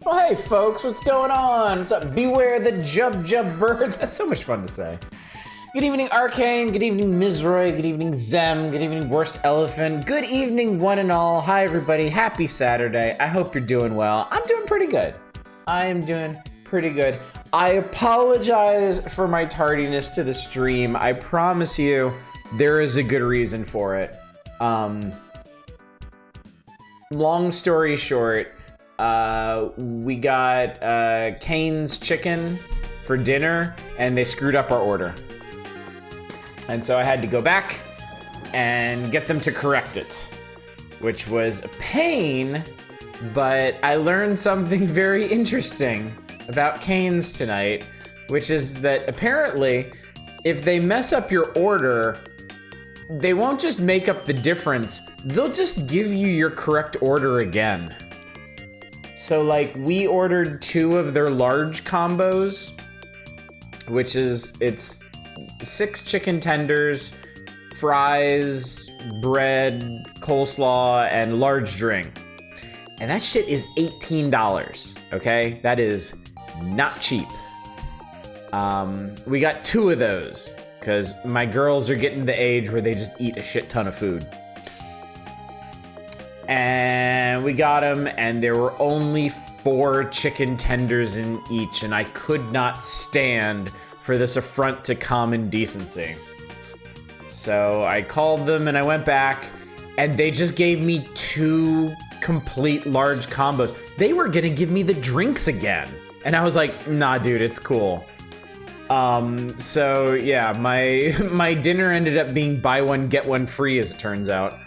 Well, hey folks, what's going on? What's up? Beware the Jub Bird. That's so much fun to say. Good evening, Arcane. Good evening, Mizroy. Good evening, Zem. Good evening, Worst Elephant. Good evening, one and all. Hi, everybody. Happy Saturday. I hope you're doing well. I'm doing pretty good. I am doing pretty good. I apologize for my tardiness to the stream. I promise you, there is a good reason for it. Long story short, we got Kane's chicken for dinner, and they screwed up our order. And so I had to go back and get them to correct it, which was a pain, but I learned something very interesting about Kane's tonight, which is that apparently, if they mess up your order, they won't just make up the difference, they'll just give you your correct order again. So like, we ordered 2 of their large combos, which is, it's 6 chicken tenders, fries, bread, coleslaw, and large drink. And that shit is $18, okay? That is not cheap. We got 2 of those, because my girls are getting to the age where they just eat a shit ton of food. And we got them, and there were only 4 chicken tenders in each, and I could not stand for this affront to common decency. So I called them and I went back, and they just gave me 2 complete large combos. They were gonna give me the drinks again. And I was like, nah, dude, it's cool. So yeah, my dinner ended up being buy one, get one free, as it turns out.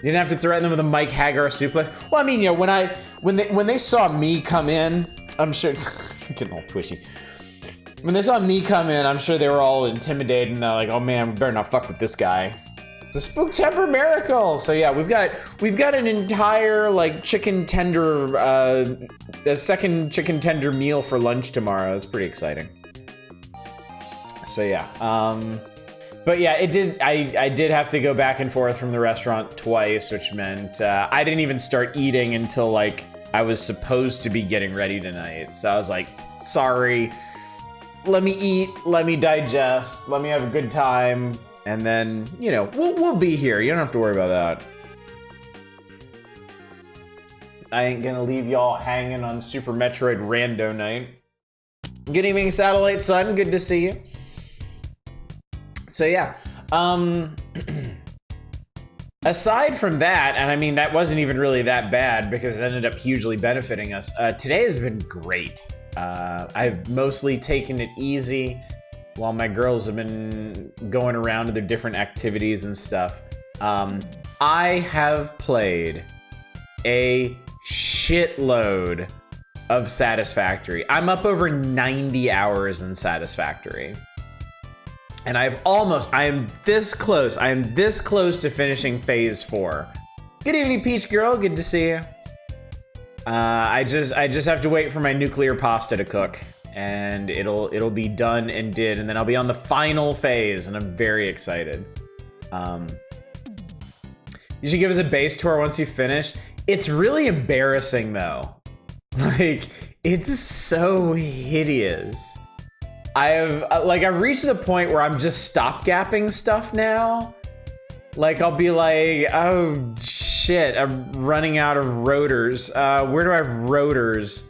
You didn't have to threaten them with a Mike Hagar suplex. Well, I mean, you know, when they saw me come in, I'm sure, I'm getting all twitchy. When they saw me come in, I'm sure they were all intimidated and they're like, oh man, we better not fuck with this guy. It's a Spooktember miracle. So yeah, we've got an entire like chicken tender, a second chicken tender meal for lunch tomorrow. That's pretty exciting. So yeah, but yeah, it did. I did have to go back and forth from the restaurant twice, which meant I didn't even start eating until like I was supposed to be getting ready tonight. So I was like, sorry. Let me eat, let me digest, let me have a good time, and then, you know, we'll be here. You don't have to worry about that. I ain't gonna leave y'all hanging on Super Metroid Rando night. Good evening, Satellite Sun. Good to see you. So yeah, aside from that, and I mean, that wasn't even really that bad because it ended up hugely benefiting us. Today has been great. I've mostly taken it easy while my girls have been going around to their different activities and stuff. I have played a shitload of Satisfactory. I'm up over 90 hours in Satisfactory. And I am this close to finishing phase 4. Good evening, Peach Girl, good to see you. I just have to wait for my nuclear pasta to cook, and it'll be done and did, and then I'll be on the final phase, and I'm very excited. You should give us a base tour once you finish. It's really embarrassing though. Like, it's so hideous. I've reached the point where I'm just stopgapping stuff now. Like, I'll be like, oh shit, I'm running out of rotors. Where do I have rotors?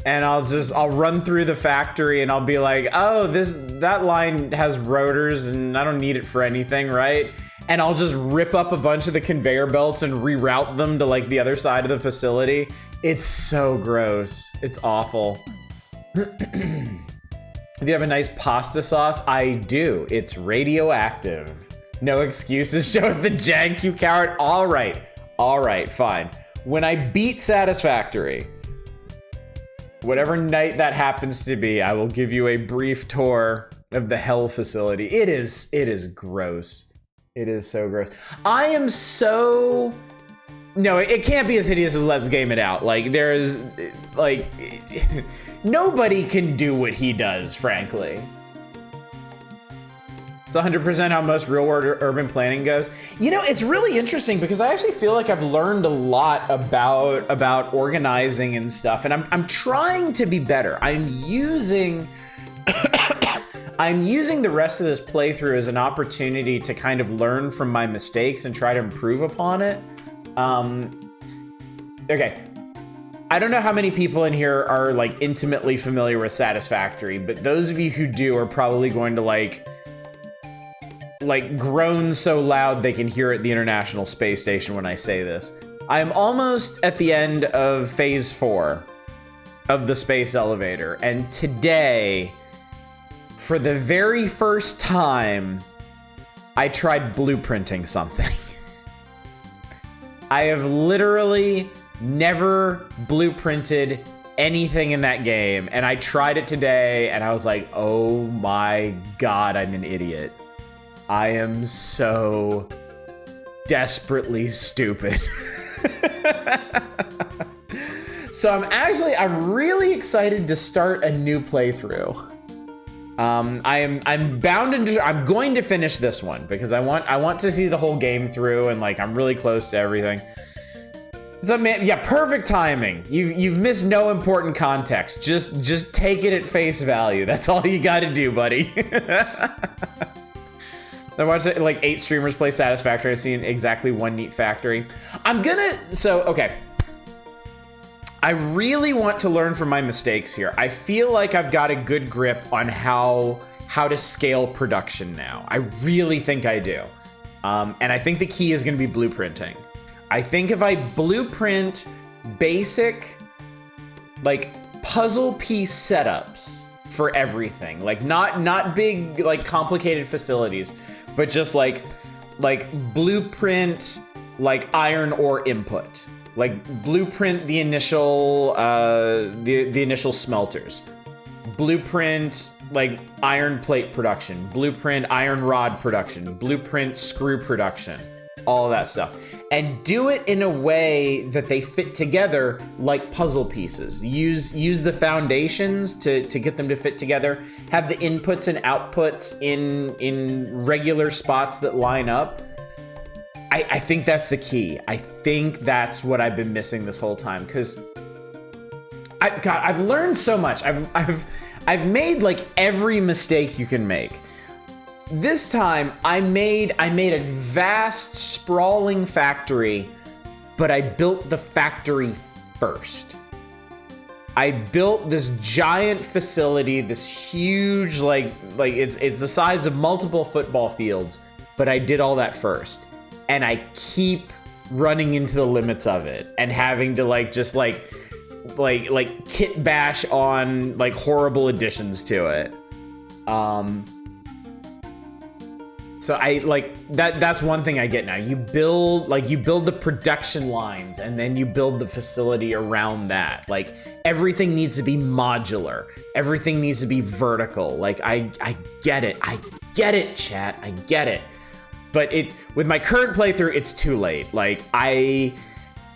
And I'll run through the factory and I'll be like, oh, that line has rotors and I don't need it for anything, right? And I'll just rip up a bunch of the conveyor belts and reroute them to like the other side of the facility. It's so gross. It's awful. If you have a nice pasta sauce, I do. It's radioactive. No excuses, show us the jank, you coward. All right, fine. When I beat Satisfactory, whatever night that happens to be, I will give you a brief tour of the hell facility. It is gross. It is so gross. I am so... No, it can't be as hideous as Let's Game It Out. Like, there's, like... Nobody can do what he does, frankly. It's 100% how most real-world urban planning goes. You know, it's really interesting because I actually feel like I've learned a lot about organizing and stuff, and I'm trying to be better. I'm using the rest of this playthrough as an opportunity to kind of learn from my mistakes and try to improve upon it. Okay. I don't know how many people in here are like intimately familiar with Satisfactory, but those of you who do are probably going to like groan so loud they can hear it at the International Space Station when I say this. I am almost at the end of phase 4 of the space elevator, and today, for the very first time, I tried blueprinting something. I have literally never blueprinted anything in that game, and I tried it today, and I was like, oh my god, I'm an idiot. I am so desperately stupid. So I'm really excited to start a new playthrough. I'm going to finish this one because I want to see the whole game through, and like I'm really close to everything. So man, yeah, perfect timing. You've missed no important context. Just take it at face value. That's all you got to do, buddy. I watched like 8 streamers play Satisfactory. I've seen exactly one neat factory. Okay. I really want to learn from my mistakes here. I feel like I've got a good grip on how to scale production now. I really think I do. And I think the key is going to be blueprinting. I think if I blueprint basic, like puzzle piece setups for everything, like not big, like complicated facilities, but just like blueprint, like iron ore input, like blueprint the initial the initial smelters, blueprint like iron plate production, blueprint iron rod production, blueprint screw production, all of that stuff, and do it in a way that they fit together like puzzle pieces. Use the foundations to get them to fit together. Have the inputs and outputs in regular spots that line up. I think that's the key. I think that's what I've been missing this whole time, because I've learned so much. I've made like every mistake you can make. This time I made a vast sprawling factory, but I built the factory first. I built this giant facility, this huge like it's the size of multiple football fields, but I did all that first. And I keep running into the limits of it and having to like kit bash on like horrible additions to it. So I like that's one thing I get now. You build the production lines and then you build the facility around that. Like everything needs to be modular. Everything needs to be vertical. Like I get it. I get it, chat. I get it. But with my current playthrough, it's too late. Like I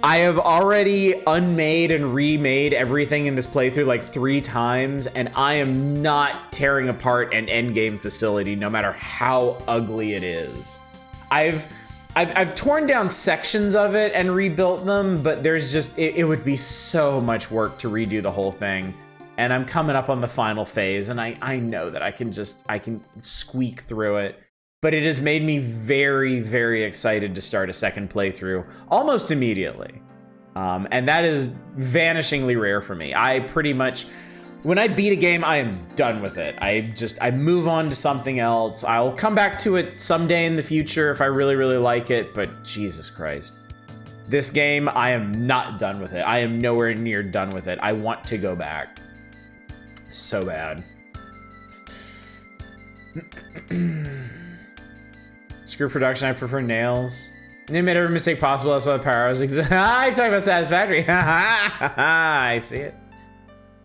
have already unmade and remade everything in this playthrough like 3 times, and I am not tearing apart an endgame facility no matter how ugly it is. I've torn down sections of it and rebuilt them, but there's just it would be so much work to redo the whole thing. And I'm coming up on the final phase, and I know that I can squeak through it. But it has made me very, very excited to start a second playthrough almost immediately. And that is vanishingly rare for me. I pretty much, when I beat a game, I am done with it. I move on to something else. I'll come back to it someday in the future if I really, really like it, but Jesus Christ. This game, I am not done with it. I am nowhere near done with it. I want to go back. So bad. Screw production, I prefer nails. You made every mistake possible, that's why the power hours exist. I talk about Satisfactory. I see it.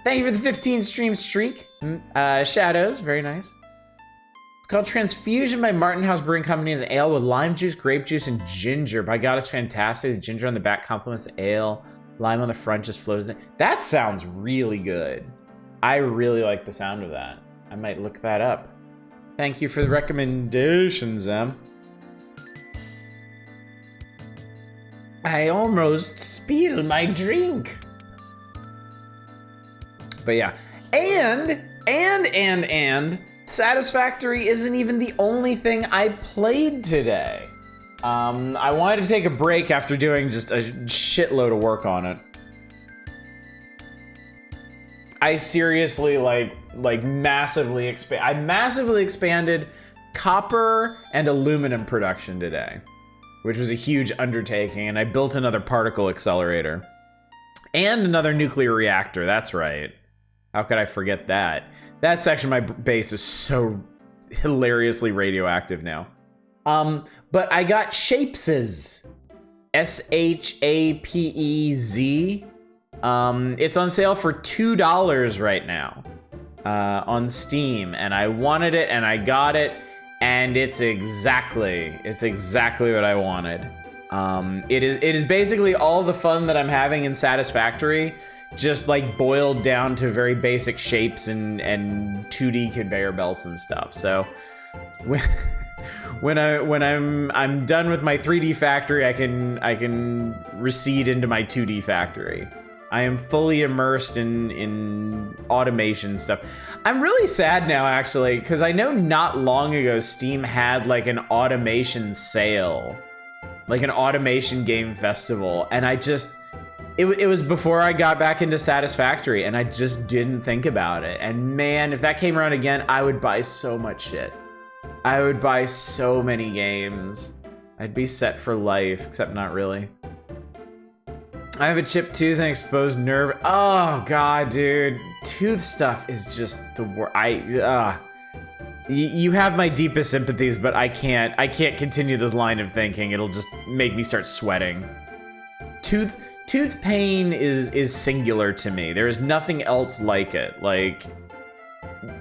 Thank you for the 15 stream streak. Shadows, very nice. It's called Transfusion by Martin House Brewing Company. It's an ale with lime juice, grape juice, and ginger. By God, it's fantastic. The ginger on the back complements the ale. Lime on the front just flows in. That sounds really good. I really like the sound of that. I might look that up. Thank you for the recommendations, Em. I almost spilled my drink. But yeah. And Satisfactory isn't even the only thing I played today. I wanted to take a break after doing just a shitload of work on it. I seriously massively expanded copper and aluminum production today, which was a huge undertaking, and I built another particle accelerator and another nuclear reactor. That's right. How could I forget that? That section of my base is so hilariously radioactive now. But I got Shapes'. SHAPEZ. It's on sale for $2 right now on Steam, and I wanted it and I got it, and it's exactly what I wanted. It is basically all the fun that I'm having in Satisfactory, just like boiled down to very basic shapes and 2D conveyor belts and stuff. So when I'm done with my 3D factory, I can recede into my 2D factory. I am fully immersed in automation stuff. I'm really sad now, actually, because I know not long ago Steam had like an automation sale, like an automation game festival, and it was before I got back into Satisfactory, and I just didn't think about it. And man, if that came around again, I would buy so much shit. I would buy so many games. I'd be set for life, except not really. I have a chipped tooth and exposed nerve. Oh god, dude. Tooth stuff is just the worst. You have my deepest sympathies, but I can't continue this line of thinking. It'll just make me start sweating. Tooth pain is singular to me. There is nothing else like it. Like,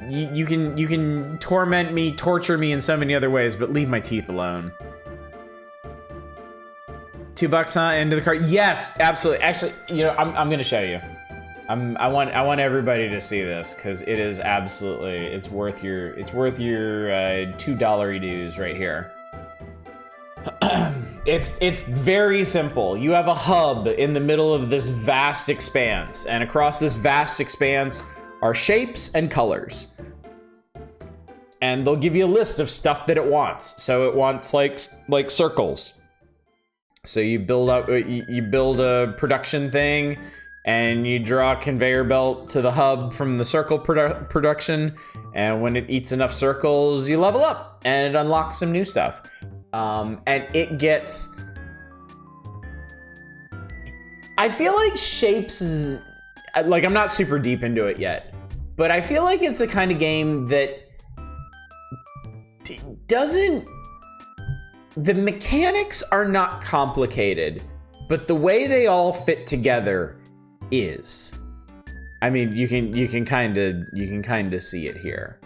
you can torment me, torture me in so many other ways, but leave my teeth alone. $2, huh? Into the cart. Yes, absolutely. Actually, you know, I'm gonna show you. I want everybody to see this, because it is absolutely, it's worth your $2 dues right here. It's very simple. You have a hub in the middle of this vast expanse, and across this vast expanse are shapes and colors. And they'll give you a list of stuff that it wants. So it wants like circles. So you build a production thing, and you draw a conveyor belt to the hub from the circle production, and when it eats enough circles, you level up, and it unlocks some new stuff. And it gets... I feel like Shapes is... Like, I'm not super deep into it yet, but I feel like it's the kind of game that doesn't... The mechanics are not complicated, but the way they all fit together is. I mean, you can kind of see it here.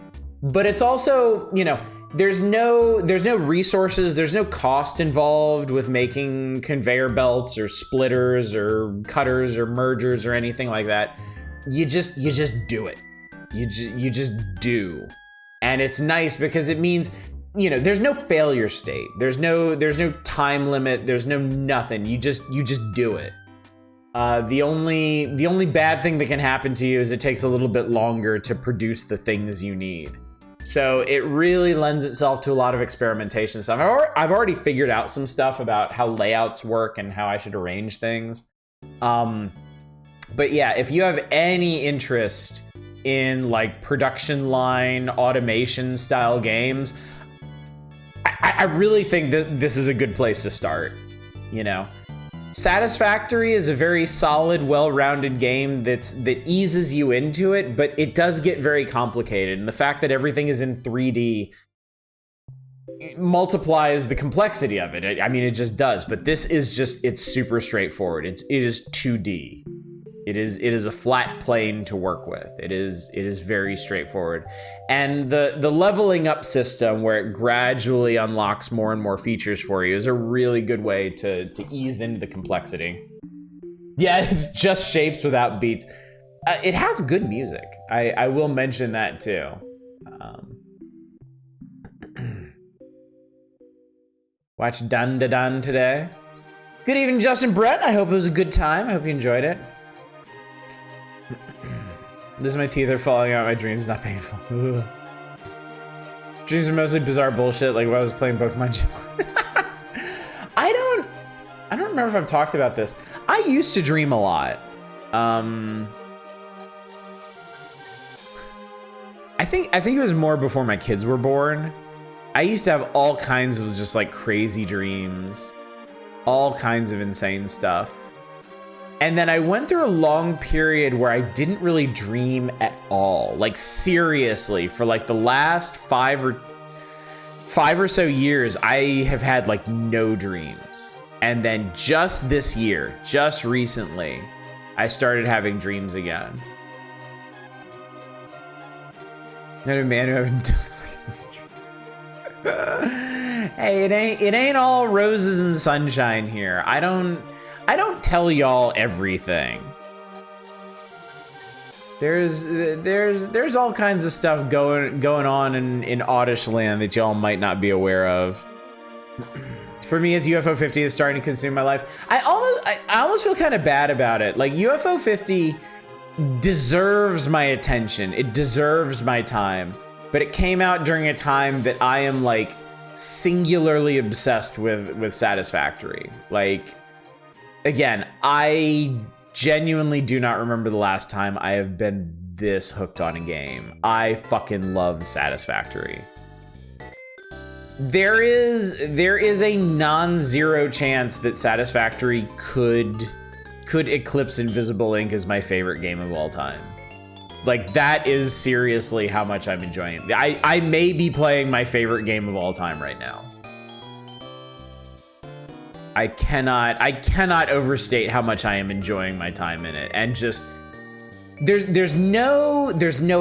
But it's also, you know, there's no resources, there's no cost involved with making conveyor belts or splitters or cutters or mergers or anything like that. You just do it. You just do. And it's nice because it means, you know, there's no failure state. There's no time limit. There's no nothing. You just do it. The only bad thing that can happen to you is it takes a little bit longer to produce the things you need. So it really lends itself to a lot of experimentation stuff. I've already figured out some stuff about how layouts work and how I should arrange things. But yeah, if you have any interest in like production line automation style games, I really think that this is a good place to start, you know? Satisfactory is a very solid, well-rounded game that eases you into it, but it does get very complicated. And the fact that everything is in 3D multiplies the complexity of it. I mean, it just does. But this is just, it's super straightforward. It is 2D. It is a flat plane to work with. It is very straightforward. And the leveling up system where it gradually unlocks more and more features for you is a really good way to ease into the complexity. Yeah, it's just shapes without beats. It has good music. I will mention that too. Watch Dun Da Dun today. Good evening, Justin Brett. I hope it was a good time. I hope you enjoyed it. This is my teeth are falling out. My dreams not painful. Ugh. Dreams are mostly bizarre bullshit, like when I was playing Pokemon. I don't remember if I've talked about this. I used to dream a lot. I think it was more before my kids were born. I used to have all kinds of just like crazy dreams, all kinds of insane stuff. And then I went through a long period where I didn't really dream at all. Like seriously, for like the last five or so years, I have had like no dreams. And then just this year, just recently, I started having dreams again. Not a man who haven't Hey, it ain't all roses and sunshine here. I don't tell y'all everything. There's all kinds of stuff going on in Oddish land that y'all might not be aware of. For me, as UFO 50 is starting to consume my life, I almost feel kind of bad about it. Like UFO 50 deserves my attention. It deserves my time. But it came out during a time that I am like singularly obsessed with Satisfactory. Like, again, I genuinely do not remember the last time I have been this hooked on a game. I fucking love Satisfactory. There is a non-zero chance that Satisfactory could eclipse Invisible Ink as my favorite game of all time. Like, that is seriously how much I'm enjoying it. I may be playing my favorite game of all time right now. I cannot overstate how much I am enjoying my time in it. And just there's no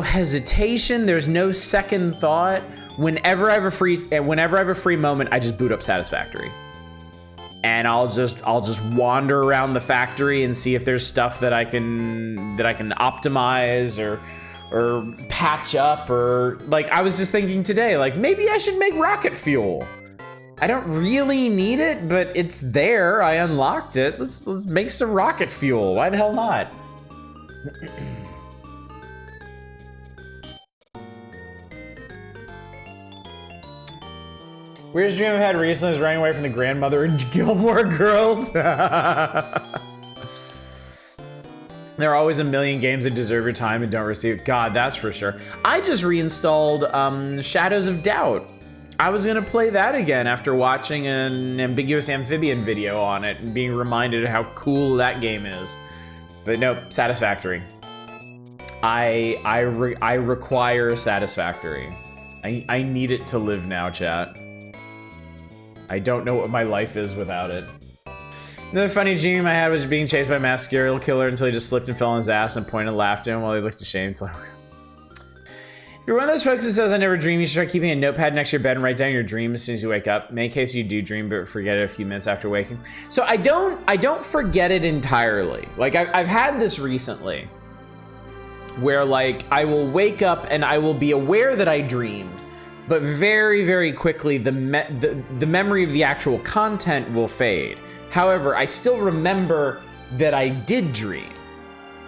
hesitation, there's no second thought. Whenever I have a free moment, I just boot up Satisfactory. And I'll just wander around the factory and see if there's stuff that I can optimize or patch up, or like I was just thinking today, like maybe I should make rocket fuel. I don't really need it, but it's there. I unlocked it. Let's make some rocket fuel. Why the hell not? Weirdest dream I've had recently is running away from the grandmother in Gilmore Girls. There are always a million games that deserve your time and don't receive. God, that's for sure. I just reinstalled Shadows of Doubt. I was gonna play that again after watching an Ambiguous Amphibian video on it and being reminded of how cool that game is. But nope, Satisfactory. I require Satisfactory. I need it to live now, chat. I don't know what my life is without it. Another funny dream I had was being chased by a masked serial killer until he just slipped and fell on his ass and pointed and laughed at him while he looked ashamed. If you're one of those folks that says I never dream, you should try keeping a notepad next to your bed and write down your dream as soon as you wake up. In any case, you do dream, but forget it a few minutes after waking. So I don't forget it entirely. Like I've had this recently, where like I will wake up and I will be aware that I dreamed, but very, very quickly the memory of the actual content will fade. However, I still remember that I did dream.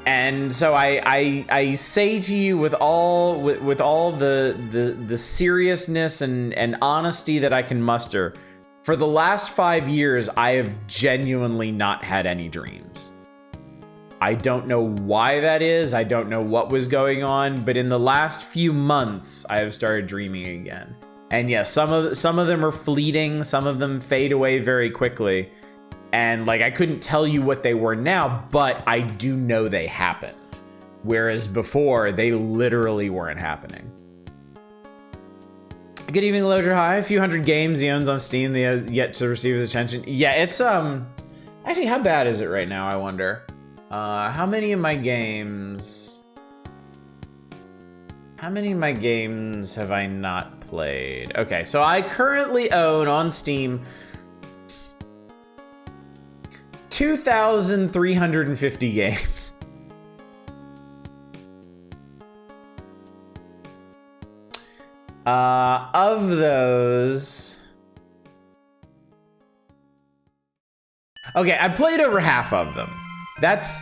And so I say to you with all the seriousness and honesty that I can muster, for the last 5 years, I have genuinely not had any dreams. I don't know why that is. I don't know what was going on, but in the last few months, I have started dreaming again. And yes, some of them are fleeting. Some of them fade away very quickly. And like, I couldn't tell you what they were now, but I do know they happened. Whereas before, they literally weren't happening. Good evening, Loader High. A few hundred games he owns on Steam that he has yet to receive his attention. Yeah, it's actually, how bad is it right now, I wonder? How many of my games have I not played? Okay, so I currently own on Steam 2,350 games. Of those, Okay, I played over half of them. That's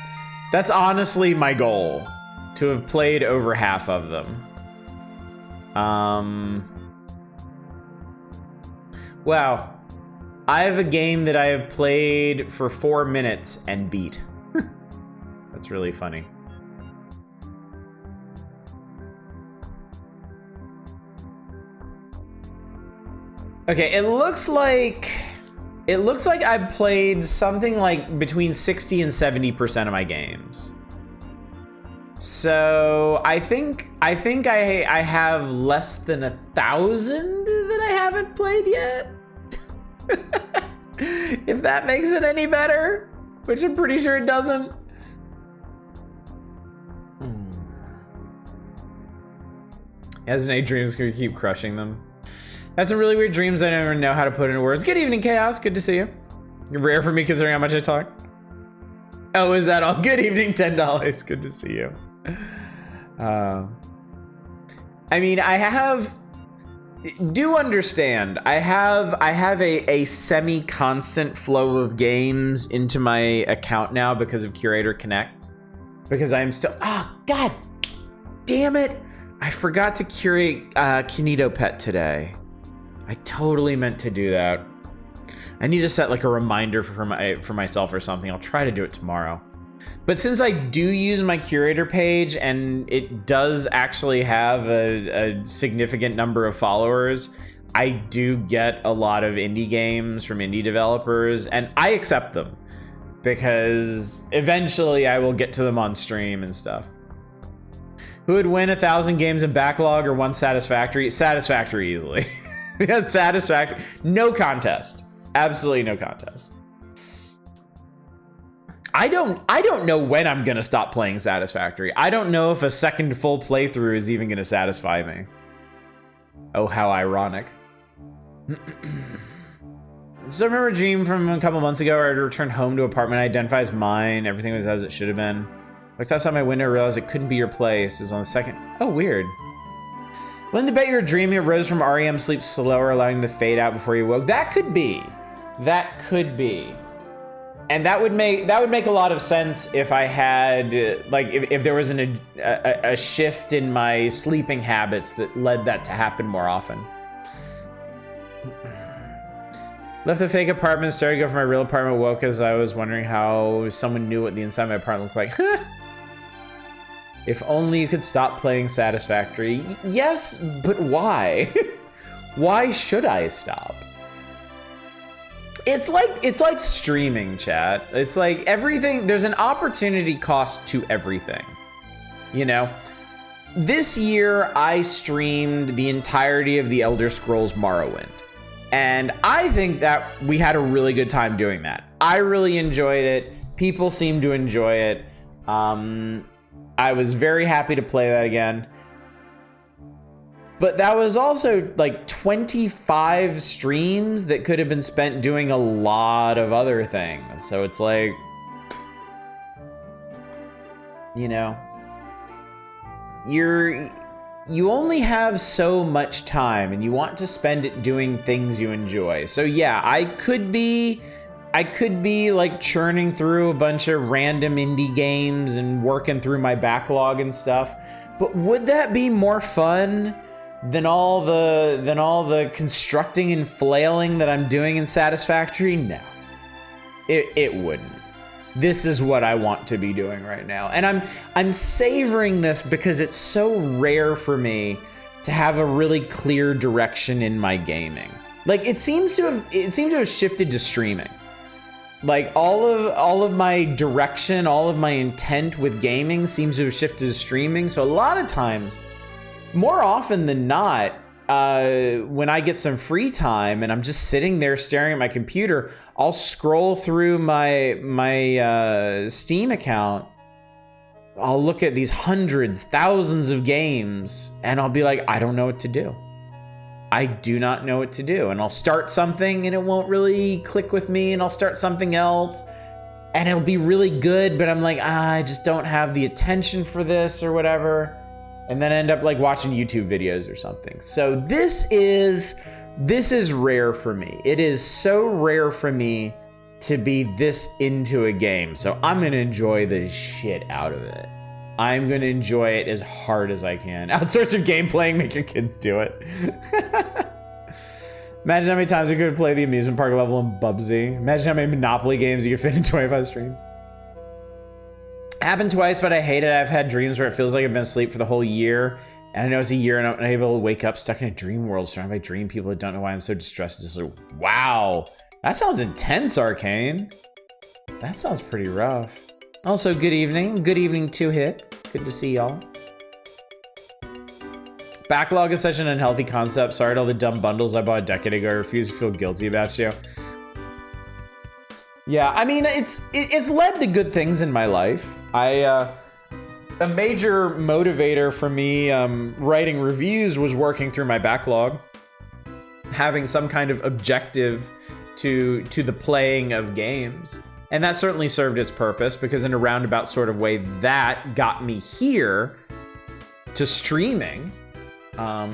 honestly my goal, to have played over half of them. Wow. I have a game that I have played for 4 minutes and beat. That's really funny. Okay, it looks like I've played something like between 60 and 70% of my games. So I think I have less than 1,000 that I haven't played yet. If that makes it any better, which I'm pretty sure it doesn't. As an dreams gonna keep crushing them. That's some really weird dreams I don't even know how to put into words. Good evening, Chaos. Good to see you. You're rare for me considering how much I talk. Oh, is that all? Good evening, $10. Good to see you. I mean, do understand, I have a semi-constant flow of games into my account now because of Curator Connect. Because I'm still, god damn it. I forgot to curate Kinito Pet today. I totally meant to do that. I need to set like a reminder for myself or something. I'll try to do it tomorrow. But since I do use my curator page and it does actually have a significant number of followers, I do get a lot of indie games from indie developers, and I accept them because eventually I will get to them on stream and stuff. Who would win 1,000 games in backlog or one Satisfactory? Satisfactory easily. Yeah, Satisfactory. No contest. Absolutely no contest. I don't know when I'm gonna stop playing Satisfactory. I don't know if a second full playthrough is even gonna satisfy me. Oh, how ironic. So I remember a dream from a couple months ago where I returned home to an apartment I identify as mine. Everything was as it should have been. Looked outside my window, realized it couldn't be your place. It was on the second. Oh, weird. Willing to bet you're dreaming of Rose from REM sleeps slower, allowing the fade out before you woke. That could be. That could be. And that would make a lot of sense if I had like if there was a shift in my sleeping habits that led that to happen more often. Left the fake apartment, started to go for my real apartment, woke as I was wondering how someone knew what the inside of my apartment looked like. If only you could stop playing Satisfactory. Yes, but why? Why should I stop? It's like streaming, chat. It's like everything, there's an opportunity cost to everything. You know? This year, I streamed the entirety of the Elder Scrolls Morrowind. And I think that we had a really good time doing that. I really enjoyed it. People seem to enjoy it. I was very happy to play that again. But that was also like 25 streams that could have been spent doing a lot of other things. So it's like, you know, you only have so much time and you want to spend it doing things you enjoy. So yeah, I could be like churning through a bunch of random indie games and working through my backlog and stuff. But would that be more fun than all the constructing and flailing that I'm doing in Satisfactory? No. It wouldn't. This is what I want to be doing right now. And I'm savoring this because it's so rare for me to have a really clear direction in my gaming. Like it seems to have shifted to streaming. Like all of my direction, all of my intent with gaming seems to have shifted to streaming. So a lot of times, more often than not, when I get some free time and I'm just sitting there staring at my computer, I'll scroll through my Steam account. I'll look at these hundreds, thousands of games, and I'll be like, I don't know what to do. I do not know what to do. And I'll start something and it won't really click with me, and I'll start something else and it'll be really good, but I'm like, I just don't have the attention for this or whatever. And then I end up like watching YouTube videos or something. So this is rare for me. It is so rare for me to be this into a game, so I'm gonna enjoy the shit out of it. I'm gonna enjoy it as hard as I can. Outsource your game playing, make your kids do it. Imagine how many times you could play the amusement park level in Bubsy. Imagine how many Monopoly games you could fit in 25 streams. Happened twice, but I hate it. I've had dreams where it feels like I've been asleep for the whole year. And I know it's a year and I'm unable to wake up stuck in a dream world surrounded by dream people that don't know why I'm so distressed. Just like, wow. That sounds intense, Arcane. That sounds pretty rough. Also, good evening. Good evening, 2-Hit. Good to see y'all. Backlog is such an unhealthy concept. Sorry to all the dumb bundles I bought a decade ago. I refuse to feel guilty about you. Yeah, I mean, it's led to good things in my life. A major motivator for me writing reviews was working through my backlog, having some kind of objective to the playing of games. And that certainly served its purpose, because in a roundabout sort of way, that got me here to streaming. But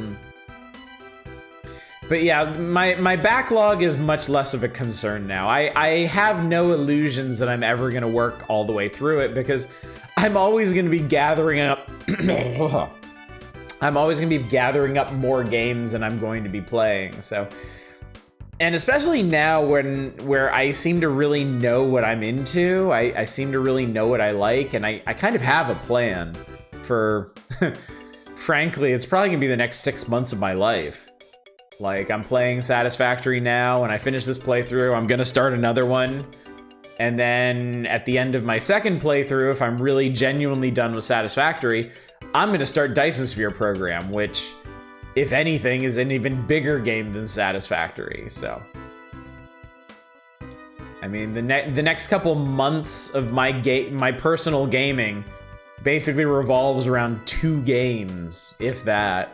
yeah, my backlog is much less of a concern now. I have no illusions that I'm ever going to work all the way through it, because I'm always going to be gathering up I'm always going to be gathering up more games than I'm going to be playing. So, and especially now where I seem to really know what I'm into, I seem to really know what I like, and I kind of have a plan for frankly, it's probably gonna be the next 6 months of my life. Like, I'm playing Satisfactory now, and I finish this playthrough, I'm gonna start another one. And then at the end of my second playthrough, if I'm really genuinely done with Satisfactory, I'm gonna start Dyson Sphere Program, which, if anything, is an even bigger game than Satisfactory, so. I mean, the next couple months of my personal gaming basically revolves around 2 games, if that.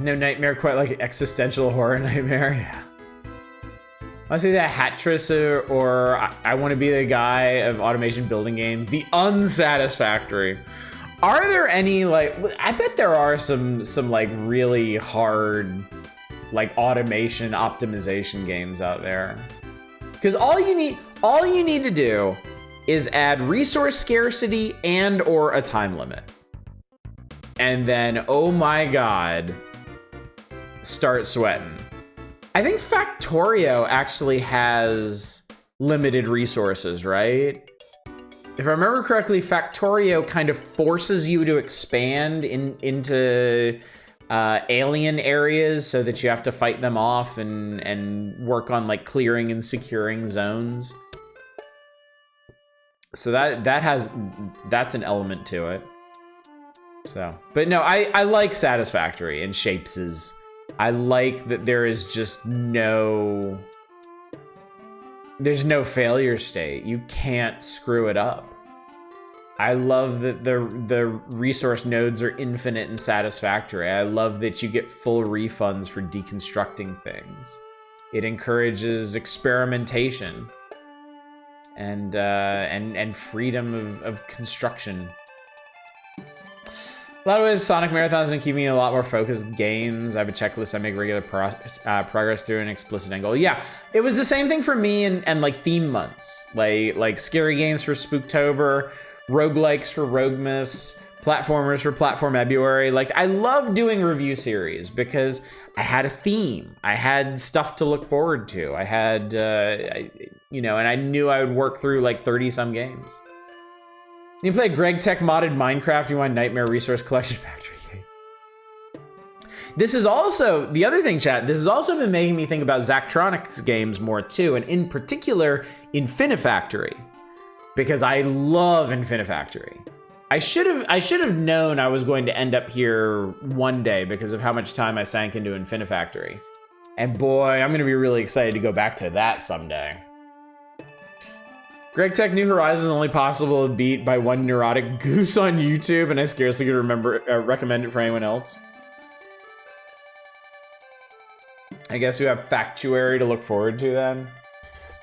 No nightmare quite like existential horror nightmare, yeah. I want to say that Hattress or I want to be the guy of automation building games. The Unsatisfactory. Are there any, like, I bet there are some like really hard like automation optimization games out there. Because all you need to do is add resource scarcity and or a time limit. And then, oh my God, start sweating. I think Factorio actually has limited resources, right? If I remember correctly, Factorio kind of forces you to expand into alien areas so that you have to fight them off and work on like clearing and securing zones. So that's an element to it. So, but no, I like Satisfactory and Shapes'. I like that there is just there's no failure state. You can't screw it up. I love that the resource nodes are infinite and Satisfactory. I love that you get full refunds for deconstructing things. It encourages experimentation and freedom of construction. A lot of ways, Sonic Marathon's been keeping me a lot more focused with games. I have a checklist I make regular progress through an explicit end goal. Yeah, it was the same thing for me and like theme months. Like scary games for Spooktober, roguelikes for Roguemas, platformers for Platform February. Like, I love doing review series because I had a theme. I had stuff to look forward to. I had, and I knew I would work through like 30-some games. You play Greg Tech modded Minecraft, you want Nightmare Resource Collection Factory game. This is also, the other thing, chat, this has also been making me think about Zachtronics games more too, and in particular, Infinifactory. Because I love Infinifactory. I should have known I was going to end up here one day because of how much time I sank into Infinifactory. And boy, I'm gonna be really excited to go back to that someday. Greg Tech New Horizons is only possible to beat by one neurotic goose on YouTube, and I scarcely could recommend it for anyone else. I guess we have Factuary to look forward to then.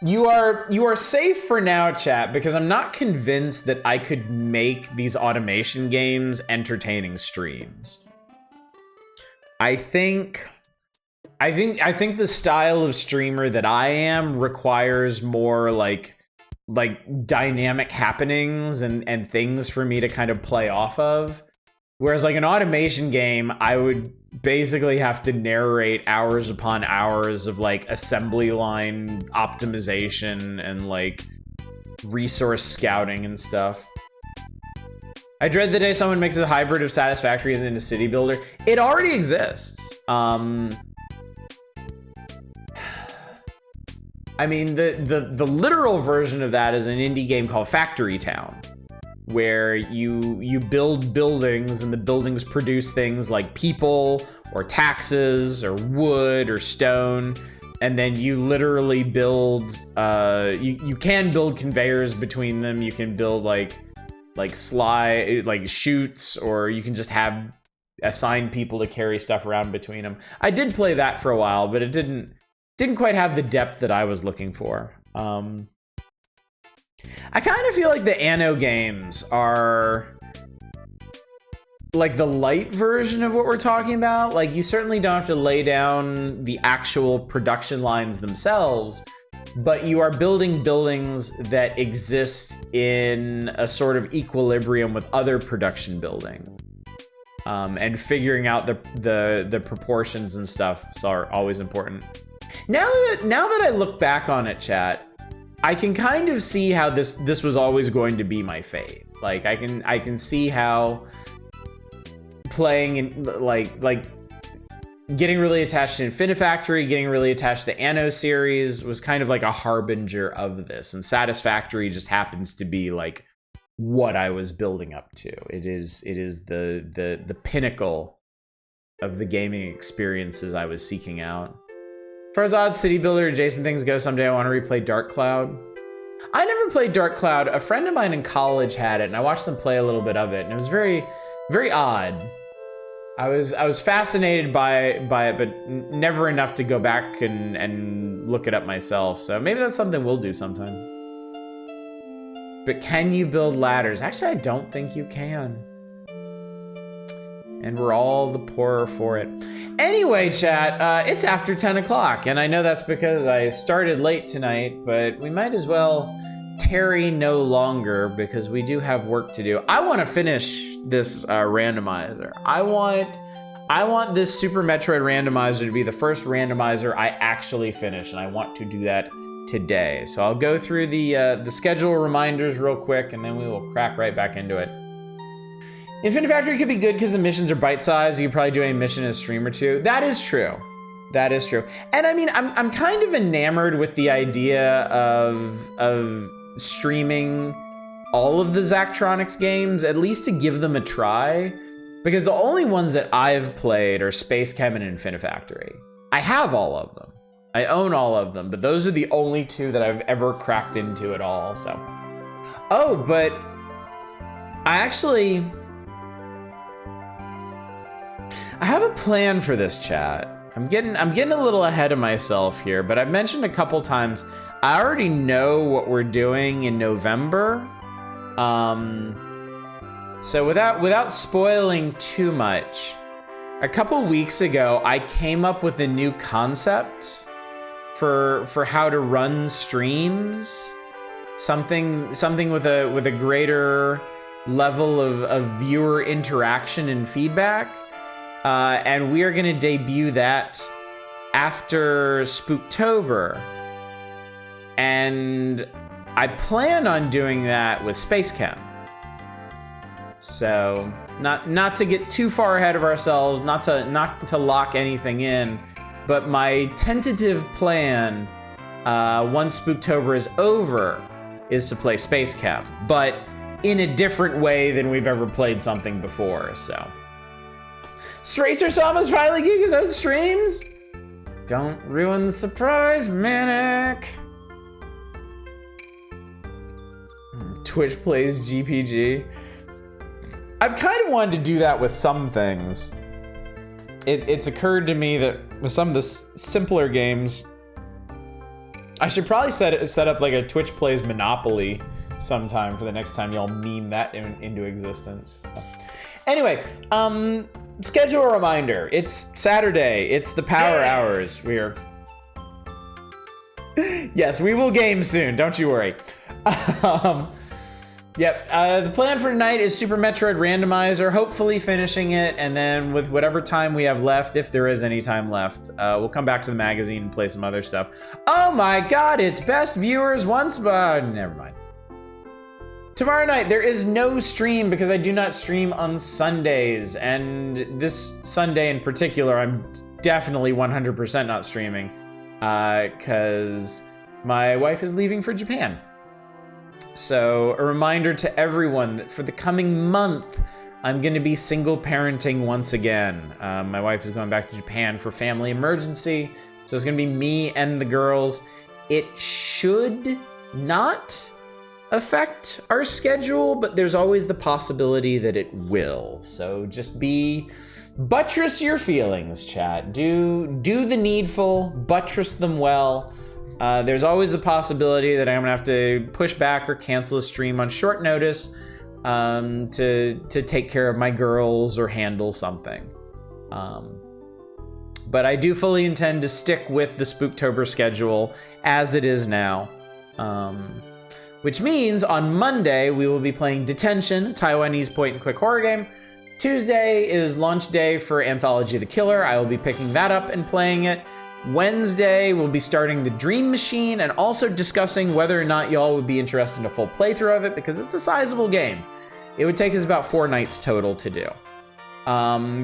You are safe for now, chat, because I'm not convinced that I could make these automation games entertaining streams. I think I think the style of streamer that I am requires more like dynamic happenings and things for me to kind of play off of. Whereas like an automation game, I would basically have to narrate hours upon hours of like assembly line optimization and like resource scouting and stuff. I dread the day someone makes a hybrid of Satisfactory into City Builder. It already exists. I mean, the literal version of that is an indie game called Factory Town, where you build buildings and the buildings produce things like people or taxes or wood or stone, and then you literally build you can build conveyors between them. You can build like chutes, or you can just have assign people to carry stuff around between them. I did play that for a while, but it didn't quite have the depth that I was looking for. I kind of feel like the Anno games are like the light version of what we're talking about. Like, you certainly don't have to lay down the actual production lines themselves, but you are building buildings that exist in a sort of equilibrium with other production buildings. And figuring out the proportions and stuff are always important. Now that I look back on it, chat, I can kind of see how this was always going to be my fate. Like, I can see how playing in like getting really attached to Infinifactory, getting really attached to the Anno series was kind of like a harbinger of this, and Satisfactory just happens to be like what I was building up to. It is the pinnacle of the gaming experiences I was seeking out. As far as odd city builder adjacent things go, someday I want to replay Dark Cloud. I never played Dark Cloud. A friend of mine in college had it, and I watched them play a little bit of it, and it was very, very odd. I was fascinated by it, but never enough to go back and look it up myself. So maybe that's something we'll do sometime. But can you build ladders? Actually, I don't think you can. And we're all the poorer for it. Anyway, chat, it's after 10 o'clock, and I know that's because I started late tonight, but we might as well tarry no longer because we do have work to do. I want to finish this randomizer. I want this Super Metroid randomizer to be the first randomizer I actually finish, and I want to do that today. So I'll go through the schedule reminders real quick, and then we will crack right back into it. Infinifactory could be good because the missions are bite-sized. You could probably do a mission in a stream or two. That is true. That is true. And I mean, I'm kind of enamored with the idea of streaming all of the Zachtronics games, at least to give them a try, because the only ones that I've played are Space Chem and Infinifactory. I have all of them. I own all of them, but those are the only two that I've ever cracked into at all. So, oh, but I have a plan for this, chat. I'm getting a little ahead of myself here, but I've mentioned a couple times I already know what we're doing in November. So without spoiling too much, a couple weeks ago I came up with a new concept for how to run streams. Something with a greater level of viewer interaction and feedback. And we are going to debut that after Spooktober. And I plan on doing that with Space Chem. So, not to get too far ahead of ourselves, not to lock anything in, but my tentative plan, once Spooktober is over, is to play Space Chem, but in a different way than we've ever played something before, so. Stracer Sama's finally getting his own streams? Don't ruin the surprise, Manic. Twitch plays GPG. I've kind of wanted to do that with some things. It's occurred to me that with some of the simpler games, I should probably set up like a Twitch plays Monopoly sometime for the next time y'all meme that into existence. Anyway, schedule a reminder. It's Saturday. It's the power hours. Yes, we will game soon. Don't you worry. Yep. The plan for tonight is Super Metroid Randomizer. Hopefully finishing it, and then with whatever time we have left, if there is any time left, we'll come back to the magazine and play some other stuff. Oh my God! It's best viewers once, but never mind. Tomorrow night, there is no stream because I do not stream on Sundays. And this Sunday in particular, I'm definitely 100% not streaming because my wife is leaving for Japan. So a reminder to everyone that for the coming month, I'm going to be single parenting once again. My wife is going back to Japan for family emergency. So it's going to be me and the girls. It should not affect our schedule, but there's always the possibility that it will. So just buttress your feelings, chat. Do the needful, buttress them well. There's always the possibility that I'm gonna have to push back or cancel a stream on short notice to take care of my girls or handle something. But I do fully intend to stick with the Spooktober schedule as it is now. Which means on Monday, we will be playing Detention, a Taiwanese point-and-click horror game. Tuesday is launch day for Anthology of the Killer. I will be picking that up and playing it. Wednesday, we'll be starting The Dream Machine and also discussing whether or not y'all would be interested in a full playthrough of it because it's a sizable game. It would take us about 4 nights total to do.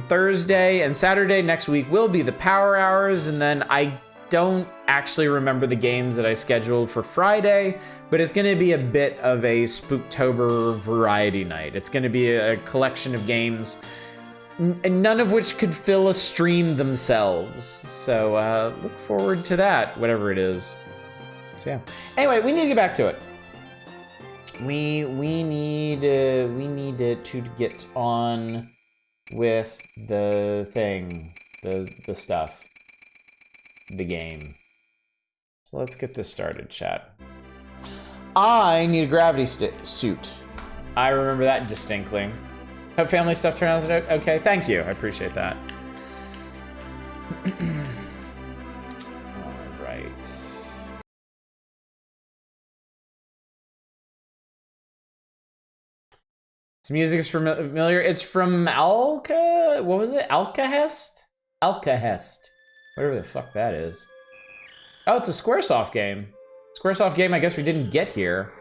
Thursday and Saturday next week will be the power hours, and then I don't actually remember the games that I scheduled for Friday, but it's going to be a bit of a Spooktober variety night. It's going to be a collection of games, none of which could fill a stream themselves. So look forward to that, whatever it is. So yeah. Anyway, we need to get back to it. We need to get on with the thing, the stuff. The game. So let's get this started, chat. I need a gravity suit. I remember that distinctly. Hope family stuff turns out okay. Thank you. I appreciate that. All right. This music is familiar. It's from Alka. What was it? Alcahest? Alcahest. Whatever the fuck that is. Oh, it's a Squaresoft game. Squaresoft game I guess we didn't get here.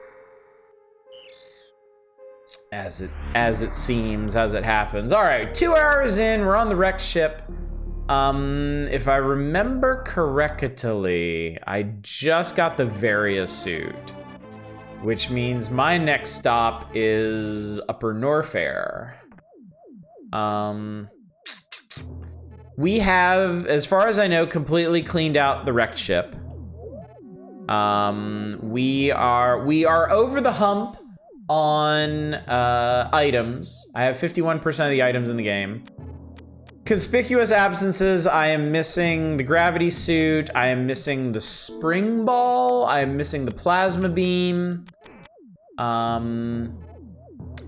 As it seems, as it happens. Alright, 2 hours in, we're on the wrecked ship. If I remember correctly, I just got the Varia suit. Which means my next stop is Upper Norfair. We have, as far as I know, completely cleaned out the wrecked ship. We are over the hump on items. I have 51% of the items in the game. Conspicuous absences, I am missing the gravity suit, I am missing the spring ball, I am missing the plasma beam.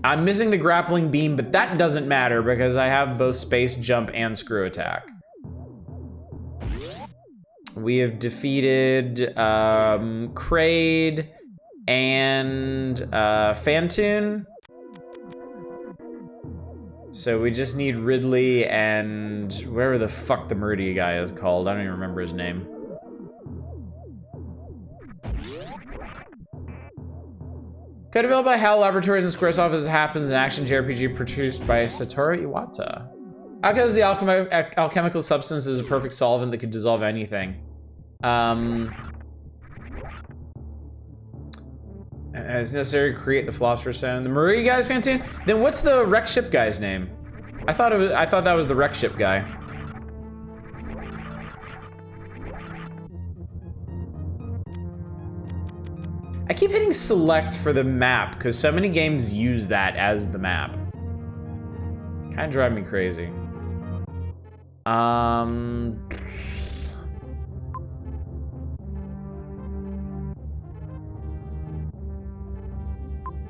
I'm missing the grappling beam, but that doesn't matter because I have both space jump and screw attack. We have defeated Kraid and Phantoon. So we just need Ridley and whatever the fuck the Meridia guy is called. I don't even remember his name. Co-developed by HAL Laboratories and Squaresoft as it happens, an action JRPG produced by Satoru Iwata. Alka is the alchemical substance is a perfect solvent that could dissolve anything. It's necessary to create the Philosopher's Stone. The Marie guy's Phantoon? Then what's the wreck ship guy's name? I thought that was the wreck ship guy. I keep hitting select for the map because so many games use that as the map. Kind of drive me crazy.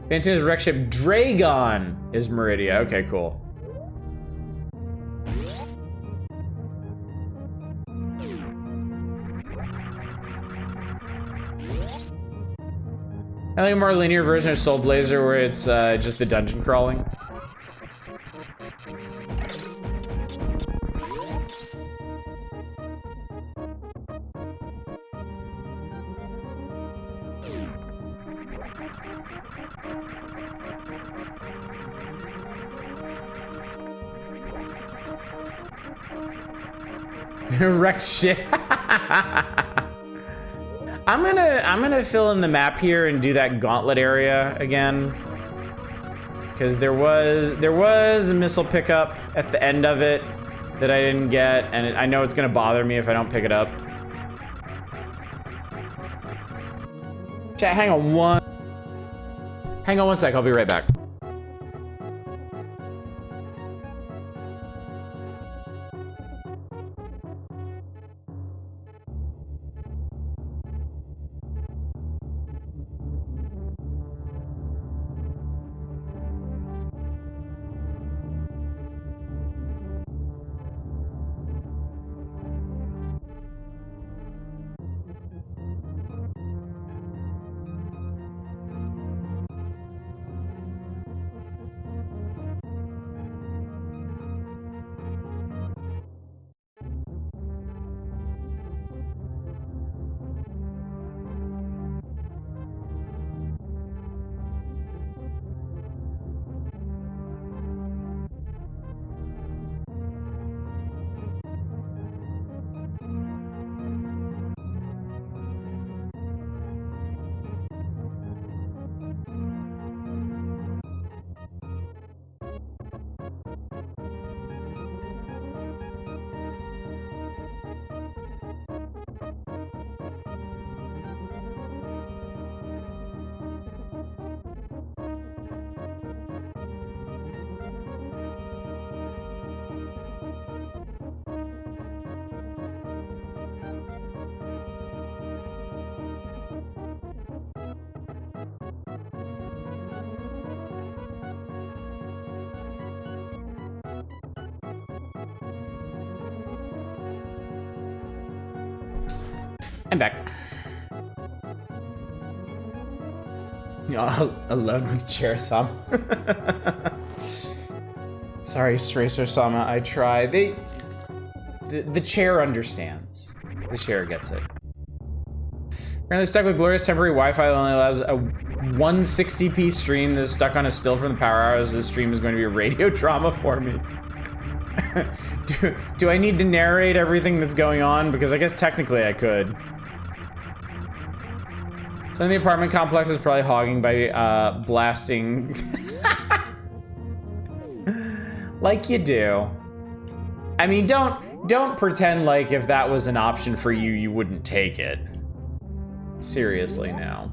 Phantom's wreck ship Dragon is Meridia. Okay, cool. I like a more linear version of Soul Blazer where it's just the dungeon crawling. Wrecked shit. I'm gonna fill in the map here and do that gauntlet area again, because there was a missile pickup at the end of it that I didn't get, and I know it's gonna bother me if I don't pick it up. Chat, hang on one sec. I'll be right back. I'm back. Alone with Chair Sama. Sorry, Stracer Sama, I tried. The chair understands. The chair gets it. Apparently stuck with glorious temporary Wi-Fi that only allows a 160p stream that's stuck on a still from the power hours. This stream is going to be a radio drama for me. Do I need to narrate everything that's going on? Because I guess technically I could. Some of the apartment complex is probably hogging by blasting. Like you do. I mean, don't pretend like if that was an option for you, you wouldn't take it. Seriously now.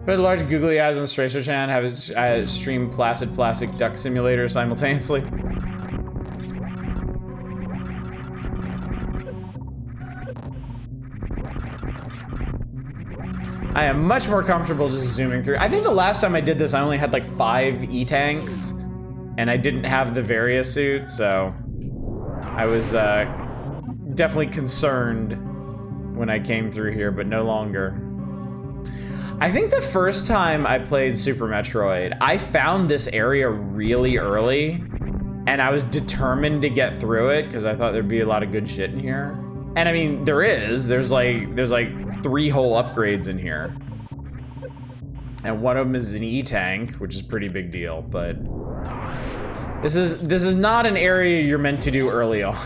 Put large googly eyes on Stracer Chan, have it stream Placid Plastic Duck Simulator simultaneously. I am much more comfortable just zooming through. I think the last time I did this, I only had like 5 E-tanks, and I didn't have the Varia suit, so I was definitely concerned when I came through here, but no longer. I think the first time I played Super Metroid, I found this area really early, and I was determined to get through it because I thought there'd be a lot of good shit in here. And I mean, there's like 3 whole upgrades in here. And one of them is an E-tank, which is a pretty big deal, but this is not an area you're meant to do early on.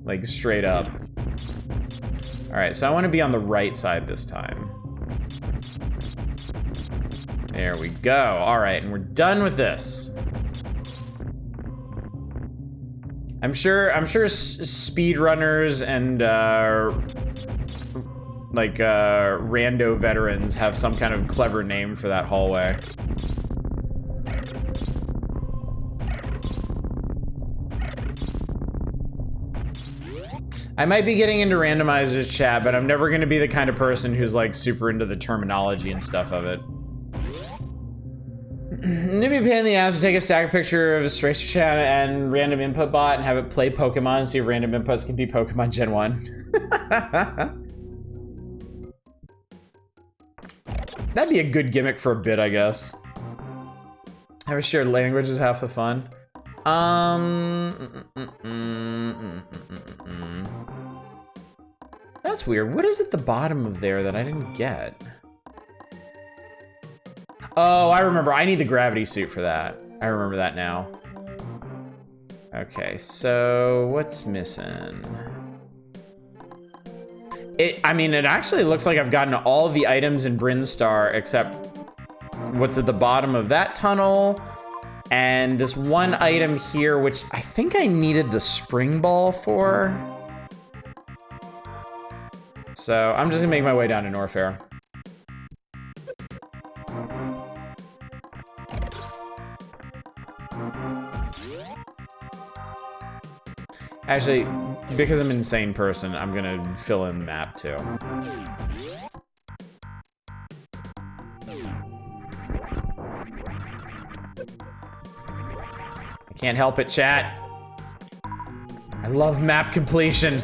Like straight up. All right, so I want to be on the right side this time. There we go. All right, and we're done with this. I'm sure speedrunners and rando veterans have some kind of clever name for that hallway. I might be getting into Randomizer's chat, but I'm never going to be the kind of person who's like super into the terminology and stuff of it. It'd be a pain in the ass to take a static picture of a Tracer Chat and random input bot and have it play Pokemon and see if random inputs can be Pokemon Gen 1. That'd be a good gimmick for a bit, I guess. Have a shared language is half the fun. That's weird. What is at the bottom of there that I didn't get? Oh, I remember. I need the gravity suit for that. I remember that now. Okay, so what's missing? I mean, it actually looks like I've gotten all of the items in Brinstar except what's at the bottom of that tunnel and this one item here, which I think I needed the spring ball for. So I'm just gonna make my way down to Norfair. Actually, because I'm an insane person, I'm gonna fill in the map too. I can't help it, chat. I love map completion.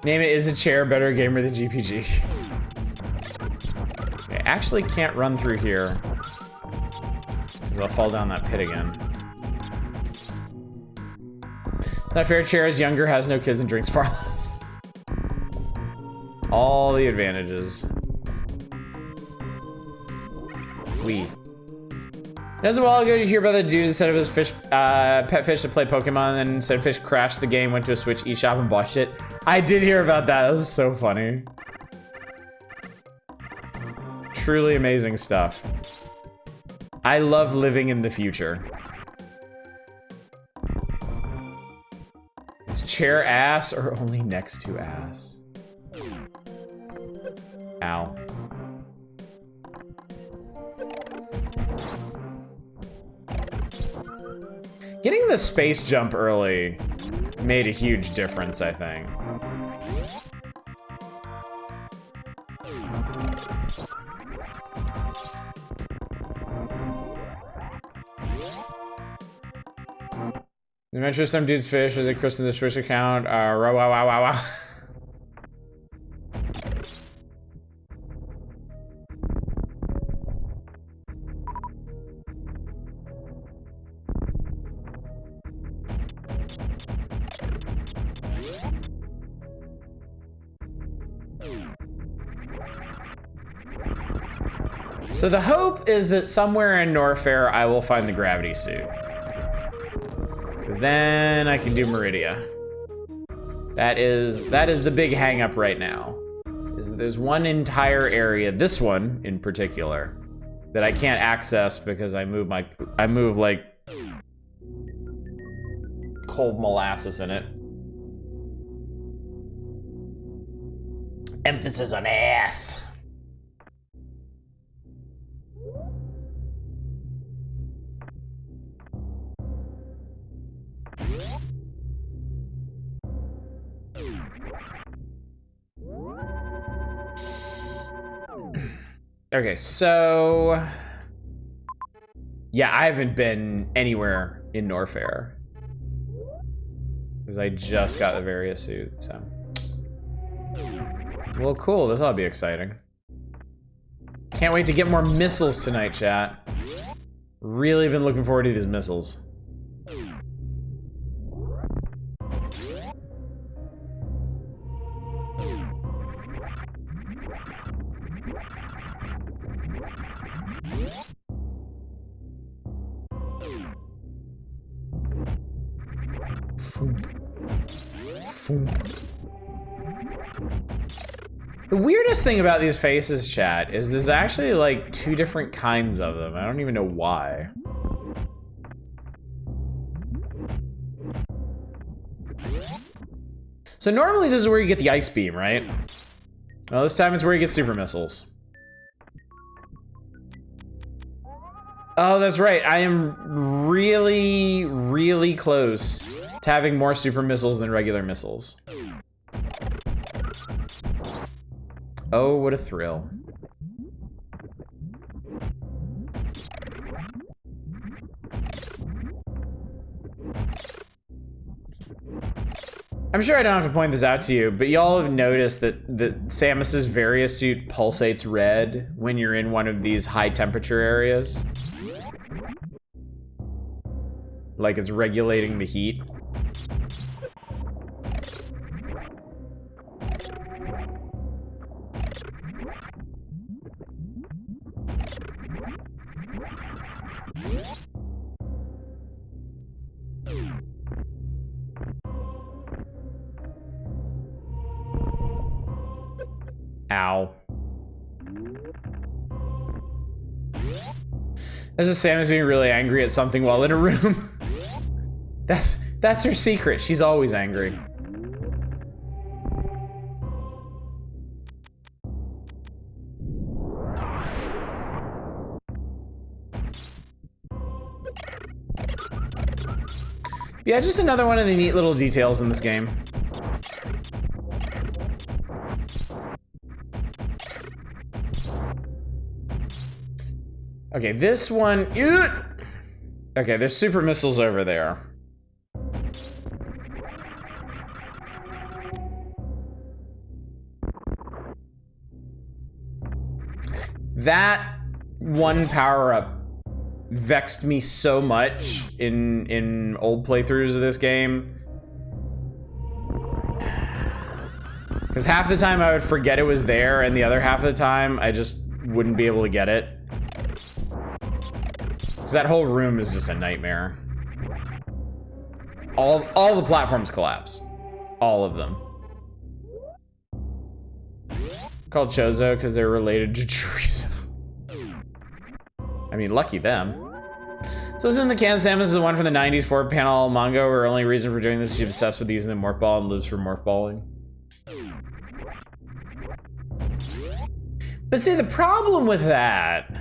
Name it, is a chair better gamer than GPG? I actually can't run through here. Because I'll fall down that pit again. Not fair, chair is younger, has no kids, and drinks far less. All the advantages. It was a while ago to hear about the dude that set up his fish, pet fish to play Pokemon, and said fish crashed the game, went to a Switch eShop and bought shit. I did hear about that. That was so funny. Truly amazing stuff. I love living in the future. Is chair ass or only next to ass? Ow. Getting the space jump early made a huge difference, I think. The mention of some dude's fish as a christened the Switch account. Wow. So the hope is that somewhere in Norfair I will find the gravity suit. Because then I can do Meridia. That is the big hang up right now. There's one entire area, this one in particular, that I can't access because I move like cold molasses in it. Emphasis on ass. Okay, so yeah, I haven't been anywhere in Norfair because I just got the Varia suit, so. Well, cool, this ought to be exciting. Can't wait to get more missiles tonight, chat. Really been looking forward to these missiles. The weirdest thing about these faces, chat, is there's actually like 2 different kinds of them. I don't even know why. So normally this is where you get the ice beam, right? Well, this time is where you get super missiles. Oh, that's right. I am really, really close to having more super missiles than regular missiles. Oh, what a thrill. I'm sure I don't have to point this out to you, but y'all have noticed that Samus's various suit pulsates red when you're in one of these high temperature areas. Like it's regulating the heat. Ow. There's a Samus being really angry at something while in a room. That's her secret. She's always angry. Yeah, just another one of the neat little details in this game. Okay, this one... Okay, there's super missiles over there. That one power-up vexed me so much in old playthroughs of this game. Because half the time I would forget it was there, and the other half of the time I just wouldn't be able to get it. That whole room is just a nightmare. All the platforms collapse. All of them. Called Chozo because they're related to chorizo. I mean, lucky them. So this is in the can. Samus is the one from the 90s 4-panel manga where her only reason for doing this is she's obsessed with using the morph ball and lives for morph balling. But see, the problem with that...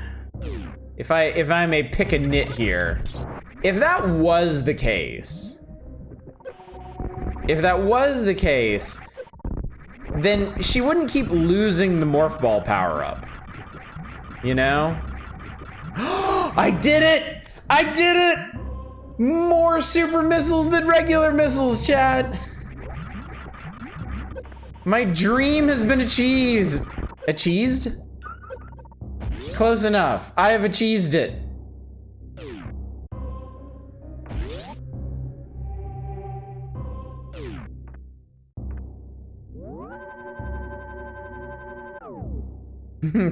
If I may pick a nit here, if that was the case, then she wouldn't keep losing the morph ball power up. You know? I did it! I did it! More super missiles than regular missiles, chat. My dream has been achieved. Achieved? Close enough. I have achieved it.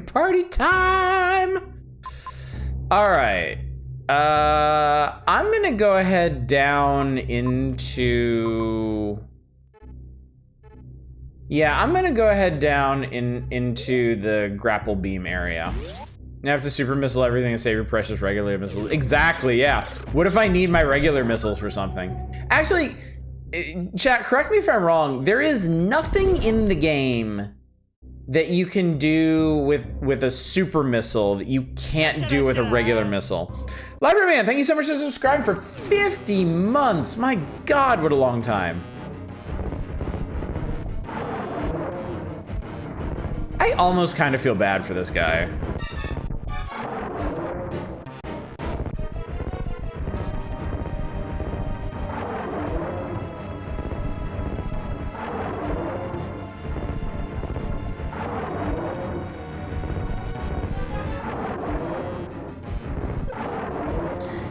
Party time! Alright. I'm gonna go ahead down into... Yeah, I'm gonna go ahead down into the grapple beam area. You have to super missile everything and save your precious regular missiles. Exactly, yeah. What if I need my regular missiles for something? Actually, chat, correct me if I'm wrong. There is nothing in the game that you can do with a super missile that you can't do with a regular missile. Library Man, thank you so much for subscribing for 50 months. My God, what a long time. I almost kind of feel bad for this guy.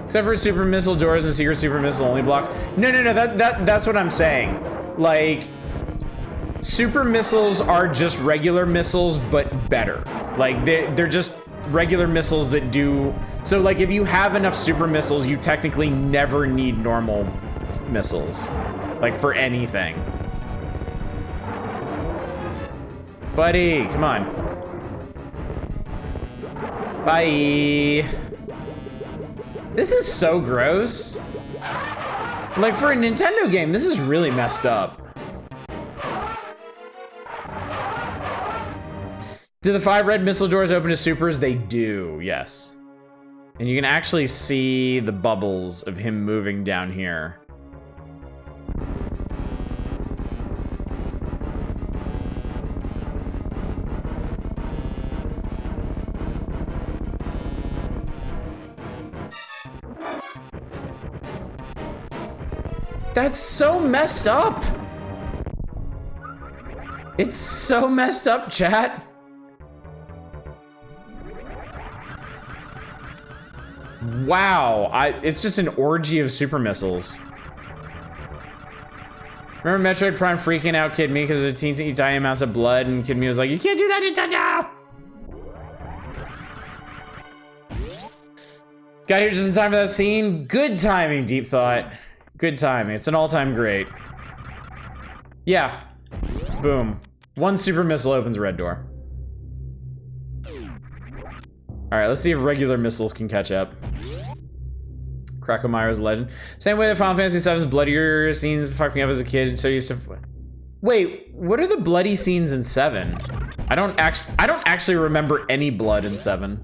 Except for super missile doors and secret super missile only blocks. No, that's what I'm saying. Like, super missiles are just regular missiles, but better. Like, they're just regular missiles that do... So, like, if you have enough super missiles, you technically never need normal missiles. Like, for anything. Buddy, come on. Bye. This is so gross. Like, for a Nintendo game, this is really messed up. Do the 5 red missile doors open to supers? They do, yes. And you can actually see the bubbles of him moving down here. That's so messed up. It's so messed up, chat. Wow, it's just an orgy of super missiles. Remember Metroid Prime freaking out Kid Me because of the teensy tiny amounts of blood, and Kid Me was like, "You can't do that, Nintendo!" Got here just in time for that scene. Good timing, Deep Thought. Good timing. It's an all-time great. Yeah. Boom. One super missile opens a red door. Alright, let's see if regular missiles can catch up. Krakomyra's a legend. Same way that Final Fantasy VII's bloodier scenes fucked me up as a kid, so used to... Wait, what are the bloody scenes in 7? I don't actually remember any blood in 7.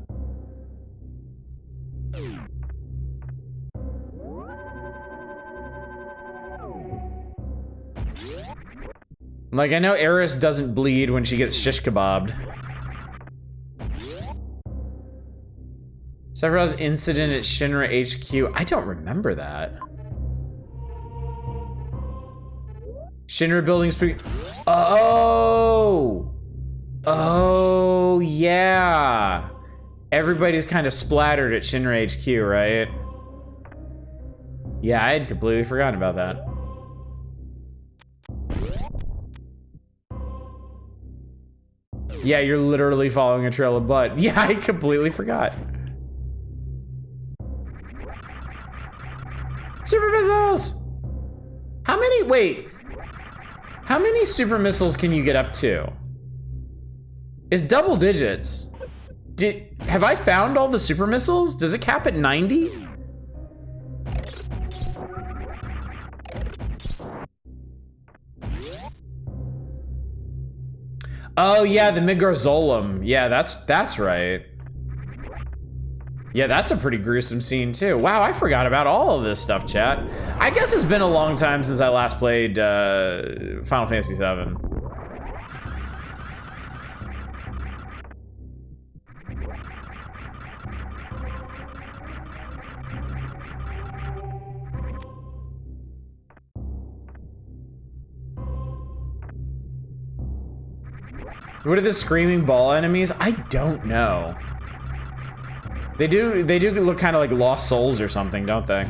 Like, I know Eris doesn't bleed when she gets shish kebabbed. Sephiroth's incident at Shinra HQ. I don't remember that. Shinra building speak. Oh! Oh, yeah. Everybody's kind of splattered at Shinra HQ, right? Yeah, I had completely forgotten about that. Yeah, you're literally following a trail of blood. Yeah, I completely forgot. Super missiles! How many, wait. How many super missiles can you get up to? It's double digits. Have I found all the super missiles? Does it cap at 90? Oh yeah, the Midgarzolum. Yeah, that's right. Yeah, that's a pretty gruesome scene too. Wow, I forgot about all of this stuff, chat. I guess it's been a long time since I last played Final Fantasy VII. What are the screaming ball enemies? I don't know. They do look kind of like Lost Souls or something, don't they?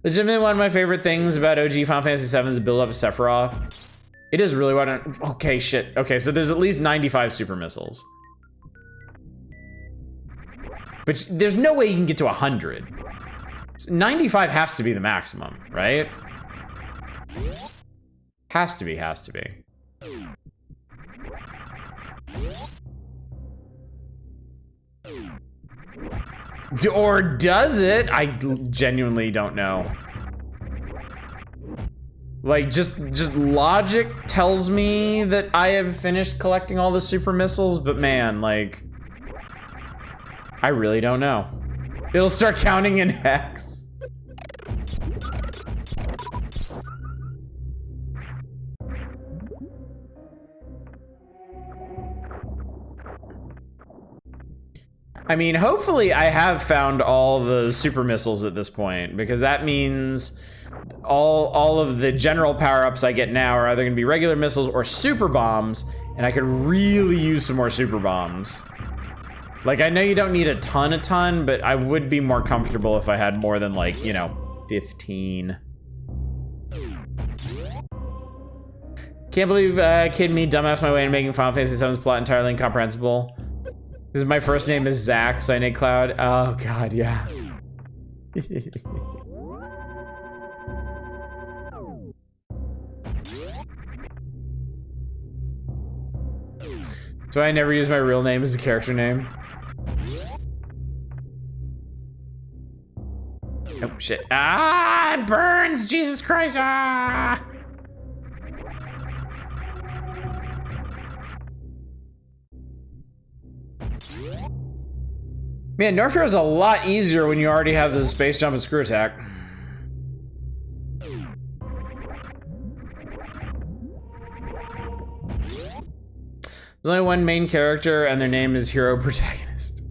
Legitimately, one of my favorite things about OG Final Fantasy VII is the build up of Sephiroth. It is really what okay, shit. Okay, so there's at least 95 super missiles. But there's no way you can get to 100. 95 has to be the maximum, right? Has to be, has to be. Or does it? I genuinely don't know. Like, just logic tells me that I have finished collecting all the super missiles, but man, like, I really don't know. It'll start counting in hex. I mean, hopefully I have found all the super missiles at this point, because that means all of the general power-ups I get now are either going to be regular missiles or super bombs, and I could really use some more super bombs. Like, I know you don't need a ton, but I would be more comfortable if I had more than, like, you know, 15. Can't believe Kid Me dumbass my way into making Final Fantasy VII's plot entirely incomprehensible. Because my first name is Zach, so I need Cloud. Oh god, yeah. So I never use my real name as a character name. Oh shit. Ah, it burns! Jesus Christ! Ah! Man, North Hero is a lot easier when you already have the space jump and screw attack. There's only one main character, and their name is Hero Protagonist.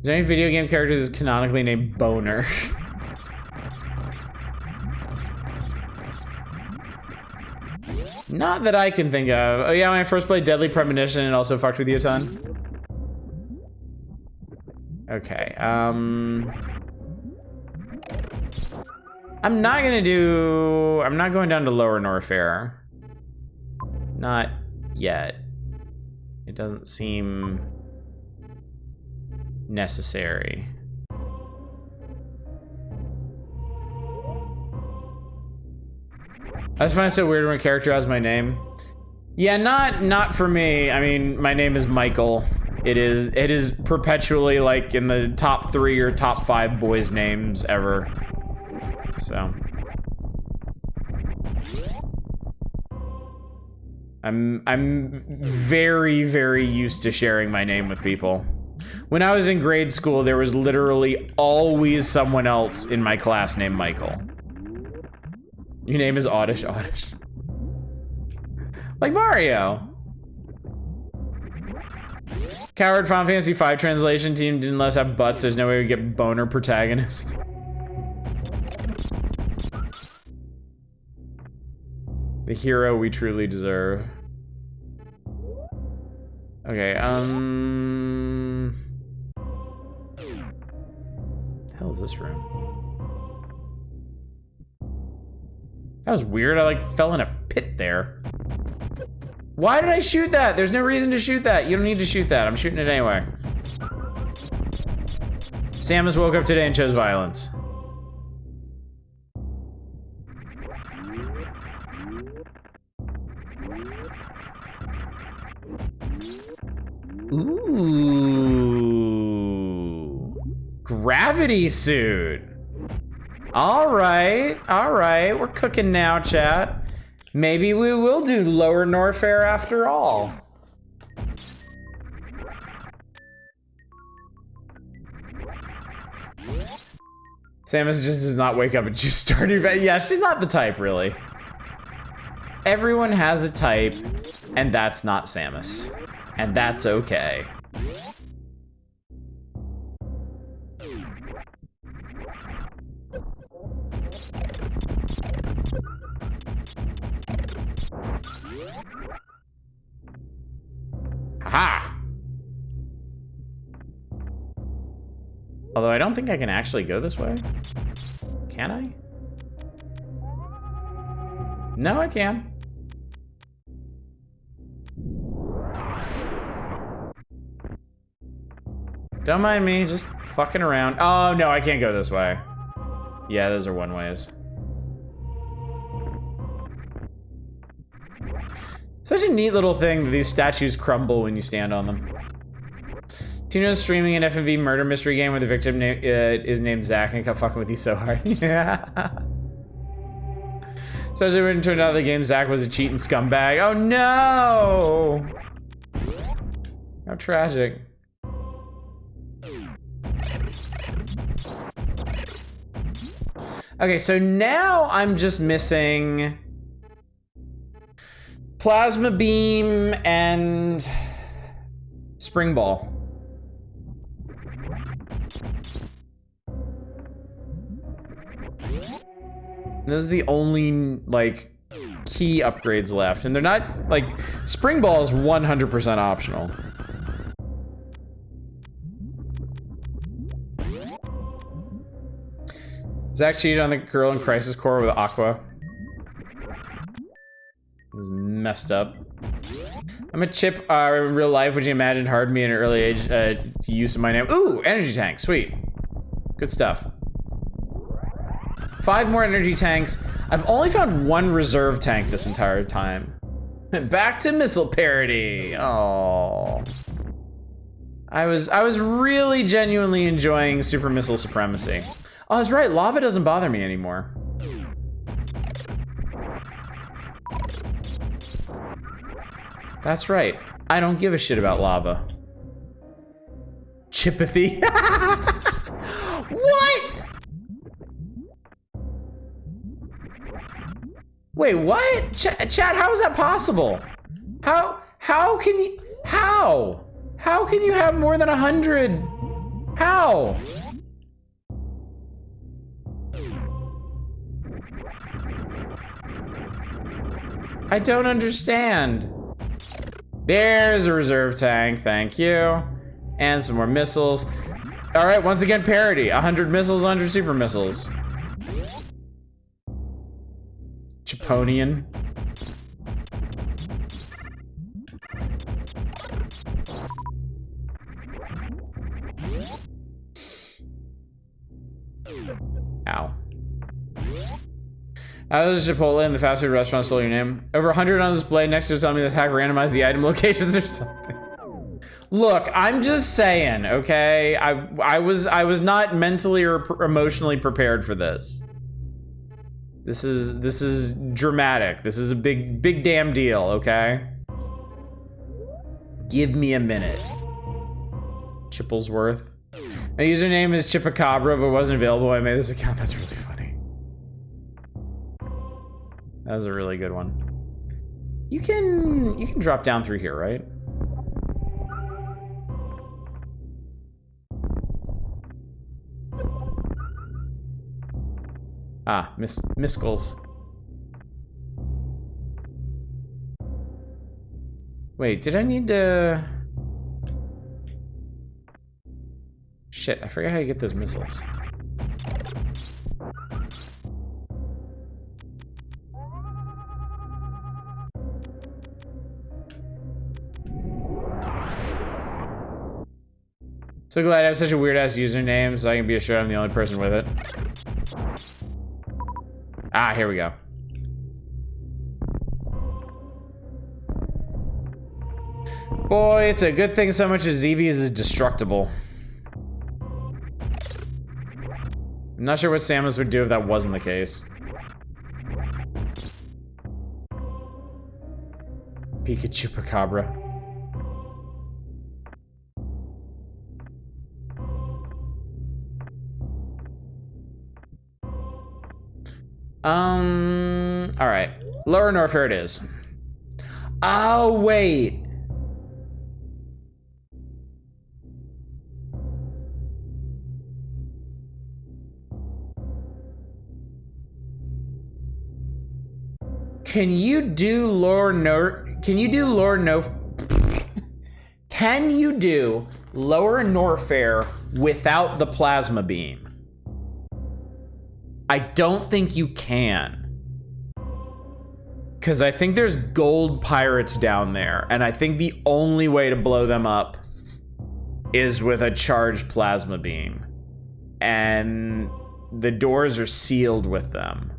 there any video game character that's canonically named Boner? Not that I can think of. Oh yeah, when I first played Deadly Premonition, it also fucked with you a ton. Okay, I'm not going down to Lower Norfair. Not yet. It doesn't seem necessary. I just find it so weird when a character has my name. Yeah, not for me. I mean, my name is Michael. It is perpetually like in the top 3 or top 5 boys' names ever. So I'm very, very used to sharing my name with people. When I was in grade school, there was literally always someone else in my class named Michael. Your name is Oddish. Like Mario. Coward Final Fantasy V translation team didn't let us have butts. There's no way we get boner protagonist. The hero we truly deserve. Okay, the hell is this room? That was weird. I like fell in a pit there. Why did I shoot that? There's no reason to shoot that. You don't need to shoot that. I'm shooting it anyway. Samus woke up today and chose violence. Ooh. Gravity suit. All right. We're cooking now, chat. Maybe we will do Lower Norfair after all. Samus just does not wake up and just start. Yeah, she's not the type, really. Everyone has a type, and that's not Samus. And that's okay. Aha! Although I don't think I can actually go this way. Can I? No, I can. Don't mind me, just fucking around. Oh, no, I can't go this way. Yeah, those are one-ways. Such a neat little thing that these statues crumble when you stand on them. Tino's streaming an FMV murder mystery game where the victim is named Zach and kept fucking with you so hard. Yeah. Especially when it turned out the game Zach was a cheating scumbag. Oh no! How tragic. Okay, so now I'm just missing Plasma Beam and Spring Ball. Those are the only, like, key upgrades left. And they're not, like, Spring Ball is 100% optional. Zach cheated on the girl in Crisis Core with Aqua. It was messed up. I'm a chip in real life. Would you imagine hard me in an early age to use my name? Ooh, energy tank, sweet. Good stuff. 5 more energy tanks. I've only found 1 reserve tank this entire time. Back to missile parody. Oh. I was really genuinely enjoying Super Missile Supremacy. Oh, that's right, lava doesn't bother me anymore. That's right. I don't give a shit about lava. Chippathy. What? Wait, what? Chat, how is that possible? How can you, how can you have more than 100? How? I don't understand. There's a reserve tank, thank you. And some more missiles. All right, once again, parity. 100 missiles, 100 super missiles. Chiponian. Ow. I was Chipotle in the fast food restaurant, stole your name. Over 100 on display next to it, telling me the hack randomized the item locations or something. Look, I'm just saying, okay? I was not mentally or emotionally prepared for this. This is dramatic. This is a big damn deal, okay? Give me a minute. Chipplesworth. My username is Chipacabra, but wasn't available when I made this account. That's really funny. That was a really good one. You can drop down through here, right? Ah, Miskles. Wait, did I need to... Shit, I forgot how you get those missiles. So glad I have such a weird-ass username so I can be assured I'm the only person with it. Ah, here we go. Boy, it's a good thing so much of ZBs is destructible. I'm not sure what Samus would do if that wasn't the case. Pikachu Chupacabra. All right. Lower Norfair it is. Oh, wait. Can you do Lower Norfair without the plasma beam? I don't think you can. Because I think there's gold pirates down there, and I think the only way to blow them up is with a charged plasma beam. And the doors are sealed with them.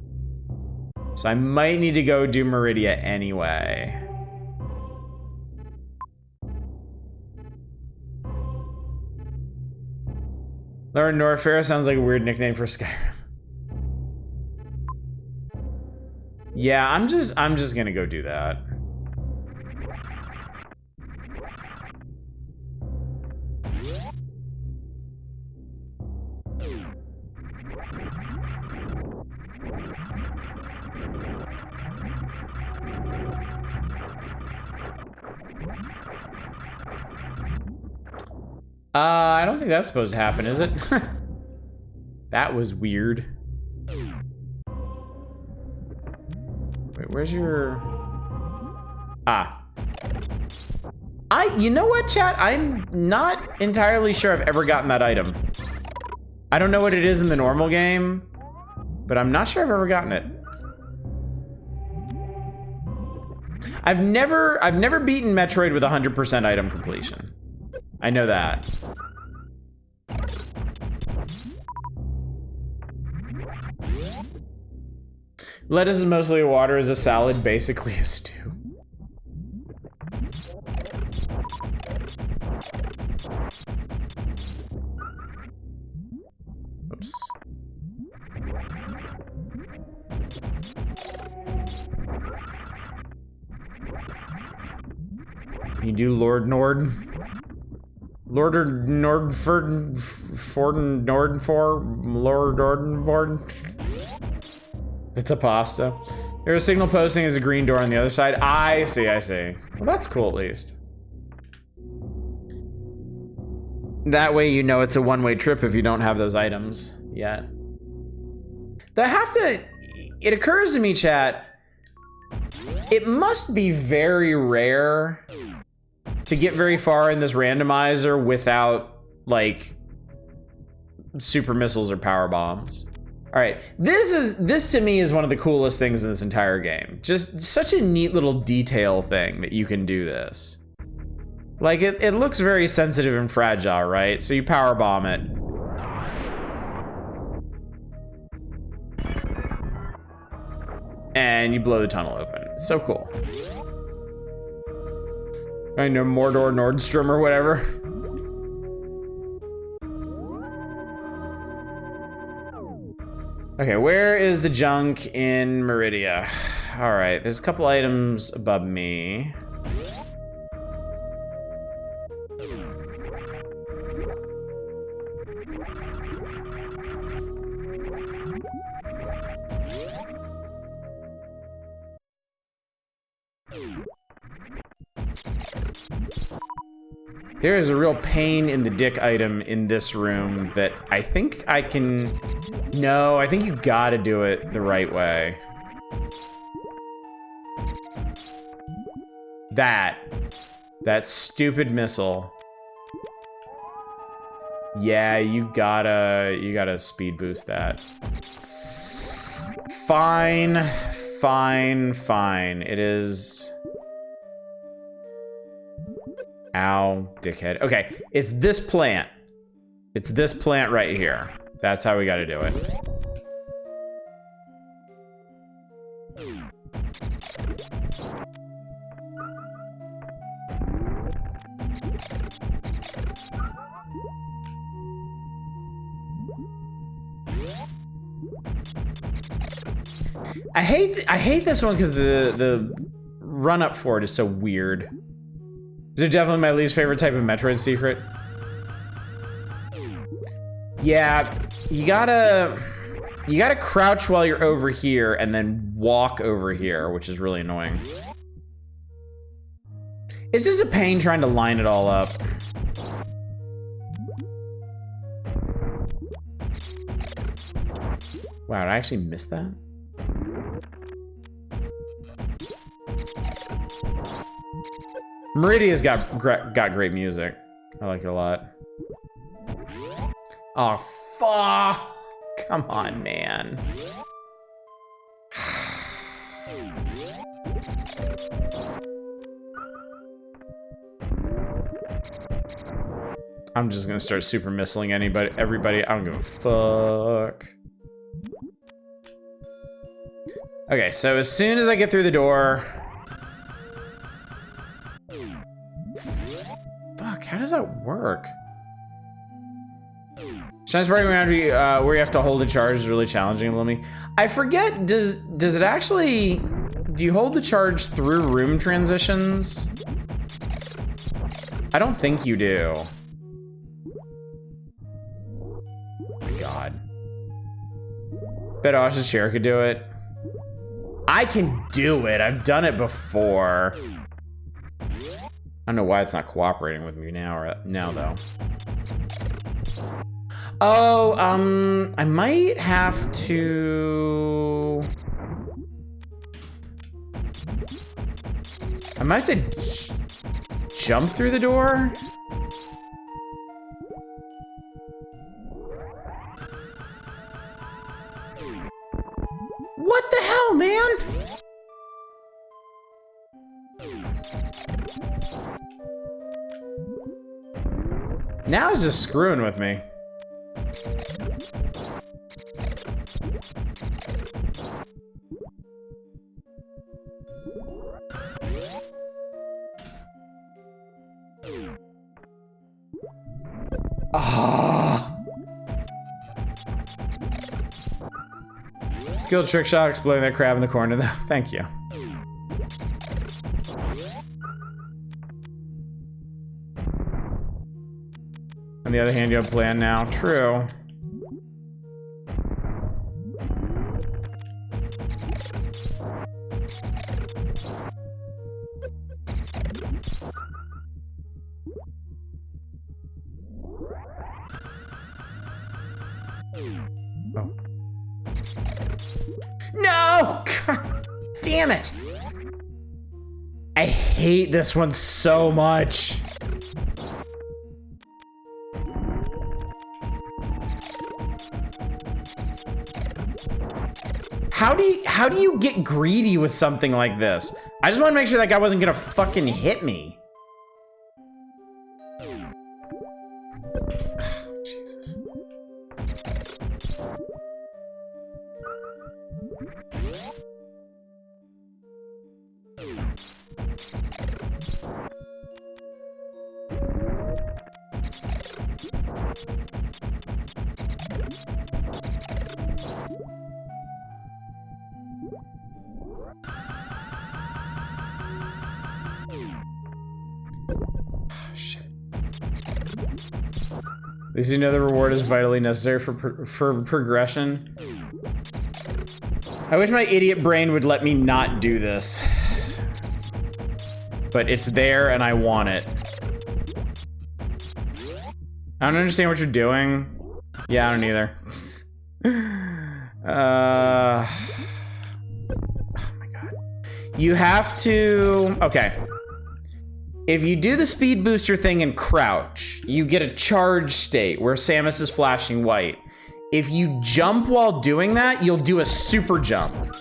So I might need to go do Meridia anyway. Lower Norfair sounds like a weird nickname for Skyrim. Yeah, I'm just gonna go do that. I don't think that's supposed to happen, is it? That was weird. Wait, where's your... Ah. You know what, chat? I'm not entirely sure I've ever gotten that item. I don't know what it is in the normal game, but I'm not sure I've ever gotten it. I've never beaten Metroid with 100% item completion. I know that. Lettuce is mostly water, is a salad, basically a stew. Oops. You do Lord Nord? Lord Nordford Nordfor Lord Nordenborn? It's a pasta. There's a signal posting as a green door on the other side. I see. Well, that's cool at least. That way you know it's a one-way trip if you don't have those items yet. It occurs to me, chat, it must be very rare to get very far in this randomizer without, like, super missiles or power bombs. All right, this to me is one of the coolest things in this entire game. Just such a neat little detail thing that you can do this. Like, it looks very sensitive and fragile, right? So you power bomb it. And you blow the tunnel open. It's so cool. I know Mordor Nordstrom or whatever. Okay, where is the junk in Meridia? All right, there's a couple items above me. There is a real pain in the dick item in this room that I think I can... No, I think you gotta do it the right way. That stupid missile. Yeah, you gotta speed boost that. Fine. It is... Ow, dickhead. Okay, it's this plant. It's this plant right here. That's how we gotta do it. I hate this one because the run up for it is so weird. These are definitely my least favorite type of Metroid secret. Yeah, you gotta crouch while you're over here and then walk over here, which is really annoying. It's just a pain trying to line it all up. Wow, did I actually miss that? Meridia's got great music. I like it a lot. Oh, fuck! Come on, man. I'm just gonna start super missiling everybody. I don't give a fuck. Okay, so as soon as I get through the door... Fuck, how does that work? Shine's Party where you have to hold a charge is really challenging, Lummy. I forget, does it actually... Do you hold the charge through room transitions? I don't think you do. Oh my god. Bet Osh's chair could do it. I can do it. I've done it before. I don't know why it's not cooperating with me now though. Oh, I might have to... I might have to jump through the door? What the hell, man? Now it's just screwing with me. Ah. Skill trick shot exploding that crab in the corner though. Thank you. On the other hand, you have plan now. True. Oh. No! God damn it! I hate this one so much. How do you get greedy with something like this? I just want to make sure that guy wasn't gonna fucking hit me. Jesus. Shit. At least you know the reward is vitally necessary for progression. I wish my idiot brain would let me not do this. But it's there and I want it. I don't understand what you're doing. Yeah, I don't either. Oh my god. You have to... Okay. If you do the speed booster thing and crouch, you get a charge state where Samus is flashing white. If you jump while doing that, you'll do a super jump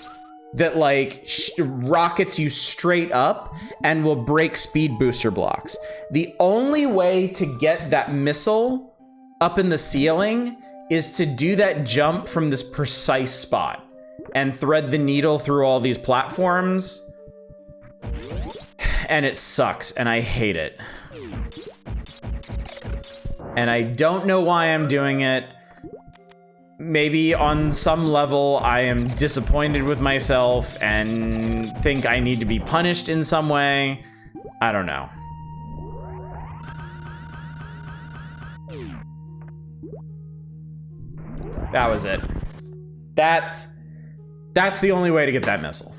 that like rockets you straight up and will break speed booster blocks. The only way to get that missile up in the ceiling is to do that jump from this precise spot and thread the needle through all these platforms. And it sucks, and I hate it. And I don't know why I'm doing it. Maybe on some level I am disappointed with myself and think I need to be punished in some way. I don't know. That was it. That's the only way to get that missile.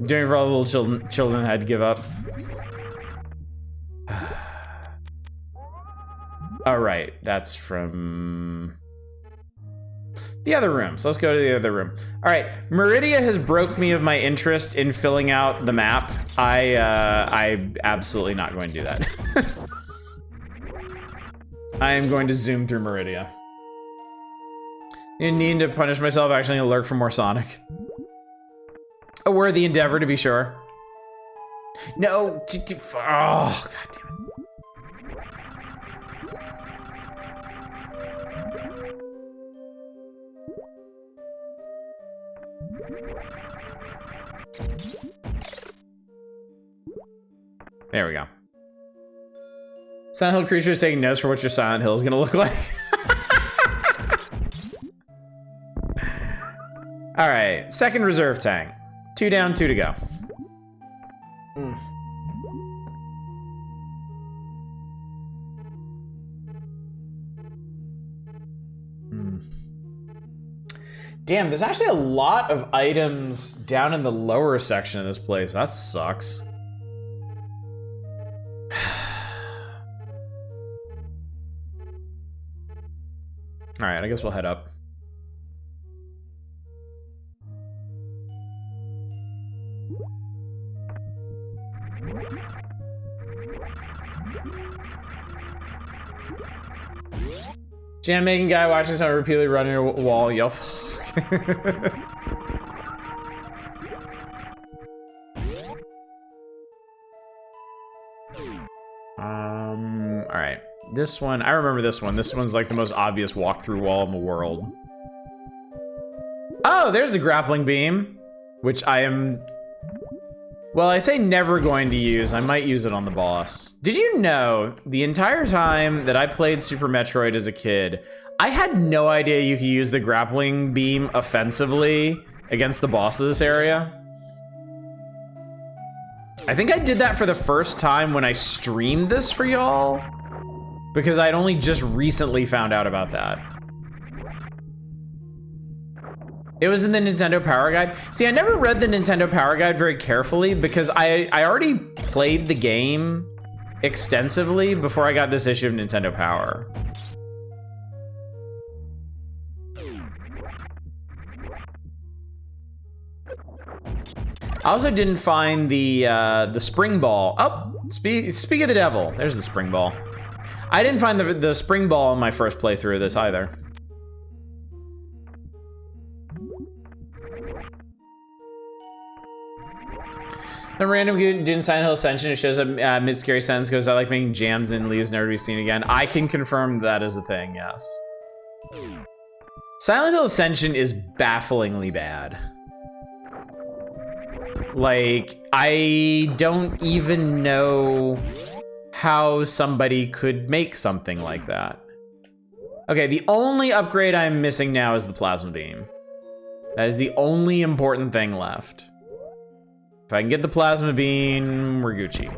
Doing it for all the little children had to give up. All right, that's from the other room. So let's go to the other room. All right, Meridia has broke me of my interest in filling out the map. I'm absolutely not going to do that. I am going to zoom through Meridia. You need to punish myself, actually lurk for more Sonic. A worthy endeavor, to be sure. No, oh, god damn it. There we go. Silent Hill creature is taking notes for what your Silent Hill is gonna look like. All right, second reserve tank. 2 down, 2 to go. Damn, there's actually a lot of items down in the lower section of this place. That sucks. All right, I guess we'll head up. Jam making guy watching someone repeatedly run into a wall, yell. All right. This one, I remember this one. This one's like the most obvious walk-through wall in the world. Oh, there's the grappling beam, which I am, well, I say never going to use. I might use it on the boss. Did you know the entire time that I played Super Metroid as a kid, I had no idea you could use the grappling beam offensively against the boss of this area? I think I did that for the first time when I streamed this for y'all, because I'd only just recently found out about that. It was in the Nintendo Power Guide. See, I never read the Nintendo Power Guide very carefully because I already played the game extensively before I got this issue of Nintendo Power. I also didn't find the spring ball. Oh, speak of the devil. There's the spring ball. I didn't find the spring ball in my first playthrough of this either. The random dude in Silent Hill Ascension, it shows up mid scary sentence, goes, I like making jams and leaves never to be seen again. I can confirm that is a thing, yes. Silent Hill Ascension is bafflingly bad. Like, I don't even know how somebody could make something like that. Okay, the only upgrade I'm missing now is the plasma beam. That is the only important thing left. If I can get the plasma beam, we're Gucci.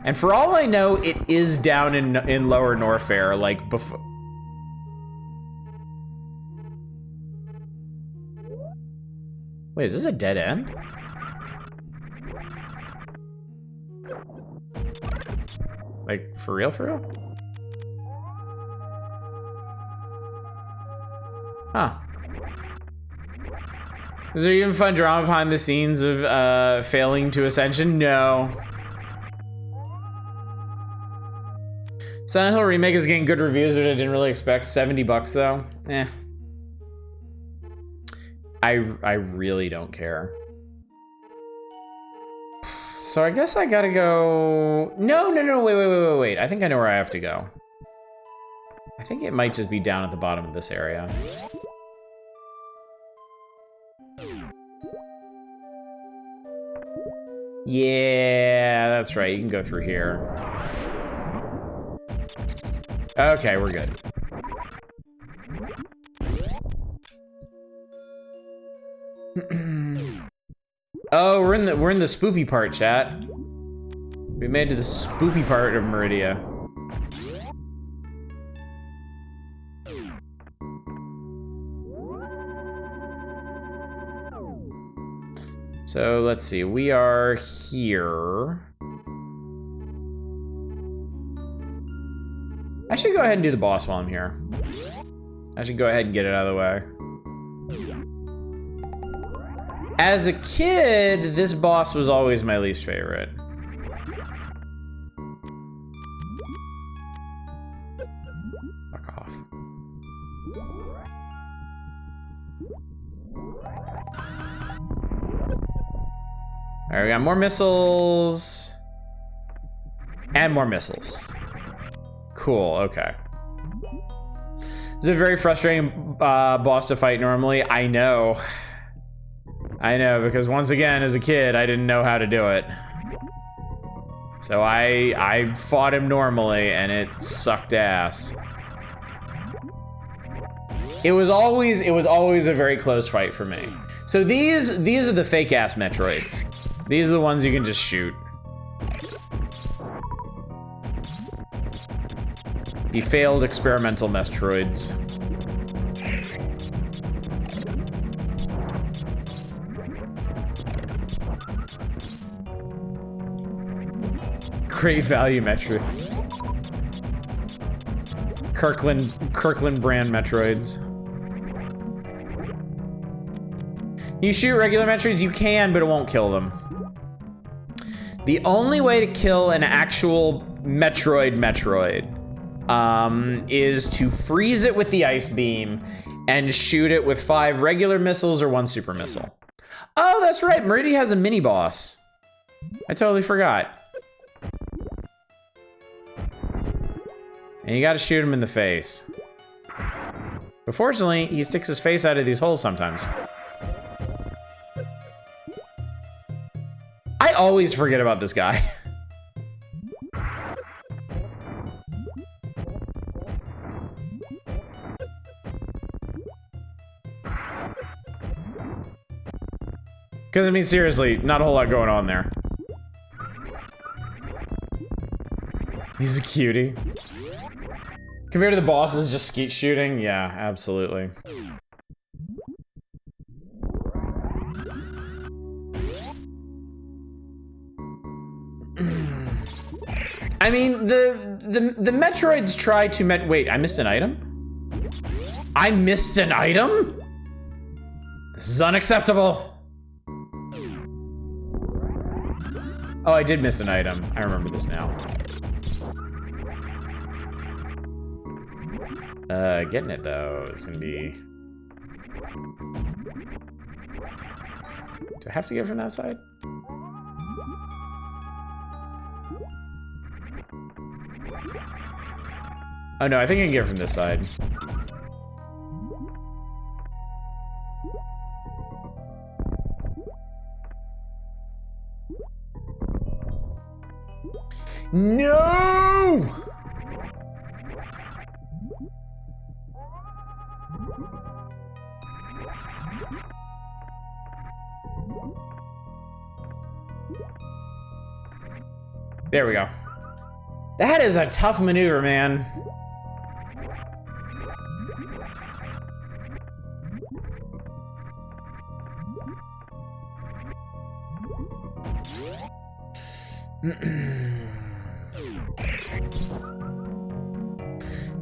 And for all I know, it is down in Lower Norfair, like before. Wait, is this a dead end? Like, for real, for real? Huh. Is there even fun drama behind the scenes of failing to Ascension? No. Silent Hill Remake is getting good reviews, which I didn't really expect. $70 though. Eh. I really don't care. So I guess I gotta go... No, wait. I think I know where I have to go. I think it might just be down at the bottom of this area. Yeah, that's right. You can go through here. Okay, we're good. Oh, we're in the spoopy part, chat. We made it to the spoopy part of Meridia. So let's see, we are here. I should go ahead and do the boss while I'm here. I should go ahead and get it out of the way. As a kid, this boss was always my least favorite. Fuck off. All right, we got more missiles. And more missiles. Cool, okay. This is a very frustrating boss to fight normally. I know, because once again, as a kid, I didn't know how to do it. So I fought him normally, and it sucked ass. It was always a very close fight for me. So these are the fake ass Metroids. These are the ones you can just shoot. The failed experimental Metroids. Great value Metroids. Kirkland brand Metroids. You shoot regular Metroids, you can, but it won't kill them. The only way to kill an actual Metroid is to freeze it with the ice beam and shoot it with 5 regular missiles or 1 super missile. Oh, that's right, Meridia has a mini boss. I totally forgot. And you gotta shoot him in the face. But fortunately, he sticks his face out of these holes sometimes. I always forget about this guy. Because, I mean, seriously, not a whole lot going on there. He's a cutie. Compared to the bosses just skeet shooting, yeah, absolutely. I mean, the Metroids try to wait, I missed an item? I missed an item? This is unacceptable. Oh, I did miss an item. I remember this now. Getting it though is gonna be... Do I have to get from that side? Oh no, I think I can get from this side. No! There we go. That is a tough maneuver, man.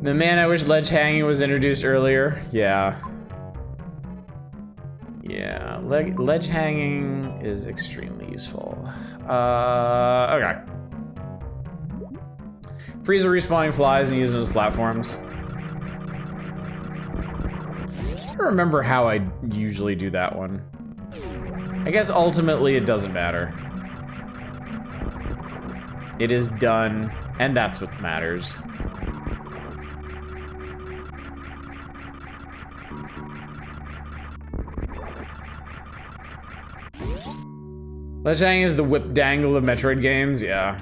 The man I wish ledge hanging was introduced earlier. Yeah. Yeah, ledge hanging is extremely useful. Okay. Freezer respawning flies and using those platforms. I don't remember how I usually do that one. I guess ultimately it doesn't matter. It is done, and that's what matters. Ledge hanging is the whip dangle of Metroid games, yeah.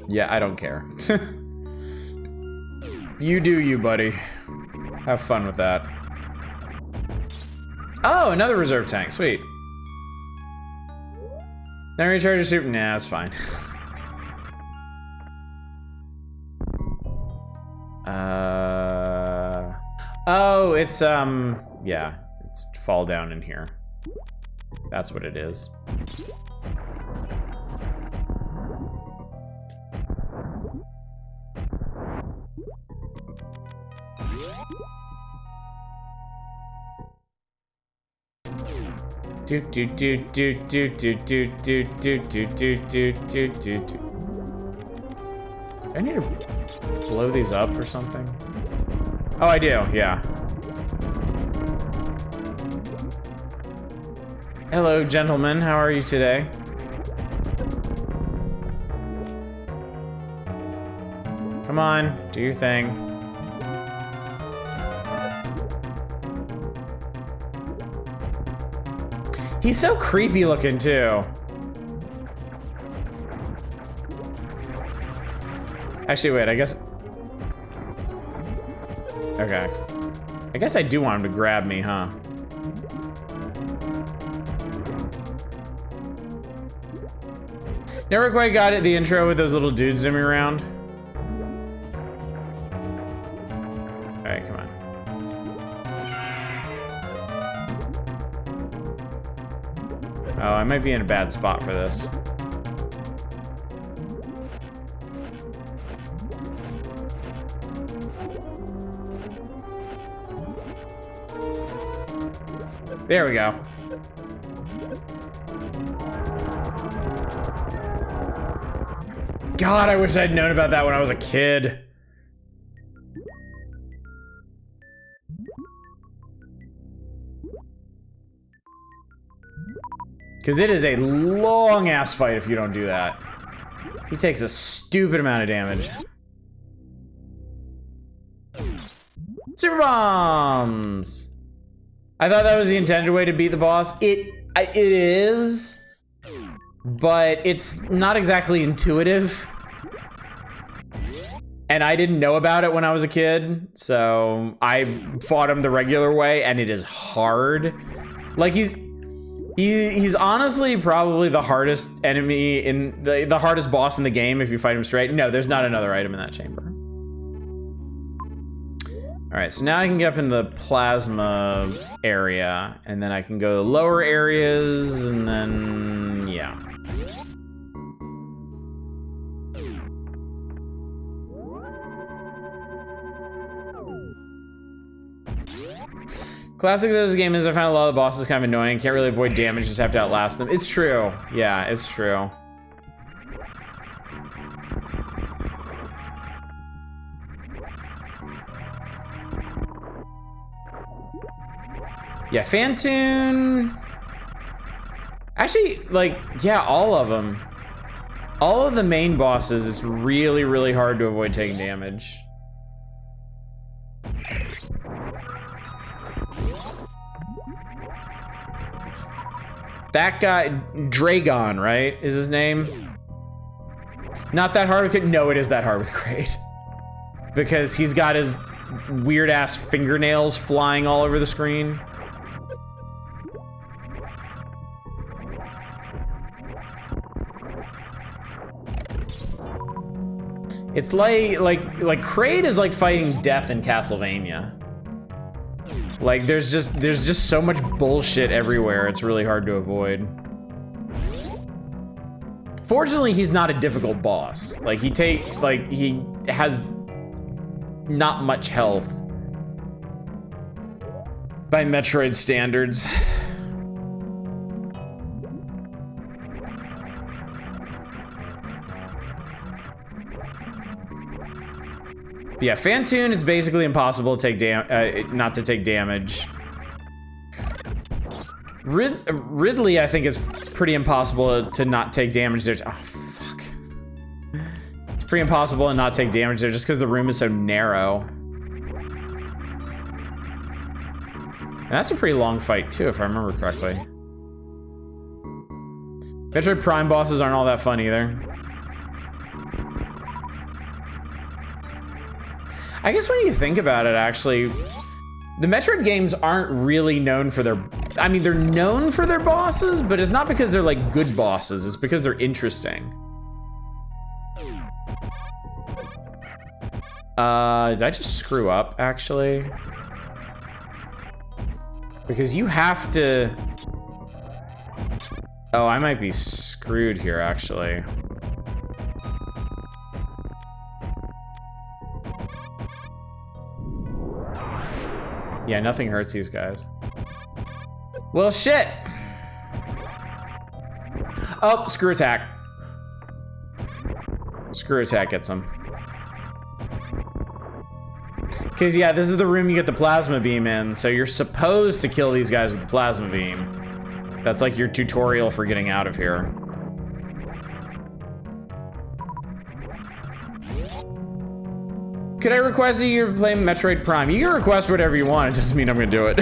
Yeah, I don't care. You do you, buddy. Have fun with that. Oh, another reserve tank, sweet. Now recharge your super, nah, it's fine. Oh, it's, yeah, it's fall down in here. That's what it is. Do do do do do do do do do do do do do do do. I need to blow these up or something. Oh, I do, yeah. Hello, gentlemen. How are you today? Come on, do your thing. He's so creepy looking, too. Actually, wait, I guess... Okay. I guess I do want him to grab me, huh? Never quite got it, the intro with those little dudes zooming around. Alright, come on. Oh, I might be in a bad spot for this. There we go. God, I wish I'd known about that when I was a kid. Because it is a long-ass fight if you don't do that. He takes a stupid amount of damage. Super bombs! I thought that was the intended way to beat the boss. It is, but it's not exactly intuitive. And I didn't know about it when I was a kid, so I fought him the regular way, and it is hard. Like, he's honestly probably the hardest enemy in the hardest boss in the game if you fight him straight. No, there's not another item in that chamber. All right, so now I can get up in the plasma area, and then I can go to the lower areas, and then, yeah. Classic of this game is I find a lot of the bosses kind of annoying. Can't really avoid damage, just have to outlast them. It's true. Yeah, it's true. Yeah, Phantoon. Actually, like, yeah, all of them. All of the main bosses, it's really, really hard to avoid taking damage. That guy, Dragon, right, is his name? Not that hard with, no, it is that hard with Kraid. Because he's got his weird-ass fingernails flying all over the screen. It's like Kraid is like fighting death in Castlevania. Like there's just so much bullshit everywhere. It's really hard to avoid. Fortunately, he's not a difficult boss. Like he has not much health by Metroid standards. But yeah, Phantoon is basically impossible to take not to take damage. Ridley, I think, is pretty impossible to not take damage there. Oh, fuck. It's pretty impossible to not take damage there just because the room is so narrow. And that's a pretty long fight, too, if I remember correctly. Metroid Prime bosses aren't all that fun, either. I guess when you think about it, actually, the Metroid games aren't really known for their... I mean, they're known for their bosses, but it's not because they're, like, good bosses. It's because they're interesting. Did I just screw up, actually? Because you have to... Oh, I might be screwed here, actually. Yeah, nothing hurts these guys. Well, shit! Oh, screw attack. Screw attack gets him. Because, yeah, this is the room you get the plasma beam in, so you're supposed to kill these guys with the plasma beam. That's like your tutorial for getting out of here. Could I request that you play Metroid Prime? You can request whatever you want, it doesn't mean I'm gonna do it.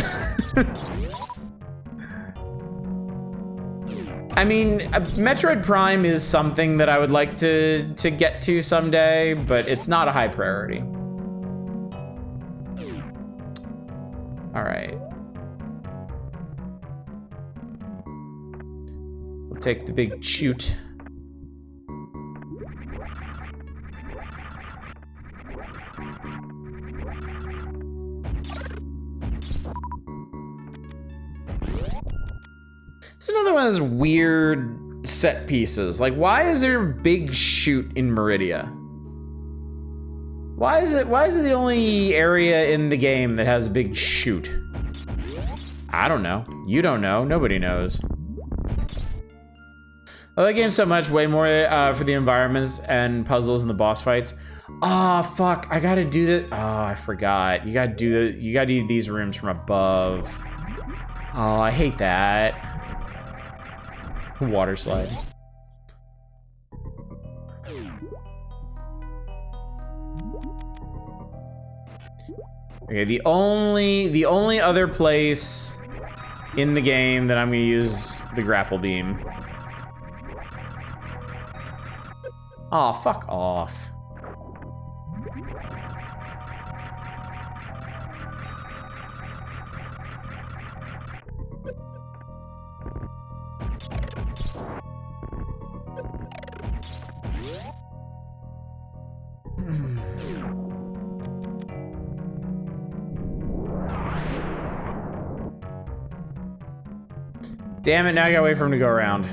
I mean, Metroid Prime is something that I would like to get to someday, but it's not a high priority. All right. We'll take the big shoot. It's another one of those weird set pieces. Like, why is there a big shoot in Meridia? Why is it the only area in the game that has a big shoot? I don't know. You don't know. Nobody knows. I like the game so much, way more for the environments and puzzles and the boss fights. Oh, fuck. I gotta do that. Oh, I forgot. You gotta do these rooms from above. Oh, I hate that. Water slide. Okay, the only other place in the game that I'm gonna use the grapple beam. Oh, fuck off. Damn it, now I gotta wait for him to go around.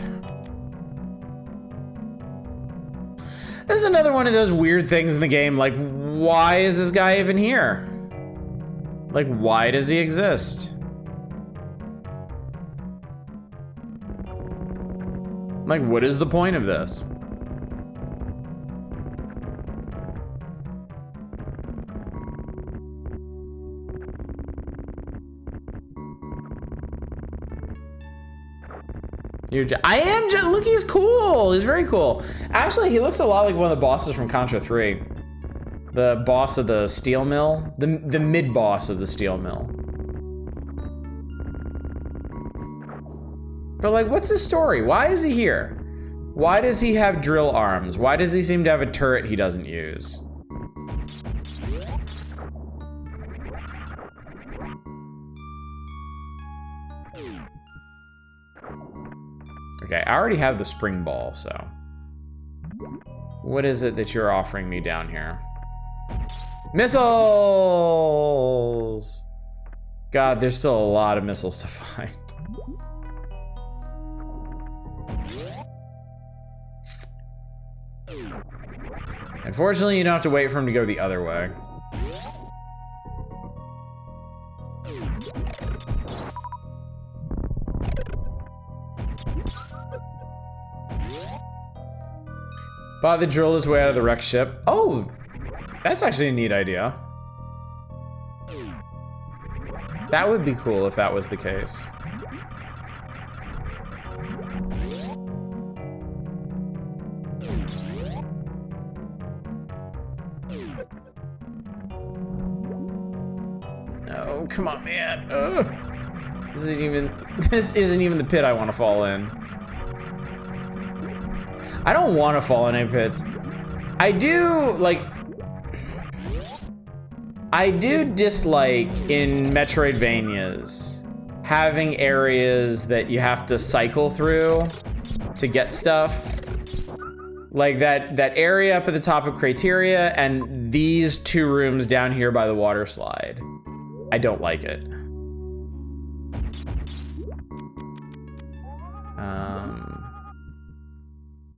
This is another one of those weird things in the game, like, why is this guy even here? Like, why does he exist? Like, what is the point of this? I am just, look, he's cool. He's very cool. Actually, he looks a lot like one of the bosses from Contra 3. The boss of the steel mill. The mid-boss of the steel mill. But like, what's his story? Why is he here? Why does he have drill arms? Why does he seem to have a turret he doesn't use? Okay, I already have the spring ball, so. What is it that you're offering me down here? Missiles! God, there's still a lot of missiles to find. Unfortunately, you don't have to wait for him to go the other way. Bob the drill his way out of the wrecked ship. Oh, that's actually a neat idea. That would be cool if that was the case. Oh, come on, man. Ugh. This isn't even the pit I want to fall in. I don't want to fall in any pits. I do dislike in Metroidvanias having areas that you have to cycle through to get stuff. Like that area up at the top of Crateria and these two rooms down here by the water slide. I don't like it.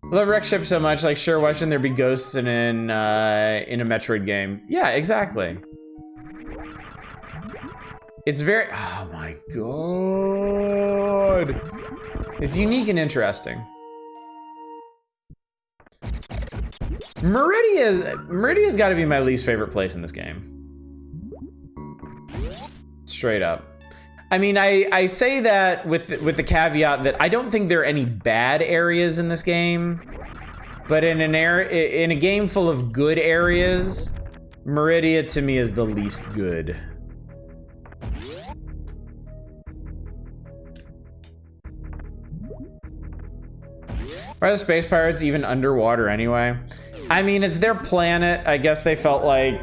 I love wreck ship so much, like, sure, why shouldn't there be ghosts in a Metroid game? Yeah, exactly. It's very, oh my god. It's unique and interesting. Meridia's gotta be my least favorite place in this game. Straight up. I mean, I say that with the caveat that I don't think there are any bad areas in this game, but in a game full of good areas, Meridia to me is the least good. Why are the space pirates even underwater anyway? I mean, it's their planet. I guess they felt like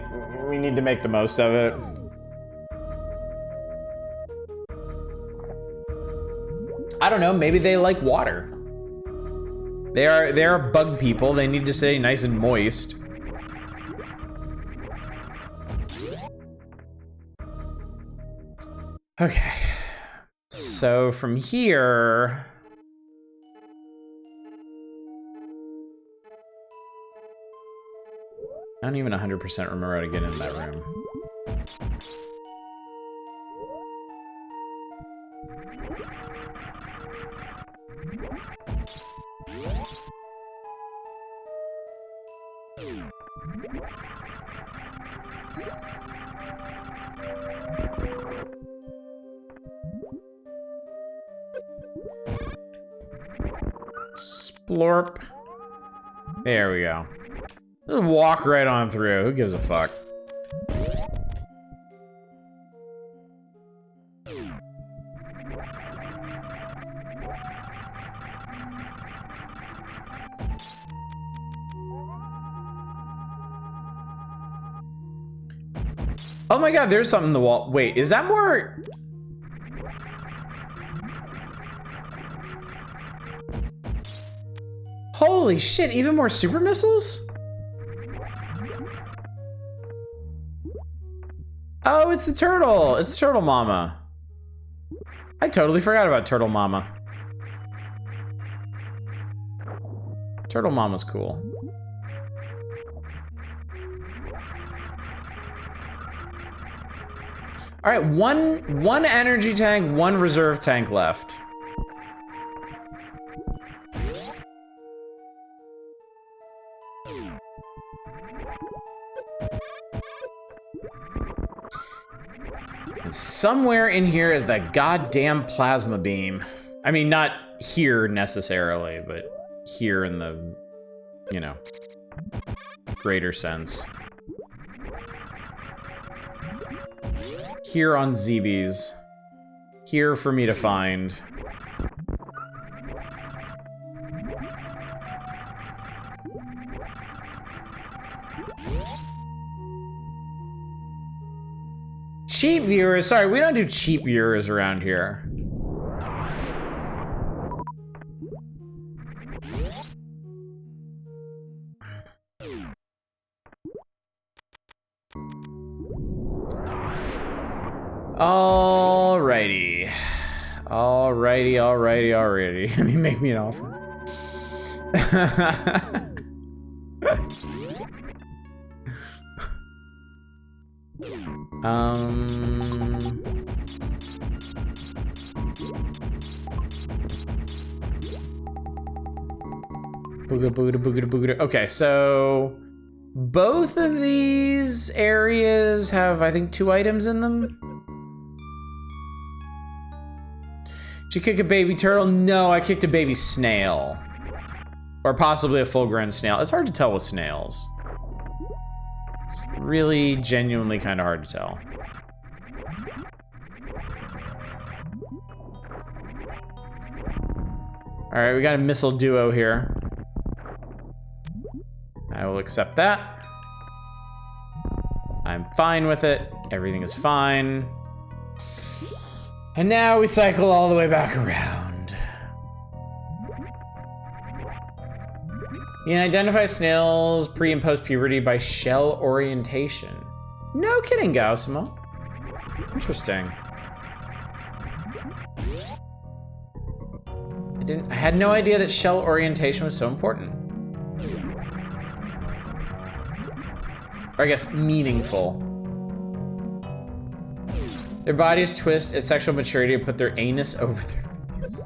we need to make the most of it. I don't know, maybe they like water. They are bug people. They need to stay nice and moist. Okay. So from here, I don't even 100% remember how to get into that room. Splorp. There we go. Just walk right on through. Who gives a fuck? Oh my god, there's something in the wall. Wait, is that more? Holy shit, even more super missiles? Oh, it's the turtle. It's the turtle mama. I totally forgot about turtle mama. Turtle Mama's cool. All right, one energy tank, one reserve tank left. And somewhere in here is that goddamn plasma beam. I mean, not here necessarily, but here in the, you know, greater sense. Here on ZBs. Here for me to find. Cheap viewers. Sorry, we don't do cheap viewers around here. Alrighty. Alrighty. I mean, make me an offer. Booga. Okay, so both of these areas have, I think, 2 items in them. Did you kick a baby turtle? No, I kicked a baby snail. Or possibly a full-grown snail. It's hard to tell with snails. It's really, genuinely kind of hard to tell. Alright, we got a missile duo here. I will accept that. I'm fine with it. Everything is fine. And now we cycle all the way back around. You can identify snails pre- and post-puberty by shell orientation. No kidding, Gausimo. Interesting. I had no idea that shell orientation was so important. Or I guess meaningful. Their bodies twist at sexual maturity to put their anus over their face.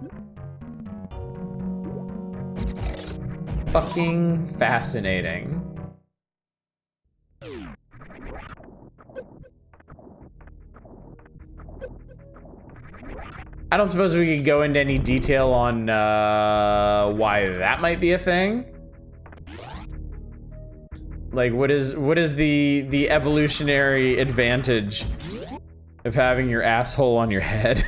Fucking fascinating. I don't suppose we could go into any detail on why that might be a thing. Like, what is the evolutionary advantage of having your asshole on your head?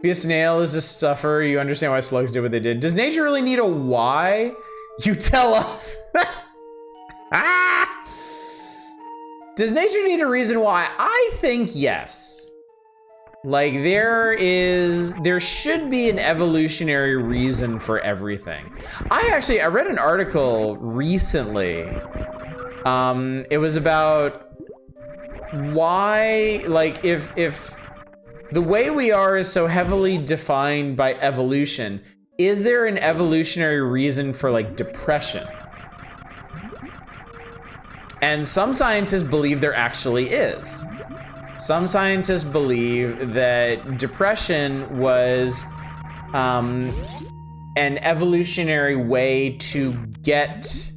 Be a snail is a stuffer. You understand why slugs did what they did. Does nature really need a why? You tell us. Ah! Does nature need a reason why? I think yes. Like, there should be an evolutionary reason for everything. I read an article recently. It was about why, like, if the way we are is so heavily defined by evolution, is there an evolutionary reason for, like, depression? And some scientists believe there actually is. Some scientists believe that depression was an evolutionary way to get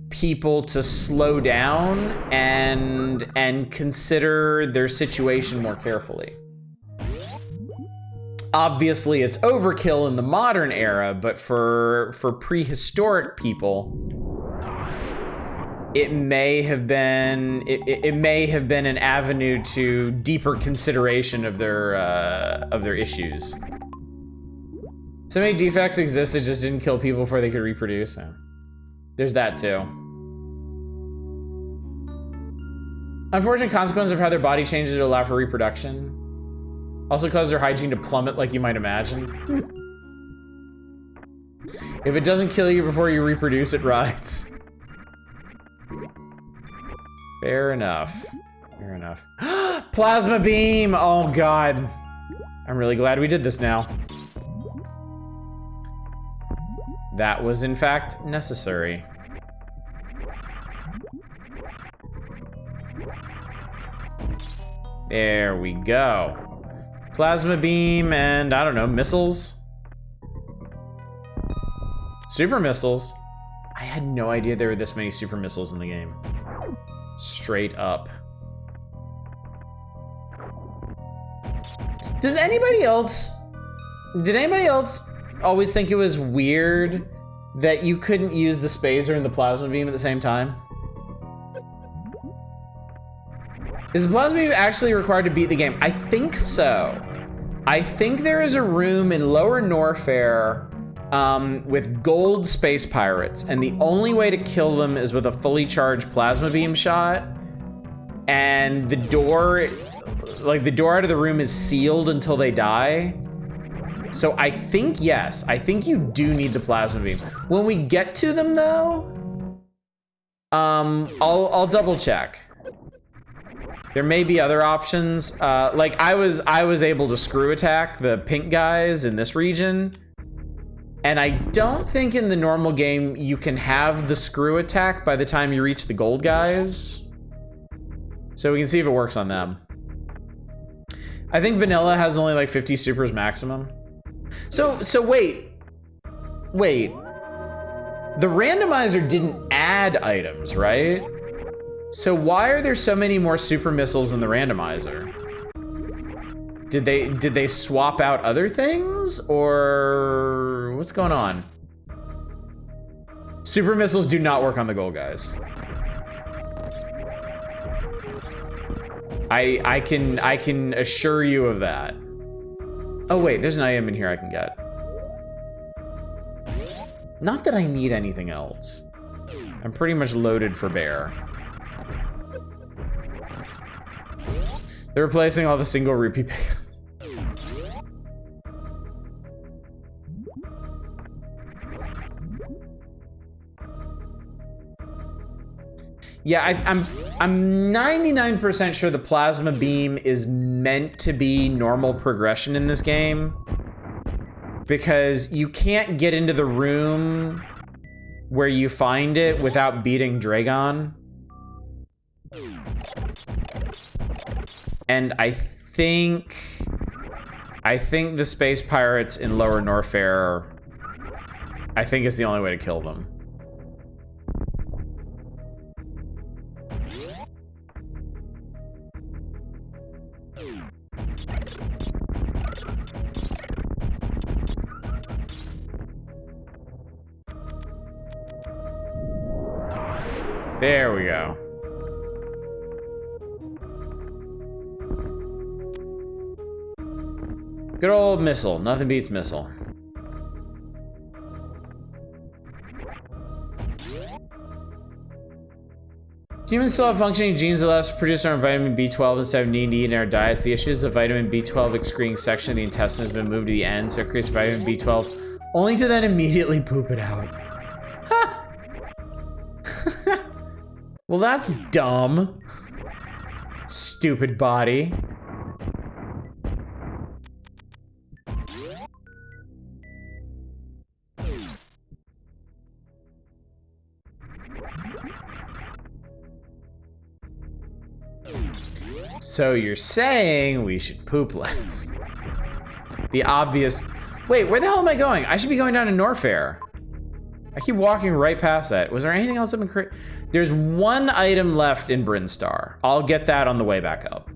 people to slow down and consider their situation more carefully. Obviously, it's overkill in the modern era, but for prehistoric people, it may have been an avenue to deeper consideration of their issues. So many defects exist that just didn't kill people before they could reproduce. So there's that too. Unfortunate consequence of how their body changes to allow for reproduction. Also cause their hygiene to plummet like you might imagine. If it doesn't kill you before you reproduce, it rides. Fair enough. Fair enough. Plasma beam! Oh god. I'm really glad we did this now. That was, in fact, necessary. There we go. Plasma beam and, I don't know, missiles? Super missiles? I had no idea there were this many super missiles in the game. Straight up. Did anybody else always think it was weird that you couldn't use the spacer and the plasma beam at the same time? Is the plasma beam actually required to beat the game? I think so. I think there is a room in Lower Norfair with gold space pirates, and the only way to kill them is with a fully charged plasma beam shot. And the door, like the door out of the room is sealed until they die. So I think, yes, I think you do need the plasma beam. When we get to them though, I'll double check. There may be other options. Like I was able to screw attack the pink guys in this region. And I don't think in the normal game you can have the screw attack by the time you reach the gold guys. So we can see if it works on them. I think vanilla has only like 50 supers maximum. So wait. The randomizer didn't add items, right? So why are there so many more super missiles in the randomizer? Did they swap out other things, or what's going on? Super missiles do not work on the gold guys. I can assure you of that. Oh wait, there's an item in here I can get. Not that I need anything else. I'm pretty much loaded for bear. They're replacing all the single rupee pickups. Yeah, I'm 99% sure the plasma beam is meant to be normal progression in this game, because you can't get into the room where you find it without beating Dragon. And I think the space pirates in Lower Norfair, I think is the only way to kill them. There we go. Good old missile. Nothing beats missile. Humans still have functioning genes that allow us to produce our own vitamin B12 instead of needing to eat in our diets. The issue is the vitamin B12 excreting section of the intestine has been moved to the end, so it creates vitamin B12, only to then immediately poop it out. Ha! Well, that's dumb. Stupid body. So you're saying we should poop less. The obvious... Wait, where the hell am I going? I should be going down to Norfair. I keep walking right past that. Was there anything else I've been There's one item left in Brinstar. I'll get that on the way back up.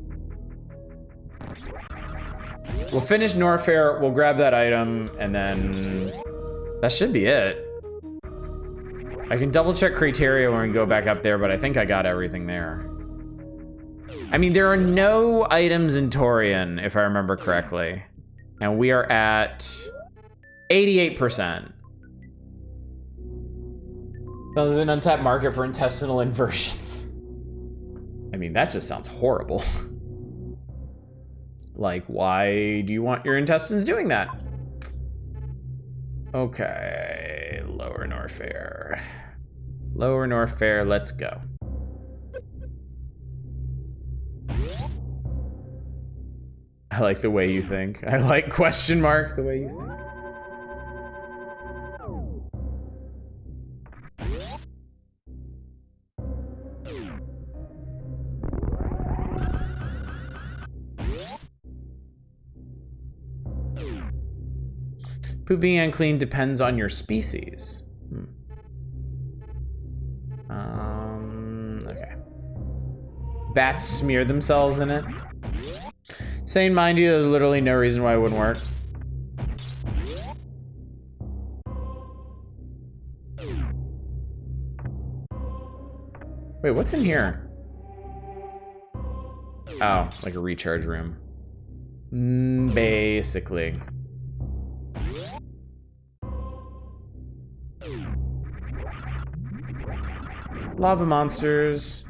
We'll finish Norfair, we'll grab that item, and then... that should be it. I can double check criteria when we go back up there, but I think I got everything there. I mean, there are no items in Torian, if I remember correctly. And we are at 88%. Sounds like an untapped market for intestinal inversions. I mean, that just sounds horrible. Like, why do you want your intestines doing that? Okay, Lower Norfair. Lower Norfair, let's go. I like the way you think. I like question mark the way you think. Poop being unclean depends on your species. Okay. Bats smear themselves in it. Saying, mind you, there's literally no reason why it wouldn't work. Wait, what's in here? Oh, like a recharge room. Basically. Lava monsters.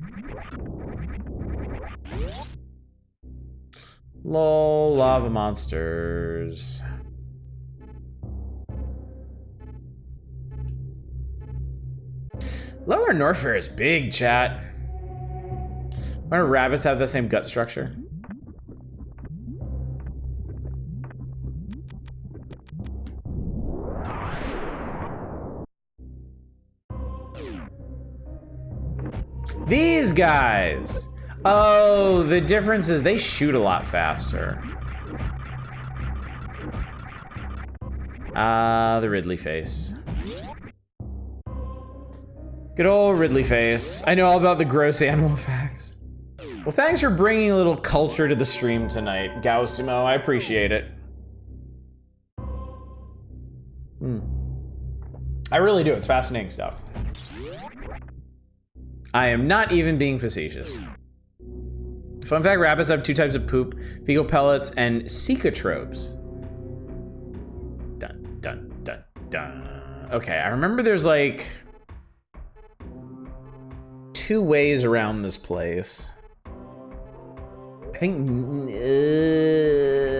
Lol, lava monsters. Lower Norfair is big, chat. Why do rabbits have the same gut structure? These guys! Oh, the difference is they shoot a lot faster. The Ridley face. Good old Ridley face. I know all about the gross animal facts. Well, thanks for bringing a little culture to the stream tonight, Gausimo. I appreciate it. I really do. It's fascinating stuff. I am not even being facetious. Fun fact, rabbits have 2 types of poop, fecal pellets and cecotropes. Dun, dun, dun, dun. Okay, I remember there's like 2 ways around this place. I think,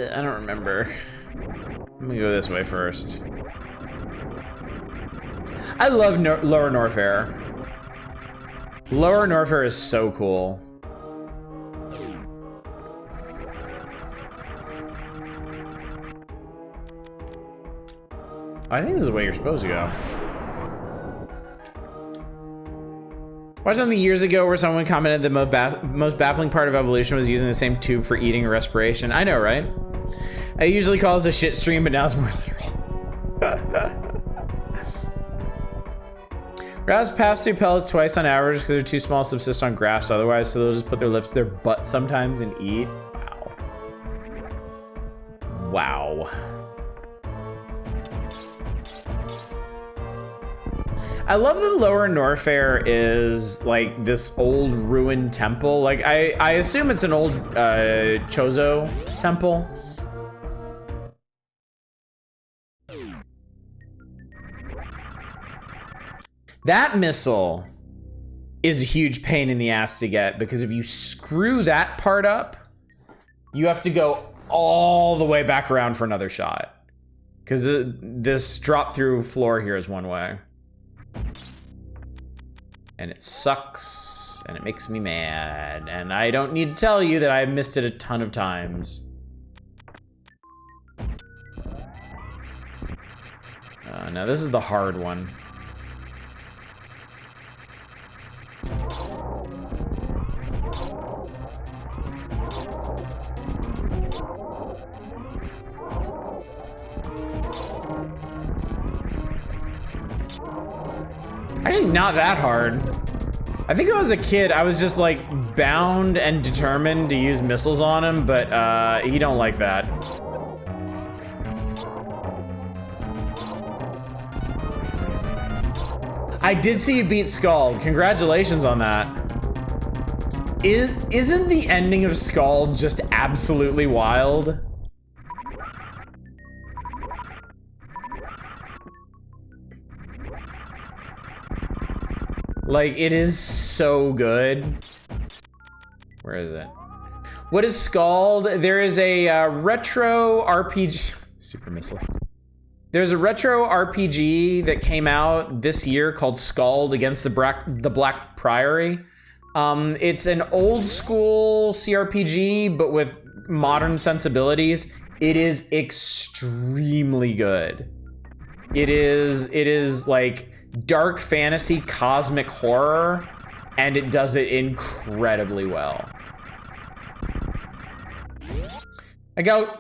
I don't remember. Let me go this way first. I love Lower Norfair. Lower Norfair is so cool. I think this is the way you're supposed to go. Watched something years ago where someone commented the most baffling part of evolution was using the same tube for eating or respiration. I know, right? I usually call this a shit stream, but now it's more literal. Rabbits pass through pellets twice on average because they're too small to subsist on grass otherwise, so they'll just put their lips to their butt sometimes and eat. Wow. Wow. I love that Lower Norfair is like this old ruined temple. Like I assume it's an old Chozo temple. That missile is a huge pain in the ass to get because if you screw that part up, you have to go all the way back around for another shot. Because this drop through floor here is one way. And it sucks, and it makes me mad. And I don't need to tell you that I've missed it a ton of times. Now this is the hard one. Actually, not that hard. I think when I was a kid, I was just like bound and determined to use missiles on him, but he don't like that. I did see you beat Scald. Congratulations on that. Isn't the ending of Scald just absolutely wild? Like, it is so good. Where is it? What is Scald? There is a retro RPG. Super missiles. There's a retro RPG that came out this year called Scald Against the Black Priory. It's an old school CRPG, but with modern sensibilities, it is extremely good. It is like dark fantasy, cosmic horror, and it does it incredibly well.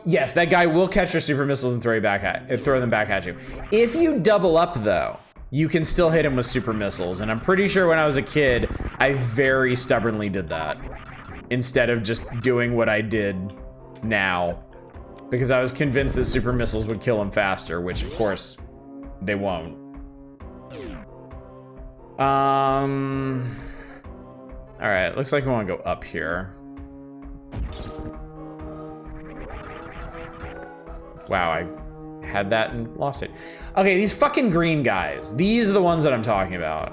Yes, that guy will catch your super missiles and throw them back at you. If you double up though, you can still hit him with super missiles, and I'm pretty sure when I was a kid, I very stubbornly did that instead of just doing what I did now, because I was convinced that super missiles would kill him faster, which of course they won't. All right, looks like we want to go up here. Wow, I had that and lost it. Okay, these fucking green guys. These are the ones that I'm talking about.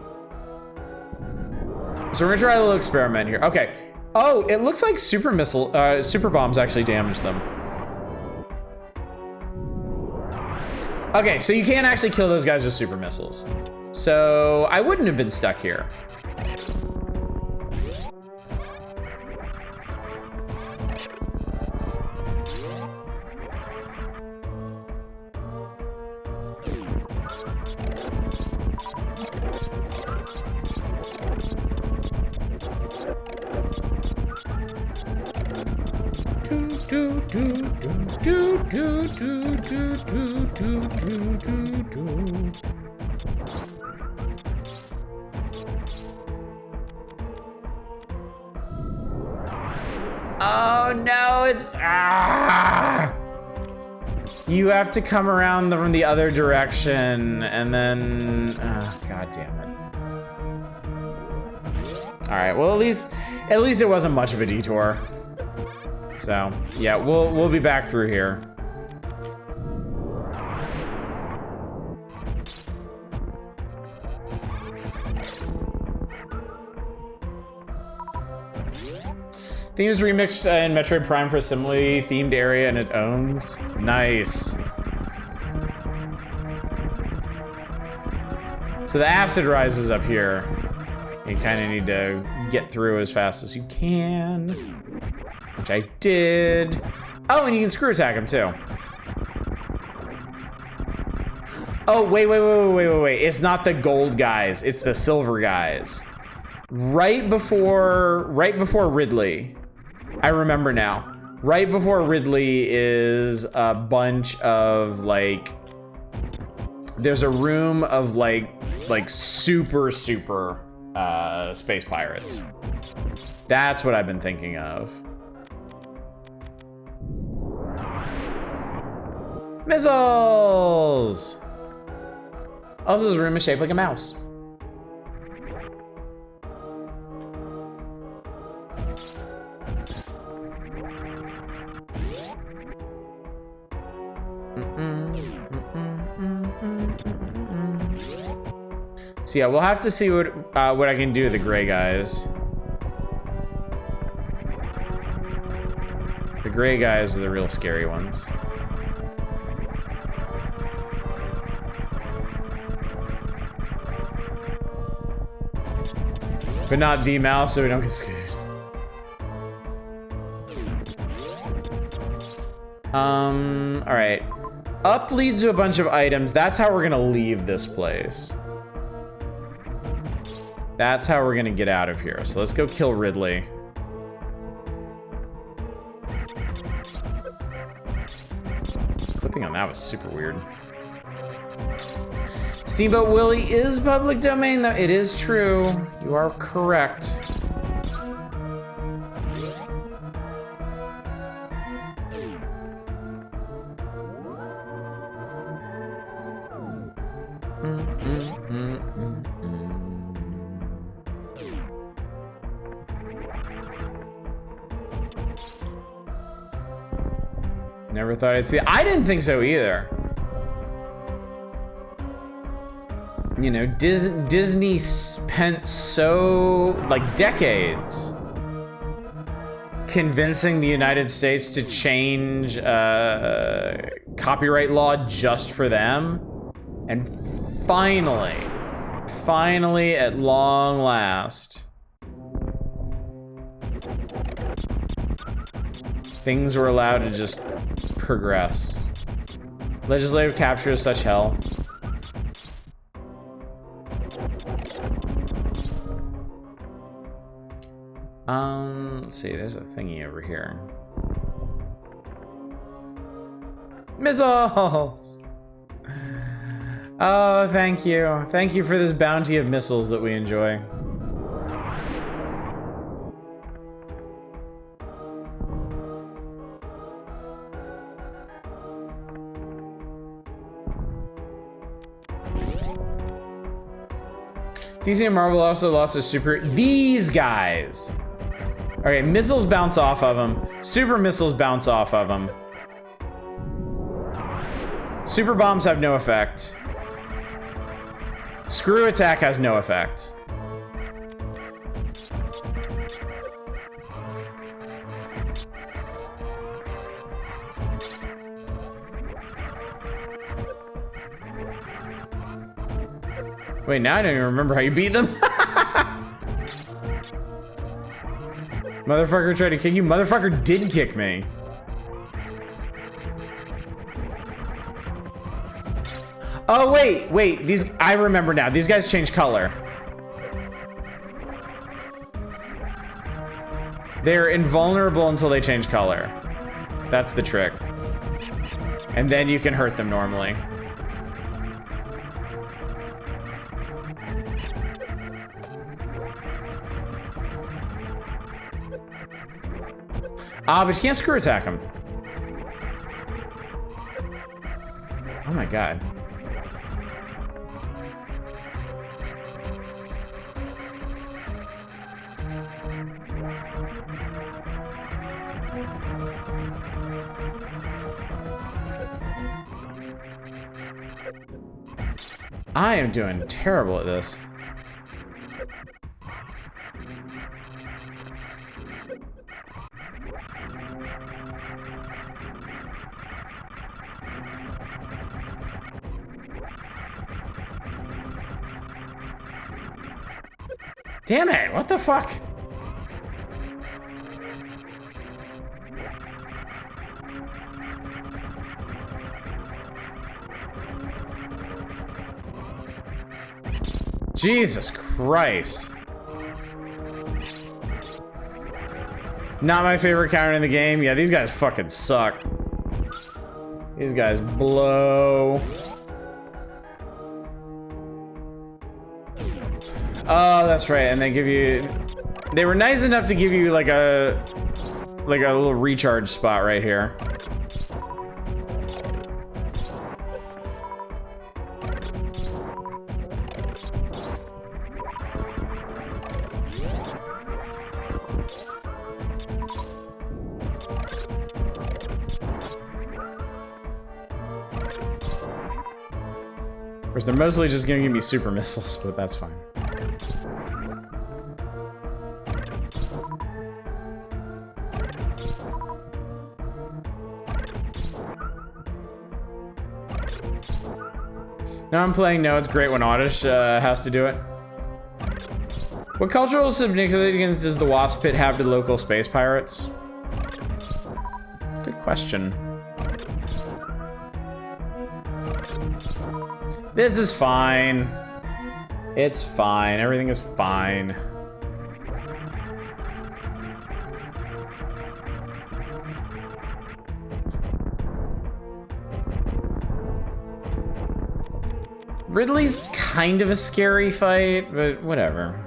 So we're gonna try a little experiment here. Okay. Oh, it looks like super bombs actually damage them. Okay, so you can't actually kill those guys with super missiles. So I wouldn't have been stuck here. Oh no, it's you have to come around from the other direction, and then god damn it. All right, well at least it wasn't much of a detour. So yeah, we'll be back through here. Themes remixed in Metroid Prime for a similarly themed area, and it owns. Nice. So the acid rises up here. You kind of need to get through as fast as you can, which I did. Oh, and you can screw attack him too. Oh, wait. It's not the gold guys, it's the silver guys. Right before Ridley. I remember now. Right before Ridley is a bunch of like, there's a room of like super space pirates. That's what I've been thinking of. Missiles! Also, this room is shaped like a mouse. So yeah, we'll have to see what I can do with the gray guys. The gray guys are the real scary ones. But not the mouse, so we don't get scared. All right. Up leads to a bunch of items. That's how we're gonna leave this place. That's how we're gonna get out of here. So let's go kill Ridley. Clipping on that was super weird. Steamboat Willie is public domain, though. It is true. You are correct. Never thought I'd see it. I didn't think so either. You know, Disney spent so, like, decades convincing the United States to change copyright law just for them. And finally, at long last, things were allowed to just progress. Legislative capture is such hell. Let's see, there's a thingy over here. Missiles! Oh, thank you. Thank you for this bounty of missiles that we enjoy. DC and Marvel also lost a super... These guys! Okay, missiles bounce off of them. Super missiles bounce off of them. Super bombs have no effect. Screw attack has no effect. Wait, now I don't even remember how you beat them. Motherfucker tried to kick you. Motherfucker did kick me. Oh, wait. These, I remember now. These guys change color. They're invulnerable until they change color. That's the trick. And then you can hurt them normally. Ah, but you can't screw attack him. Oh my god. I am doing terrible at this. Damn it, what the fuck? Jesus Christ. Not my favorite counter in the game. Yeah, these guys fucking suck. These guys blow. Oh, that's right. And they give you... They were nice enough to give you like a little recharge spot right here. Of course, they're mostly just gonna give me super missiles, but that's fine. Now I'm playing No, it's great when Oddish has to do it. What cultural significance does the Wasp Pit have to local space pirates? Good question. This is fine. It's fine. Everything is fine. Ridley's kind of a scary fight, but whatever.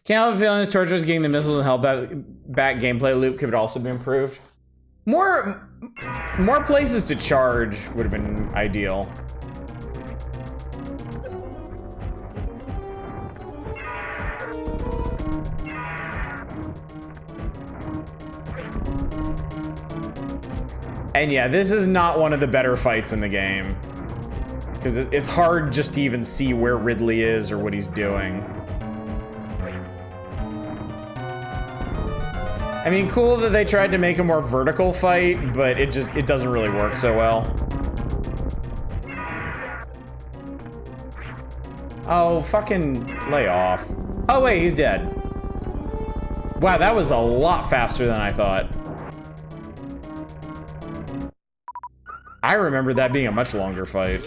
Can't help feeling this torturous getting the missiles and help back gameplay loop could also be improved. More places to charge would have been ideal. And yeah, this is not one of the better fights in the game. Because it's hard just to even see where Ridley is or what he's doing. I mean, cool that they tried to make a more vertical fight, but it doesn't really work so well. Oh, fucking lay off. Oh wait, he's dead. Wow, that was a lot faster than I thought. I remember that being a much longer fight.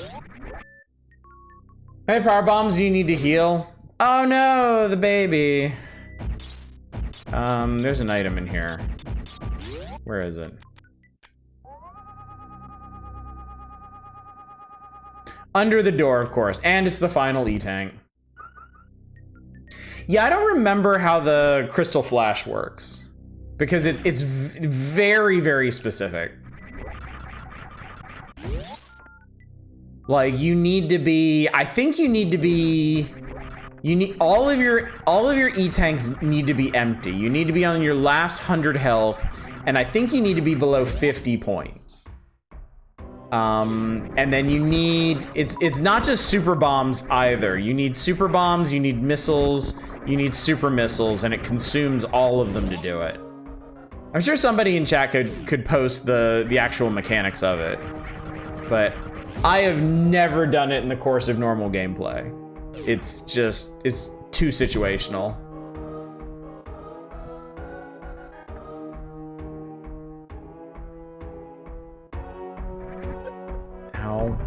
Hey, power bombs, do you need to heal? Oh no, the baby. There's an item in here. Where is it? Under the door, of course, and it's the final E-tank. Yeah, I don't remember how the crystal flash works because it's very, very specific. Like, you need to be, I think you need to be, you need, all of your E-tanks need to be empty. You need to be on your last 100 health, and I think you need to be below 50 points. And then you need, it's not just super bombs either. You need super bombs, you need missiles, you need super missiles, and it consumes all of them to do it. I'm sure somebody in chat could post the actual mechanics of it, but I have never done it in the course of normal gameplay. It's too situational. Ow.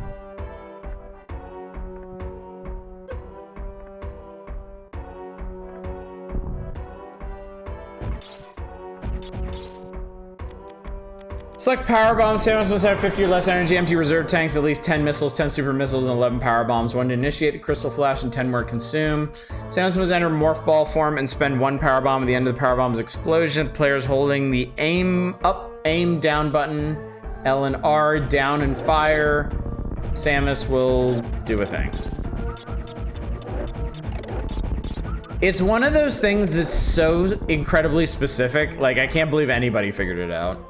Select power bombs. Samus must have 50 or less energy, empty reserve tanks, at least 10 missiles, 10 super missiles, and 11 power bombs. 1 to initiate the crystal flash and 10 more consume. Samus must enter morph ball form and spend 1 power bomb at the end of the power bomb's explosion. Players holding the aim up, aim down button, L and R, down and fire. Samus will do a thing. It's one of those things that's so incredibly specific. Like, I can't believe anybody figured it out.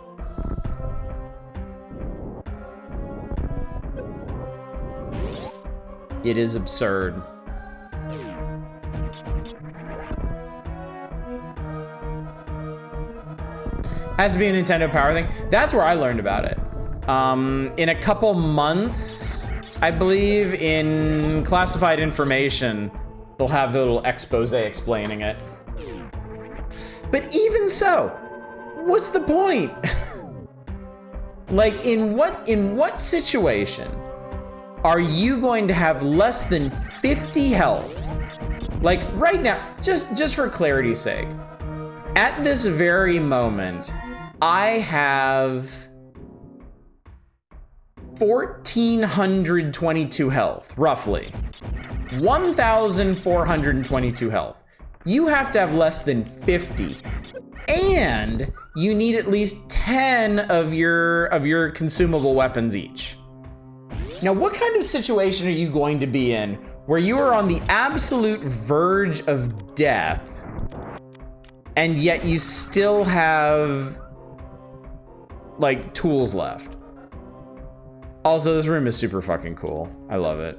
It is absurd. Has to be a Nintendo Power thing. That's where I learned about it. In a couple months, I believe, in classified information, they'll have the little expose explaining it. But even so, what's the point? Like, in what situation are you going to have less than 50 health? Like, right now, just for clarity's sake, at this very moment, I have 1,422 health, roughly. 1,422 health. You have to have less than 50. And you need at least 10 of your consumable weapons each. Now, what kind of situation are you going to be in where you are on the absolute verge of death, and yet you still have, like, tools left? Also, this room is super fucking cool. I love it.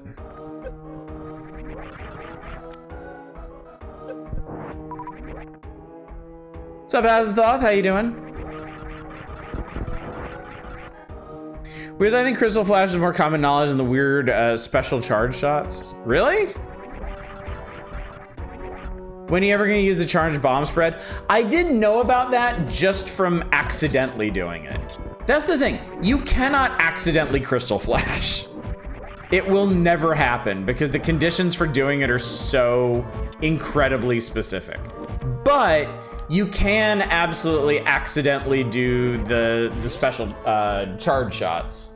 What's up, Azathoth? How you doing? Weird, I think Crystal Flash is more common knowledge than the weird special charge shots. Really? When are you ever gonna use the charged bomb spread? I didn't know about that just from accidentally doing it. That's the thing. You cannot accidentally Crystal Flash. It will never happen because the conditions for doing it are so incredibly specific. But you can absolutely accidentally do the special charge shots.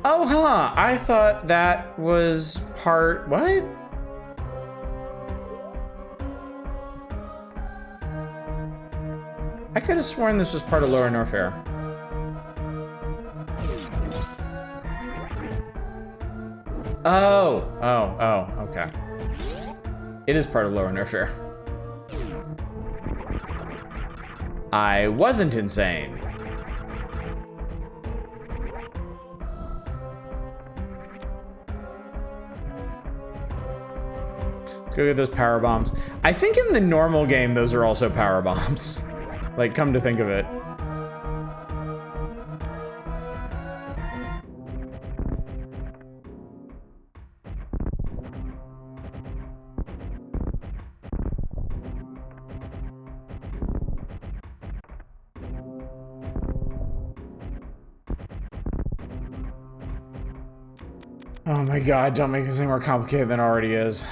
Oh, huh. I thought that was part... What? I could have sworn this was part of Lower Norfair. Oh, okay. It is part of Lower Norfair. I wasn't insane. Let's go get those power bombs. I think in the normal game, those are also power bombs. Like, come to think of it. Oh my god, don't make this any more complicated than it already is.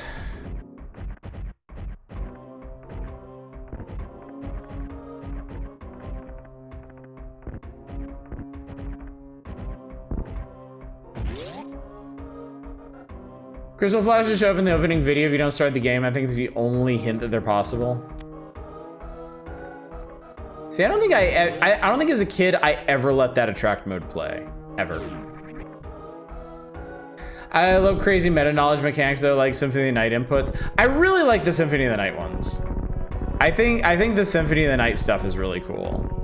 Crystal flashes show up in the opening video if you don't start the game. I think it's the only hint that they're possible. See, I don't think I don't think as a kid I ever let that attract mode play. Ever. I love crazy meta knowledge mechanics though, like Symphony of the Night inputs. I really like the Symphony of the Night ones. I think the Symphony of the Night stuff is really cool.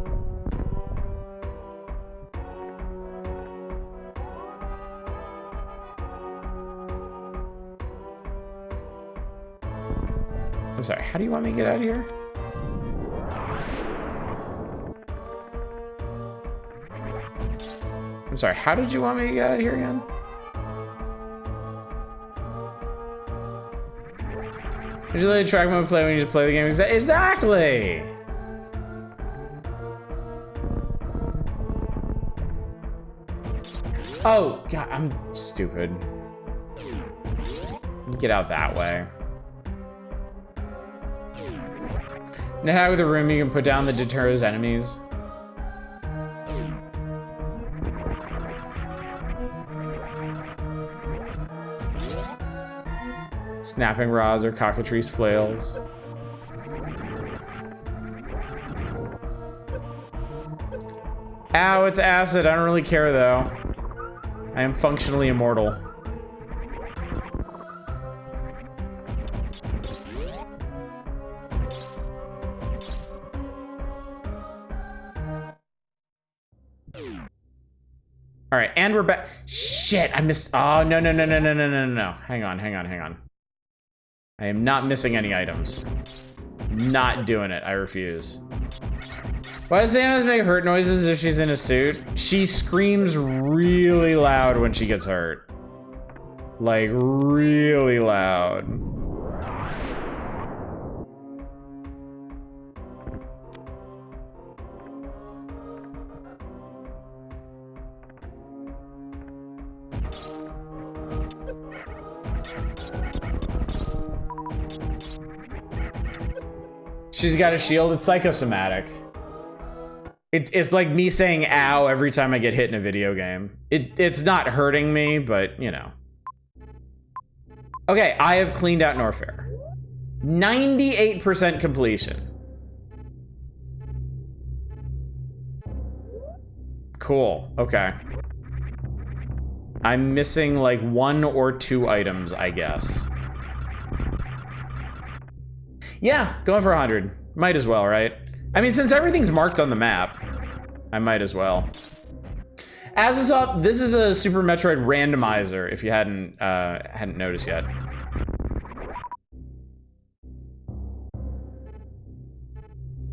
I'm sorry, how do you want me to get out of here? I'm sorry, how did you want me to get out of here again? Did you let track mode play when you just play the game? Exactly! Oh, God, I'm stupid. Get out that way. Now with a room you can put down that deters enemies. Snapping rods or cockatrice flails. Ow, it's acid. I don't really care though. I am functionally immortal. All right, and we're back. Shit, I missed. Oh, no. Hang on. I am not missing any items. Not doing it. I refuse. Why does Anna make hurt noises if she's in a suit? She screams really loud when she gets hurt. Like, really loud. She's got a shield. It's psychosomatic. It's like me saying ow every time I get hit in a video game. It's not hurting me, but you know. Okay, I have cleaned out Norfair. 98% completion. Cool, okay. I'm missing like 1 or 2 items, I guess. Yeah, going for 100. Might as well, right? I mean, since everything's marked on the map, I might as well. As is up, this is a Super Metroid Randomizer, if you hadn't noticed yet.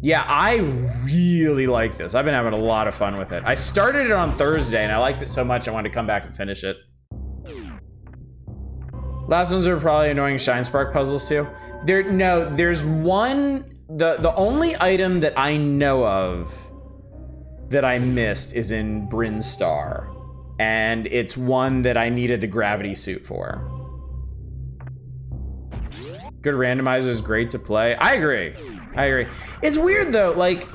Yeah, I really like this. I've been having a lot of fun with it. I started it on Thursday, and I liked it so much I wanted to come back and finish it. Last ones are probably annoying Shine Spark puzzles too. There's one. The only item that I know of that I missed is in Bryn Star, and it's one that I needed the gravity suit for. Good randomizer is great to play. I agree. It's weird though. Like,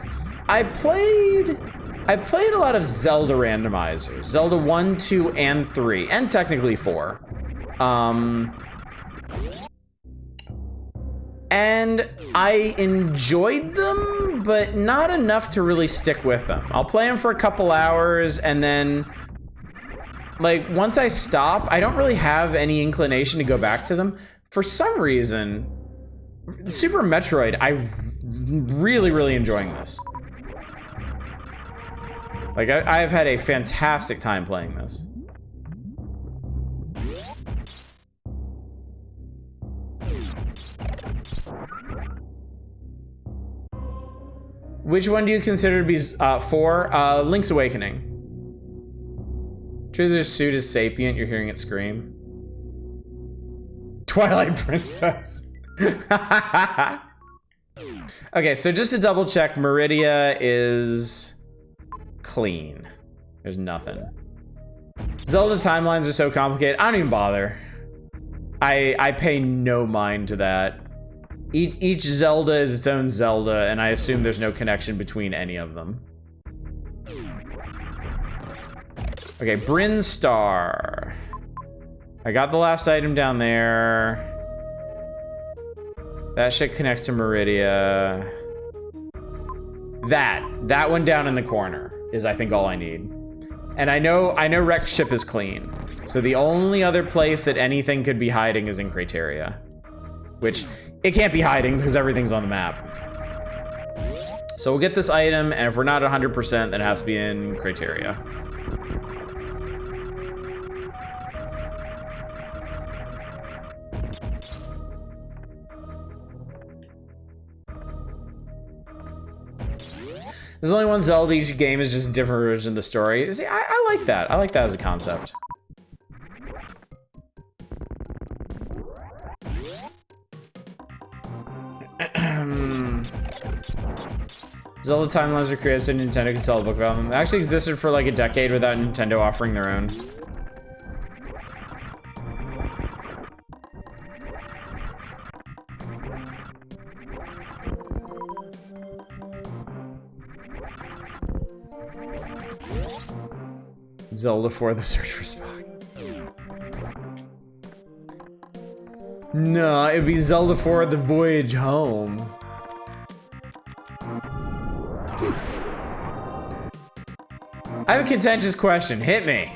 I've played a lot of Zelda randomizers. Zelda 1, 2, and 3, and technically 4. And I enjoyed them, but not enough to really stick with them. I'll play them for a couple hours, and then, like, once I stop, I don't really have any inclination to go back to them. For some reason, Super Metroid, I'm really enjoying this. Like, I've had a fantastic time playing this. Which one do you consider to be 4? Link's Awakening. Truth's suit is sapient, you're hearing it scream. Twilight Princess. Okay, so just to double check, Meridia is clean. There's nothing. Zelda timelines are so complicated. I don't even bother. I pay no mind to that. Each Zelda is its own Zelda, and I assume there's no connection between any of them. Okay, Bryn Star. I got the last item down there. That shit connects to Meridia. That one down in the corner is, I think, all I need. And I know Wrecked Ship is clean. So the only other place that anything could be hiding is in Crateria. Which, it can't be hiding because everything's on the map. So we'll get this item, and if we're not 100%, then it has to be in Crateria. There's only one Zelda, each game is just a different version of the story. See, I like that. I like that as a concept. Zelda timelines were created so Nintendo could sell a book about them. They actually existed for like a decade without Nintendo offering their own. Zelda 4, The Search for Spock. No, it'd be Zelda 4, The Voyage Home. I have a contentious question. Hit me.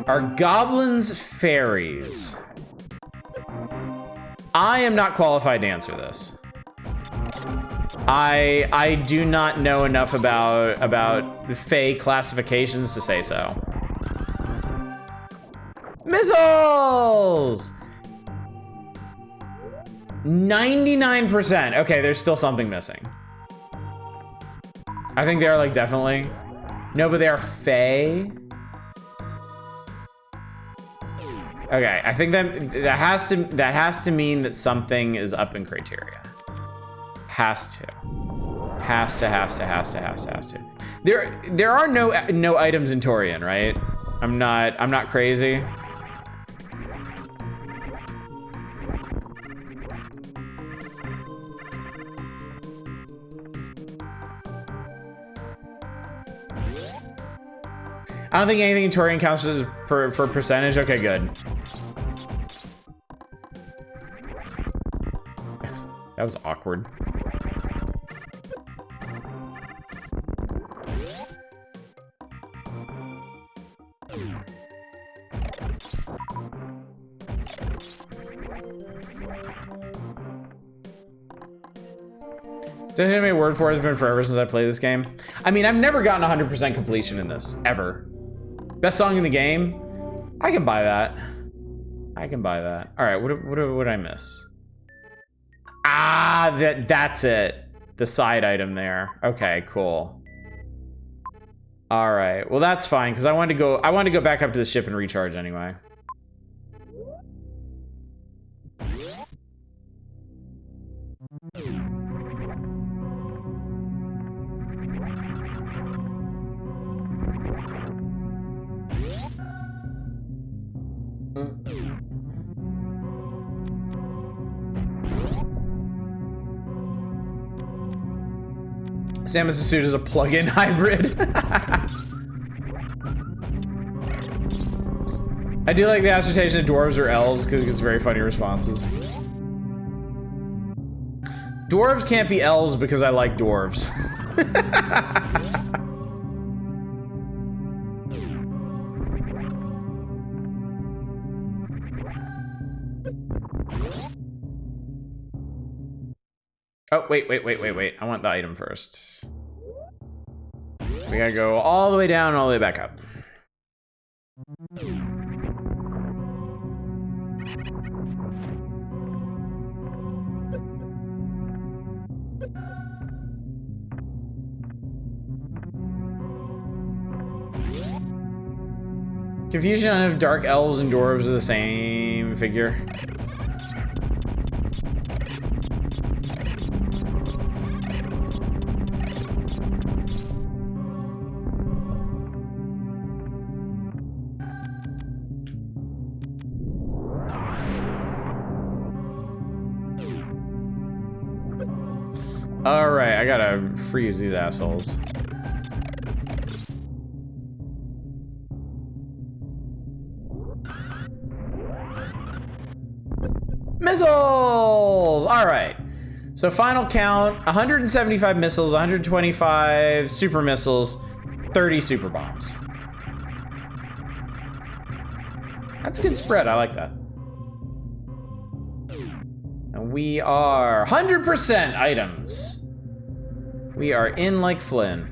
Are goblins fairies? I am not qualified to answer this. I do not know enough about Fae classifications to say so. Missiles! 99%. Okay, there's still something missing. I think they are like definitely. No, but they are Fae. Okay, I think that has to mean that something is up in Crateria. Has to. There are no items in Torian, right? I'm not crazy. I don't think anything in Torian counts for percentage. Okay, good. That was awkward. Don't have any word for it. It's been forever since I played this game. I mean, I've never gotten 100% completion in this, ever. Best song in the game? I can buy that. I can buy that. All right, what did I miss? Ah, that's it. The side item there. Okay, cool. All right, well that's fine because I wanted to go back up to the ship and recharge anyway. Samus suit is a plug-in hybrid. I do like the assertion of dwarves or elves because it gets very funny responses. Dwarves can't be elves because I like dwarves. Oh, wait. I want the item first. We gotta go all the way down, all the way back up. Confusion on if dark elves and dwarves are the same figure. All right, I gotta freeze these assholes. Missiles! All right. So final count, 175 missiles, 125 super missiles, 30 super bombs. That's a good spread, I like that. And we are 100% items. We are in like Flynn.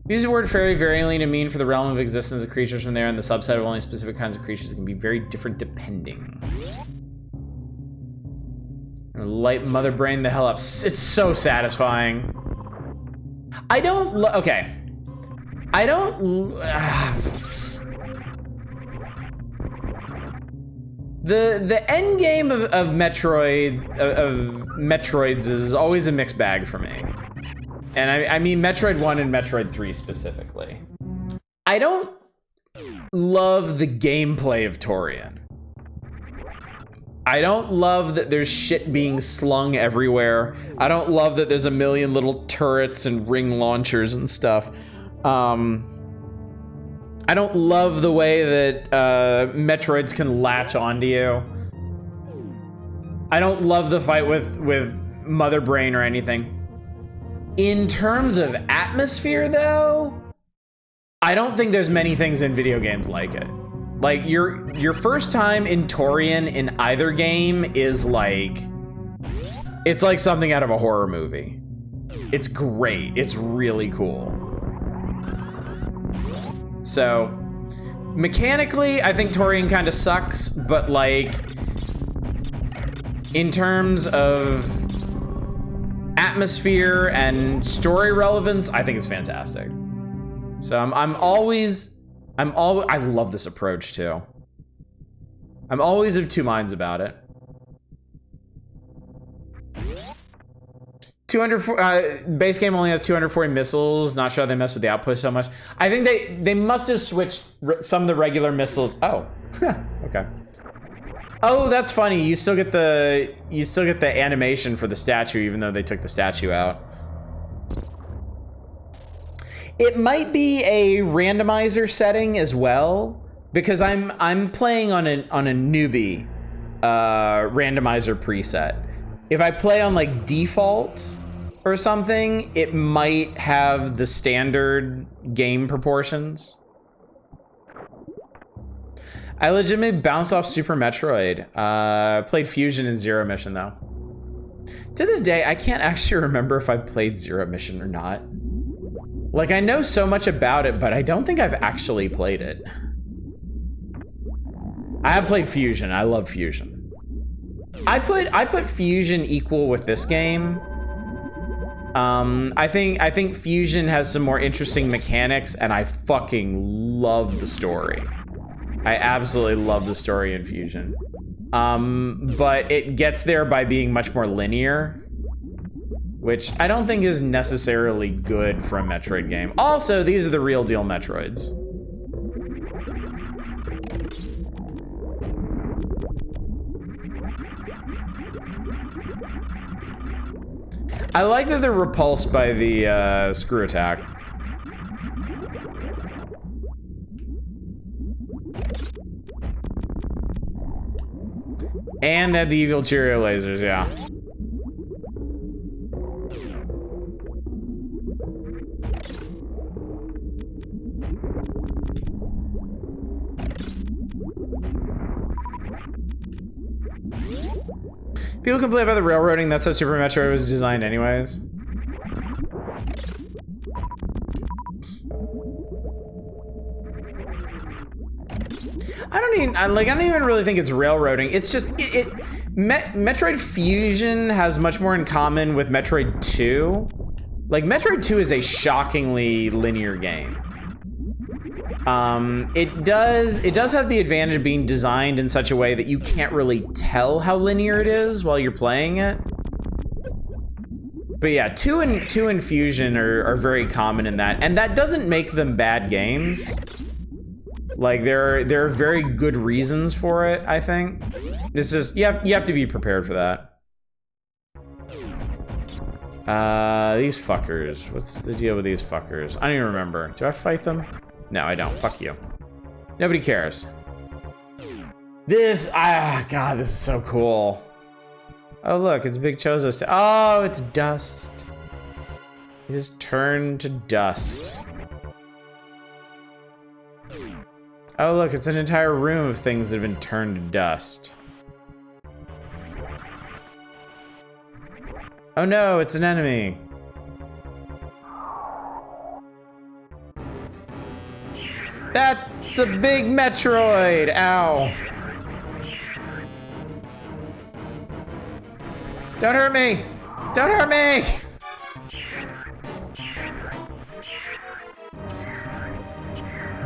Use the word fairy varyingly to mean for the realm of existence of creatures from there and the subset of only specific kinds of creatures that can be very different depending. Light mother brain the hell up. It's so satisfying. I don't okay. I don't the end game of Metroids is always a mixed bag for me. And I mean Metroid 1 and Metroid 3 specifically. I don't love the gameplay of Torian. I don't love that there's shit being slung everywhere. I don't love that there's a million little turrets and ring launchers and stuff. I don't love the way that Metroids can latch onto you. I don't love the fight with Mother Brain or anything. In terms of atmosphere, though, I don't think there's many things in video games like it. Like, your first time in Torian in either game is like... It's like something out of a horror movie. It's great. It's really cool. So, mechanically, I think Torian kind of sucks, but like... In terms of atmosphere and story relevance, I think it's fantastic. So I love this approach too. I'm always of two minds about it. 200 base game only has 240 missiles. Not sure how they mess with the output so much. I think they must have switched some of the regular missiles. Oh, okay. Oh, that's funny. You still get the animation for the statue, even though they took the statue out. It might be a randomizer setting as well, because I'm playing on a newbie randomizer preset. If I play on like default or something, it might have the standard game proportions. I legitimately bounced off Super Metroid. Played Fusion and Zero Mission though. To this day, I can't actually remember if I played Zero Mission or not. Like, I know so much about it, but I don't think I've actually played it. I have played Fusion. I love Fusion. I put Fusion equal with this game. I think Fusion has some more interesting mechanics, and I fucking love the story. I absolutely love the story in Fusion. But it gets there by being much more linear, which I don't think is necessarily good for a Metroid game. Also, these are the real deal Metroids. I like that they're repulsed by the screw attack. And they have the evil Cheerio lasers, yeah. People complain about the railroading. That's how Super Metroid was designed anyways. I don't even really think it's railroading. It's just Metroid Fusion has much more in common with Metroid 2. Like, Metroid 2 is a shockingly linear game. It does have the advantage of being designed in such a way that you can't really tell how linear it is while you're playing it. But yeah, 2 and Fusion are very common in that, and that doesn't make them bad games. Like, there are very good reasons for it, I think. It's just you have to be prepared for that. These fuckers. What's the deal with these fuckers? I don't even remember. Do I fight them? No, I don't. Fuck you. Nobody cares. This, God, this is so cool. Oh, look, it's Big Chozo. Oh, it's dust. It has turned to dust. Oh, look, it's an entire room of things that have been turned to dust. Oh no, it's an enemy. That's a big Metroid! Ow. Don't hurt me! Don't hurt me!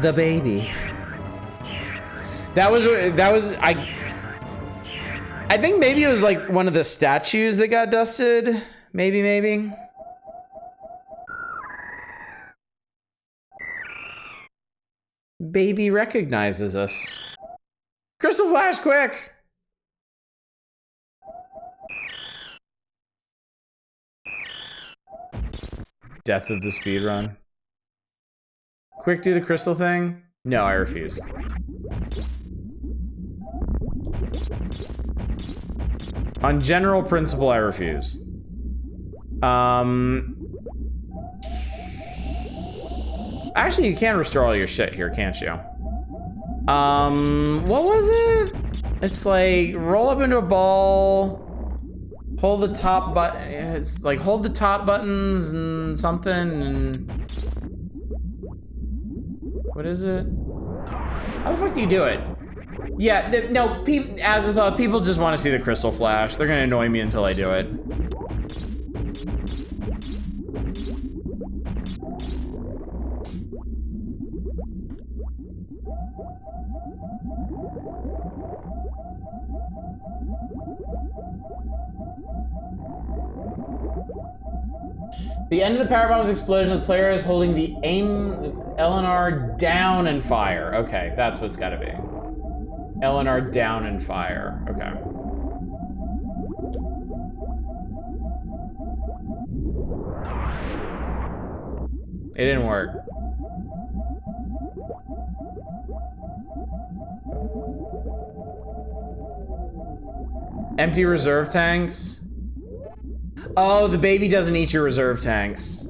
The baby. That was I think maybe it was like one of the statues that got dusted. Maybe. Baby recognizes us. Crystal Flash, quick! Death of the speedrun. Quick, do the crystal thing? No, I refuse. On general principle, I refuse. Actually, you can restore all your shit here, can't you? What was it? It's like, roll up into a ball, hold the top button, it's like, hold the top buttons and something, and... What is it? How the fuck do you do it? Yeah, no, as a thought, people just want to see the crystal flash. They're gonna annoy me until I do it. The end of the power bomb's explosion, the player is holding the aim LNR down and fire. Okay, that's what's gotta be. LNR down and fire. Okay. It didn't work. Empty reserve tanks. Oh, the baby doesn't eat your reserve tanks.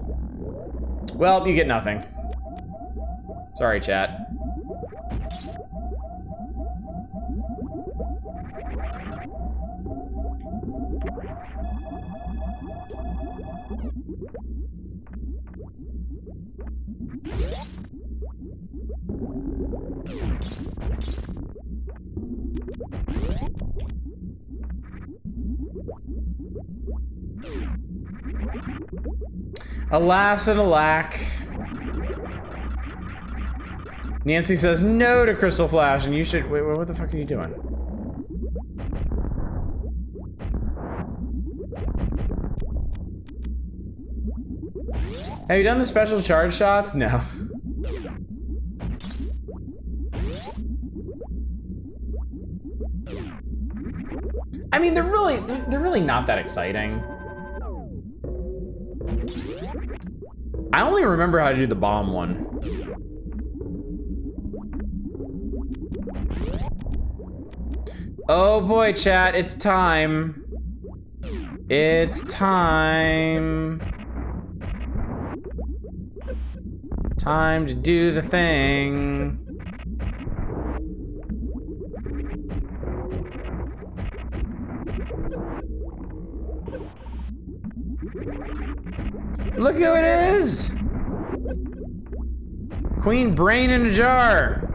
Well, you get nothing. Sorry, chat. Alas and alack. Nancy says no to Crystal Flash, and you should. Wait, what the fuck are you doing? Have you done the special charge shots? No. I mean, they're really not that exciting. I only remember how to do the bomb one. Oh boy, chat, it's time. It's time. Time to do the thing. Look who it is! Queen Brain in a jar.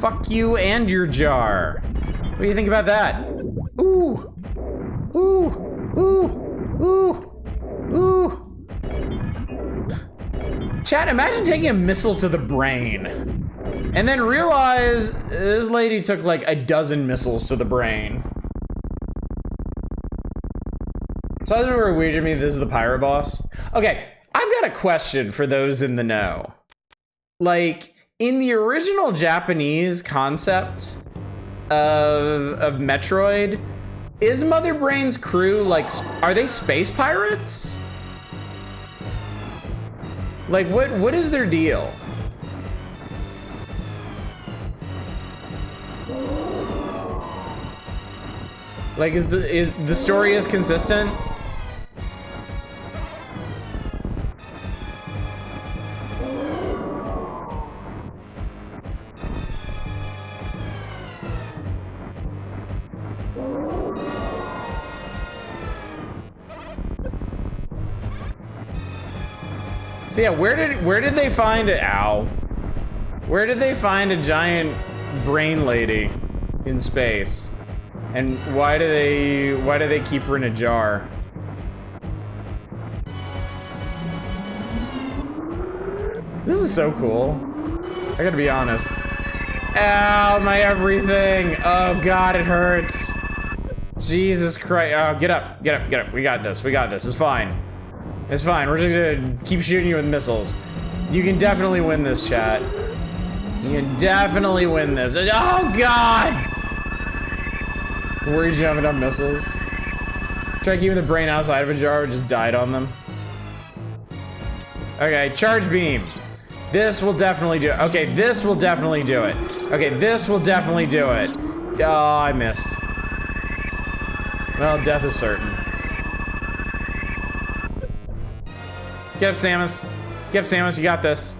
Fuck you and your jar. What do you think about that? Ooh. Ooh. Ooh. Ooh. Ooh. Chat, imagine taking a missile to the brain and then realize this lady took like a dozen missiles to the brain. So it's very weird to me this is the pirate boss. Okay, I've got a question for those in the know. Like, in the original Japanese concept of Metroid, Is Mother Brain's crew, like, are they space pirates? Like, what is their deal? Like, is the story as consistent? So yeah, where did they find it? Ow. Where did they find a giant brain lady in space? And why do they keep her in a jar? This is so cool. I gotta be honest. Ow, my everything. Oh God, it hurts. Jesus Christ. Oh, get up, get up, get up. We got this, It's fine. It's fine, we're just gonna keep shooting you with missiles. You can definitely win this, chat. You can definitely win this. Oh God! Worried you haven't enough missiles? Try keeping the brain outside of a jar, just died on them. Okay, charge beam. This will definitely do it. Okay, this will definitely do it. Okay, this will definitely do it. Oh, I missed. Well, death is certain. Get up, Samus. Get up, Samus, you got this.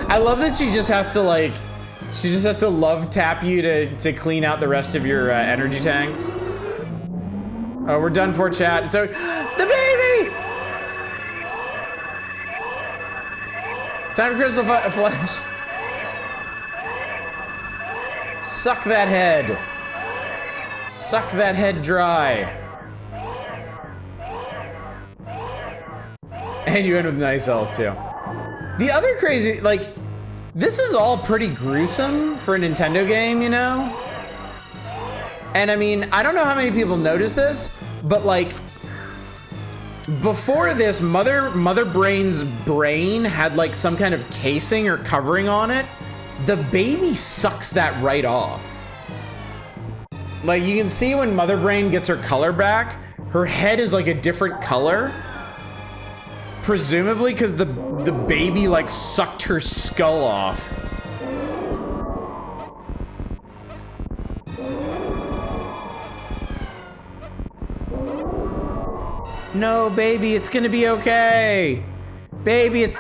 I love that she just has to, like, she just has to love tap you to clean out the rest of your energy tanks. Oh, we're done for, chat. So, the baby! Time for Crystal Flash. Suck that head. Suck that head dry. And you end with nice health, too. The other crazy, like, this is all pretty gruesome for a Nintendo game, you know? And I mean, I don't know how many people noticed this, but like, before this, Mother Brain's brain had like some kind of casing or covering on it. The baby sucks that right off. Like, you can see when Mother Brain gets her color back, her head is like a different color. Presumably because the baby like sucked her skull off. No, baby, it's gonna be okay. Baby, it's...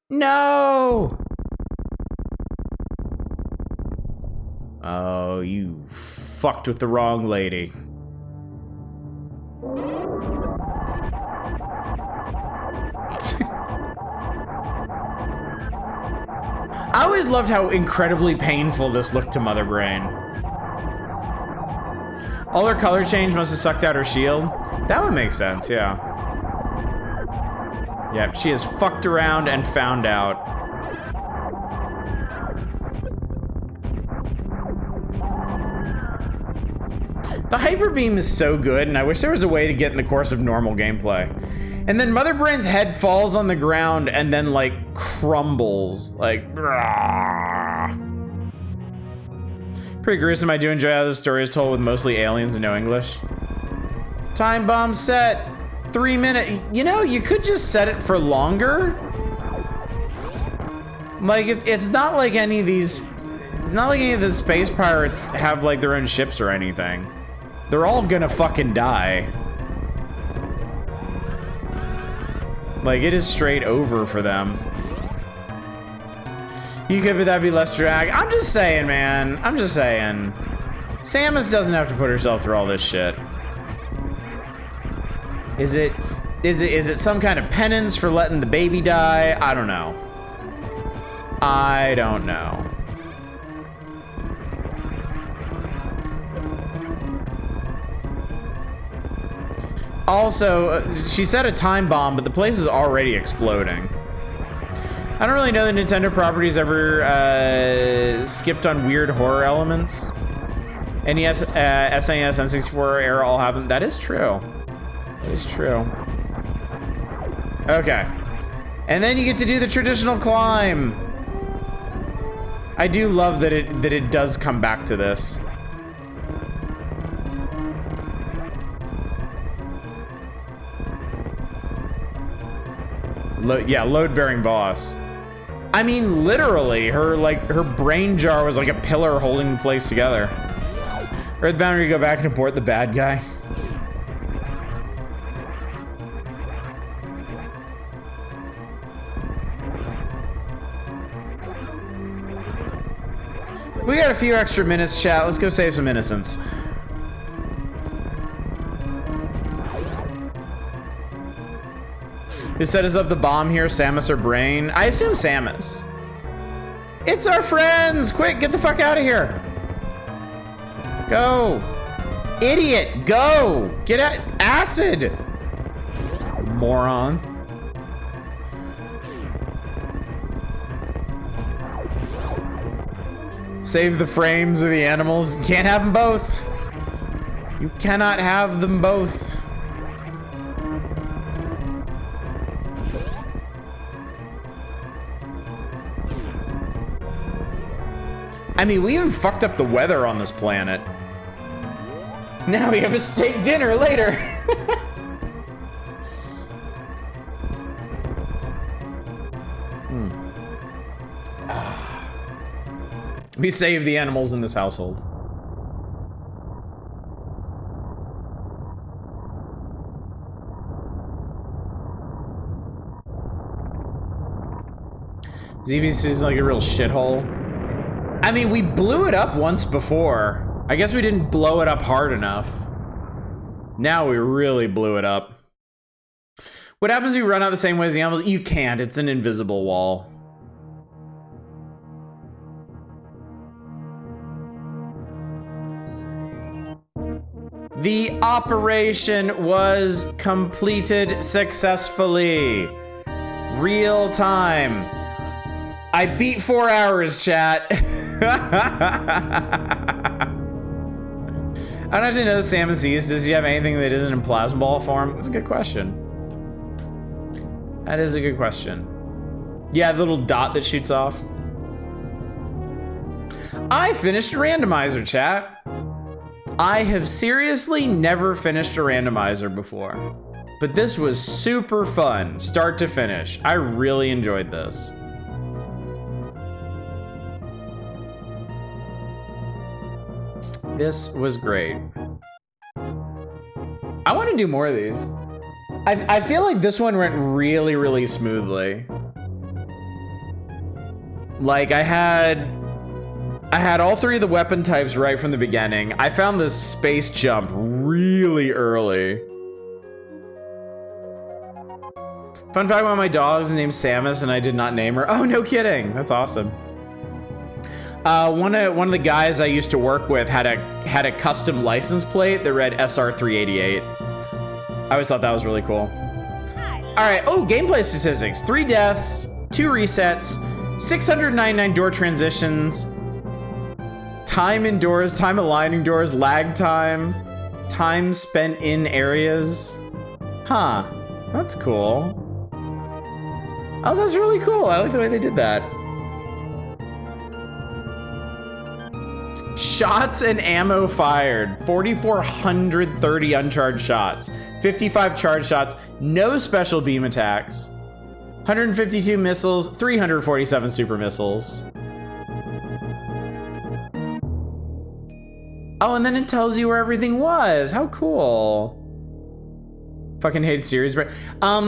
No! Oh, you fucked with the wrong lady. I always loved how incredibly painful this looked to Mother Brain. All her color change must have sucked out her shield. That would make sense, yeah. Yep, she has fucked around and found out. The Hyper Beam is so good, and I wish there was a way to get in the course of normal gameplay. And then Mother Brain's head falls on the ground and then, like, crumbles. Like, rah. Pretty gruesome. I do enjoy how this story is told with mostly aliens and no English. Time bomb set. 3 minutes. You know, you could just set it for longer. Like, it's not like any of these... Not like any of the space pirates have, like, their own ships or anything. They're all gonna fucking die. Like, it is straight over for them. You could, but that'd be less drag. I'm just saying, man. I'm just saying. Samus doesn't have to put herself through all this shit. Is it some kind of penance for letting the baby die? I don't know. I don't know. Also, she set a time bomb, but the place is already exploding. I don't really know that Nintendo properties ever skipped on weird horror elements. NES, SNES, N64 era all have them. That is true. That is true. Okay. And then you get to do the traditional climb. I do love that it does come back to this. Yeah, load-bearing boss. I mean, literally, her brain jar was like a pillar holding the place together. Earthbound, you go back and abort the bad guy. We got a few extra minutes, chat. Let's go save some innocents. Who set us up the bomb here? Samus or Brain? I assume Samus. It's our friends! Quick, get the fuck out of here! Go! Idiot, go! Get out! Acid! Moron. Save the frames of the animals. Can't have them both. You cannot have them both. I mean, we even fucked up the weather on this planet. Now we have a steak dinner later. We save the animals in this household. ZBC is like a real shithole. I mean, we blew it up once before. I guess we didn't blow it up hard enough. Now we really blew it up. What happens if you run out the same way as the animals? You can't. It's an invisible wall. The operation was completed successfully. Real time. I beat 4 hours, chat. I don't actually know the Samus East. Does he have anything that isn't in plasma ball form? That's a good question. That is a good question. Yeah, the little dot that shoots off. I finished Randomizer, chat. I have seriously never finished a Randomizer before. But this was super fun, start to finish. I really enjoyed this. This was great. I want to do more of these. I feel like this one went really, really smoothly. Like I had all three of the weapon types right from the beginning. I found the space jump really early. Fun fact about my dog is named Samus and I did not name her. Oh, no kidding. That's awesome. One of the guys I used to work with had a custom license plate that read SR388. I always thought that was really cool. All right. Oh, gameplay statistics: 3 deaths, 2 resets, 699 door transitions, time indoors, time aligning doors, lag time, time spent in areas. Huh. That's cool. Oh, that's really cool. I like the way they did that. Shots and ammo fired, 4,430 uncharged shots, 55 charged shots, no special beam attacks, 152 missiles, 347 super missiles. Oh, and then it tells you where everything was. How cool. Fucking hated series, but I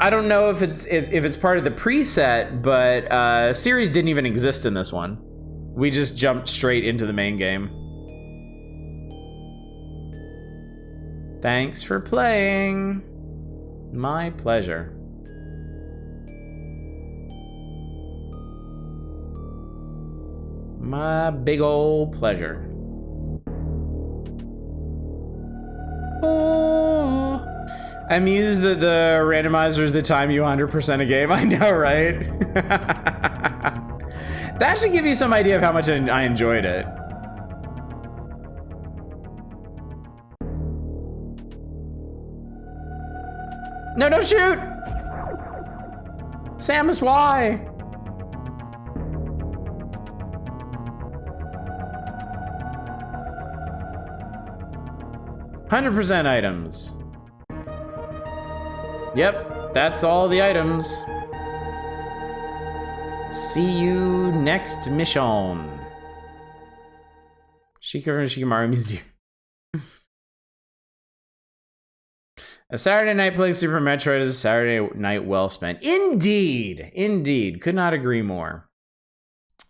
don't know if it's part of the preset, but series didn't even exist in this one. We just jumped straight into the main game. Thanks for playing. My pleasure. My big old pleasure. Oh. I'm amused that the randomizer is the time you 100% a game. I know, right? That should give you some idea of how much I enjoyed it. No, don't shoot! Samus, why? "100% items." Yep, that's all the items. See you next mission. Shikamaru means dear. A Saturday night playing Super Metroid is a Saturday night well spent. Indeed. Indeed. Could not agree more.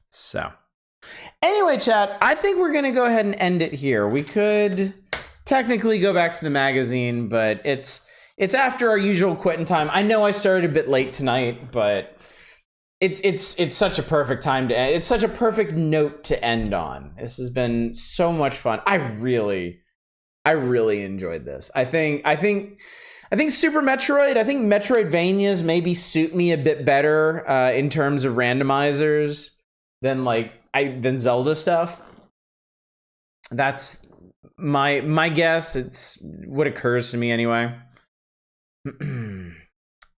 So, anyway, chat, I think we're going to go ahead and end it here. We could technically go back to the magazine, but it's after our usual quitting time. I know I started a bit late tonight, but it's such a perfect time to end. It's such a perfect note to end on. This has been so much fun. I really enjoyed this. I think Super Metroid, I think Metroidvanias maybe suit me a bit better in terms of randomizers than than Zelda stuff. That's my guess. It's what occurs to me anyway.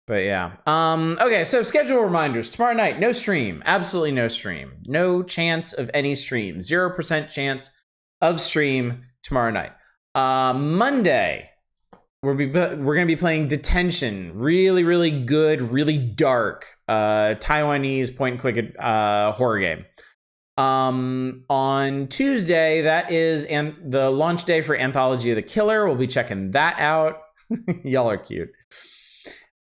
But yeah. Okay, so schedule reminders. Tomorrow night, no stream. Absolutely no stream. No chance of any stream. 0% chance of stream tomorrow night. Monday, we're gonna be playing Detention. Really good, really dark Taiwanese point-and-click horror game. On Tuesday, that is the launch day for Anthology of the Killer. We'll be checking that out. Y'all are cute.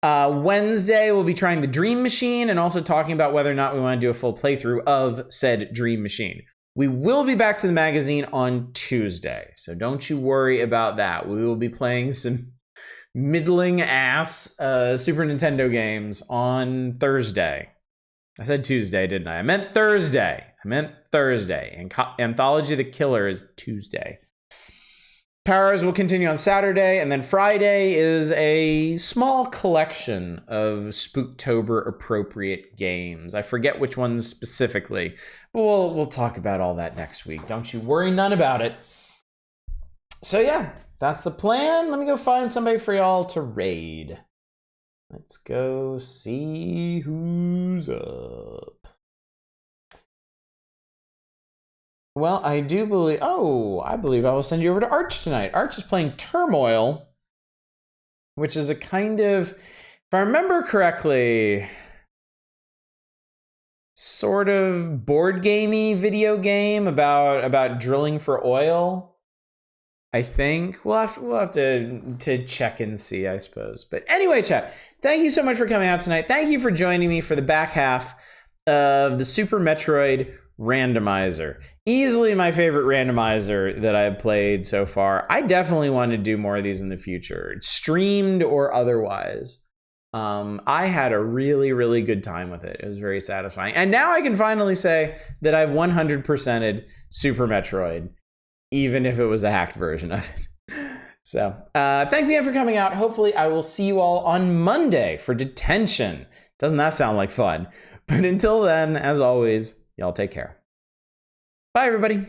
Wednesday, we'll be trying the Dream Machine and also talking about whether or not we want to do a full playthrough of said Dream Machine. We will be back to the magazine on Tuesday, so don't you worry about that. We will be playing some middling ass Super Nintendo games on Thursday. I said Tuesday, didn't I? I meant Thursday. And Anthology of the Killer is Tuesday. Powers will continue on Saturday, and then Friday is a small collection of Spooktober appropriate games. I forget which ones specifically, but we'll talk about all that next week. Don't you worry none about it. So yeah, that's the plan. Let me go find somebody for y'all to raid. Let's go see who's up. Well, I believe I will send you over to Arch tonight. Arch is playing Turmoil, which is a kind of, if I remember correctly, sort of board gamey video game about drilling for oil. I think we'll have to check and see, I suppose. But anyway, chat, thank you so much for coming out tonight. Thank you for joining me for the back half of the Super Metroid Randomizer. Easily my favorite randomizer that I've played so far. I definitely want to do more of these in the future, streamed or otherwise. I had a really good time with it. It was very satisfying. And now I can finally say that I've 100%ed Super Metroid, even if it was a hacked version of it. So, thanks again for coming out. Hopefully I will see you all on Monday for Detention. Doesn't that sound like fun? But until then, as always, y'all take care. Bye, everybody.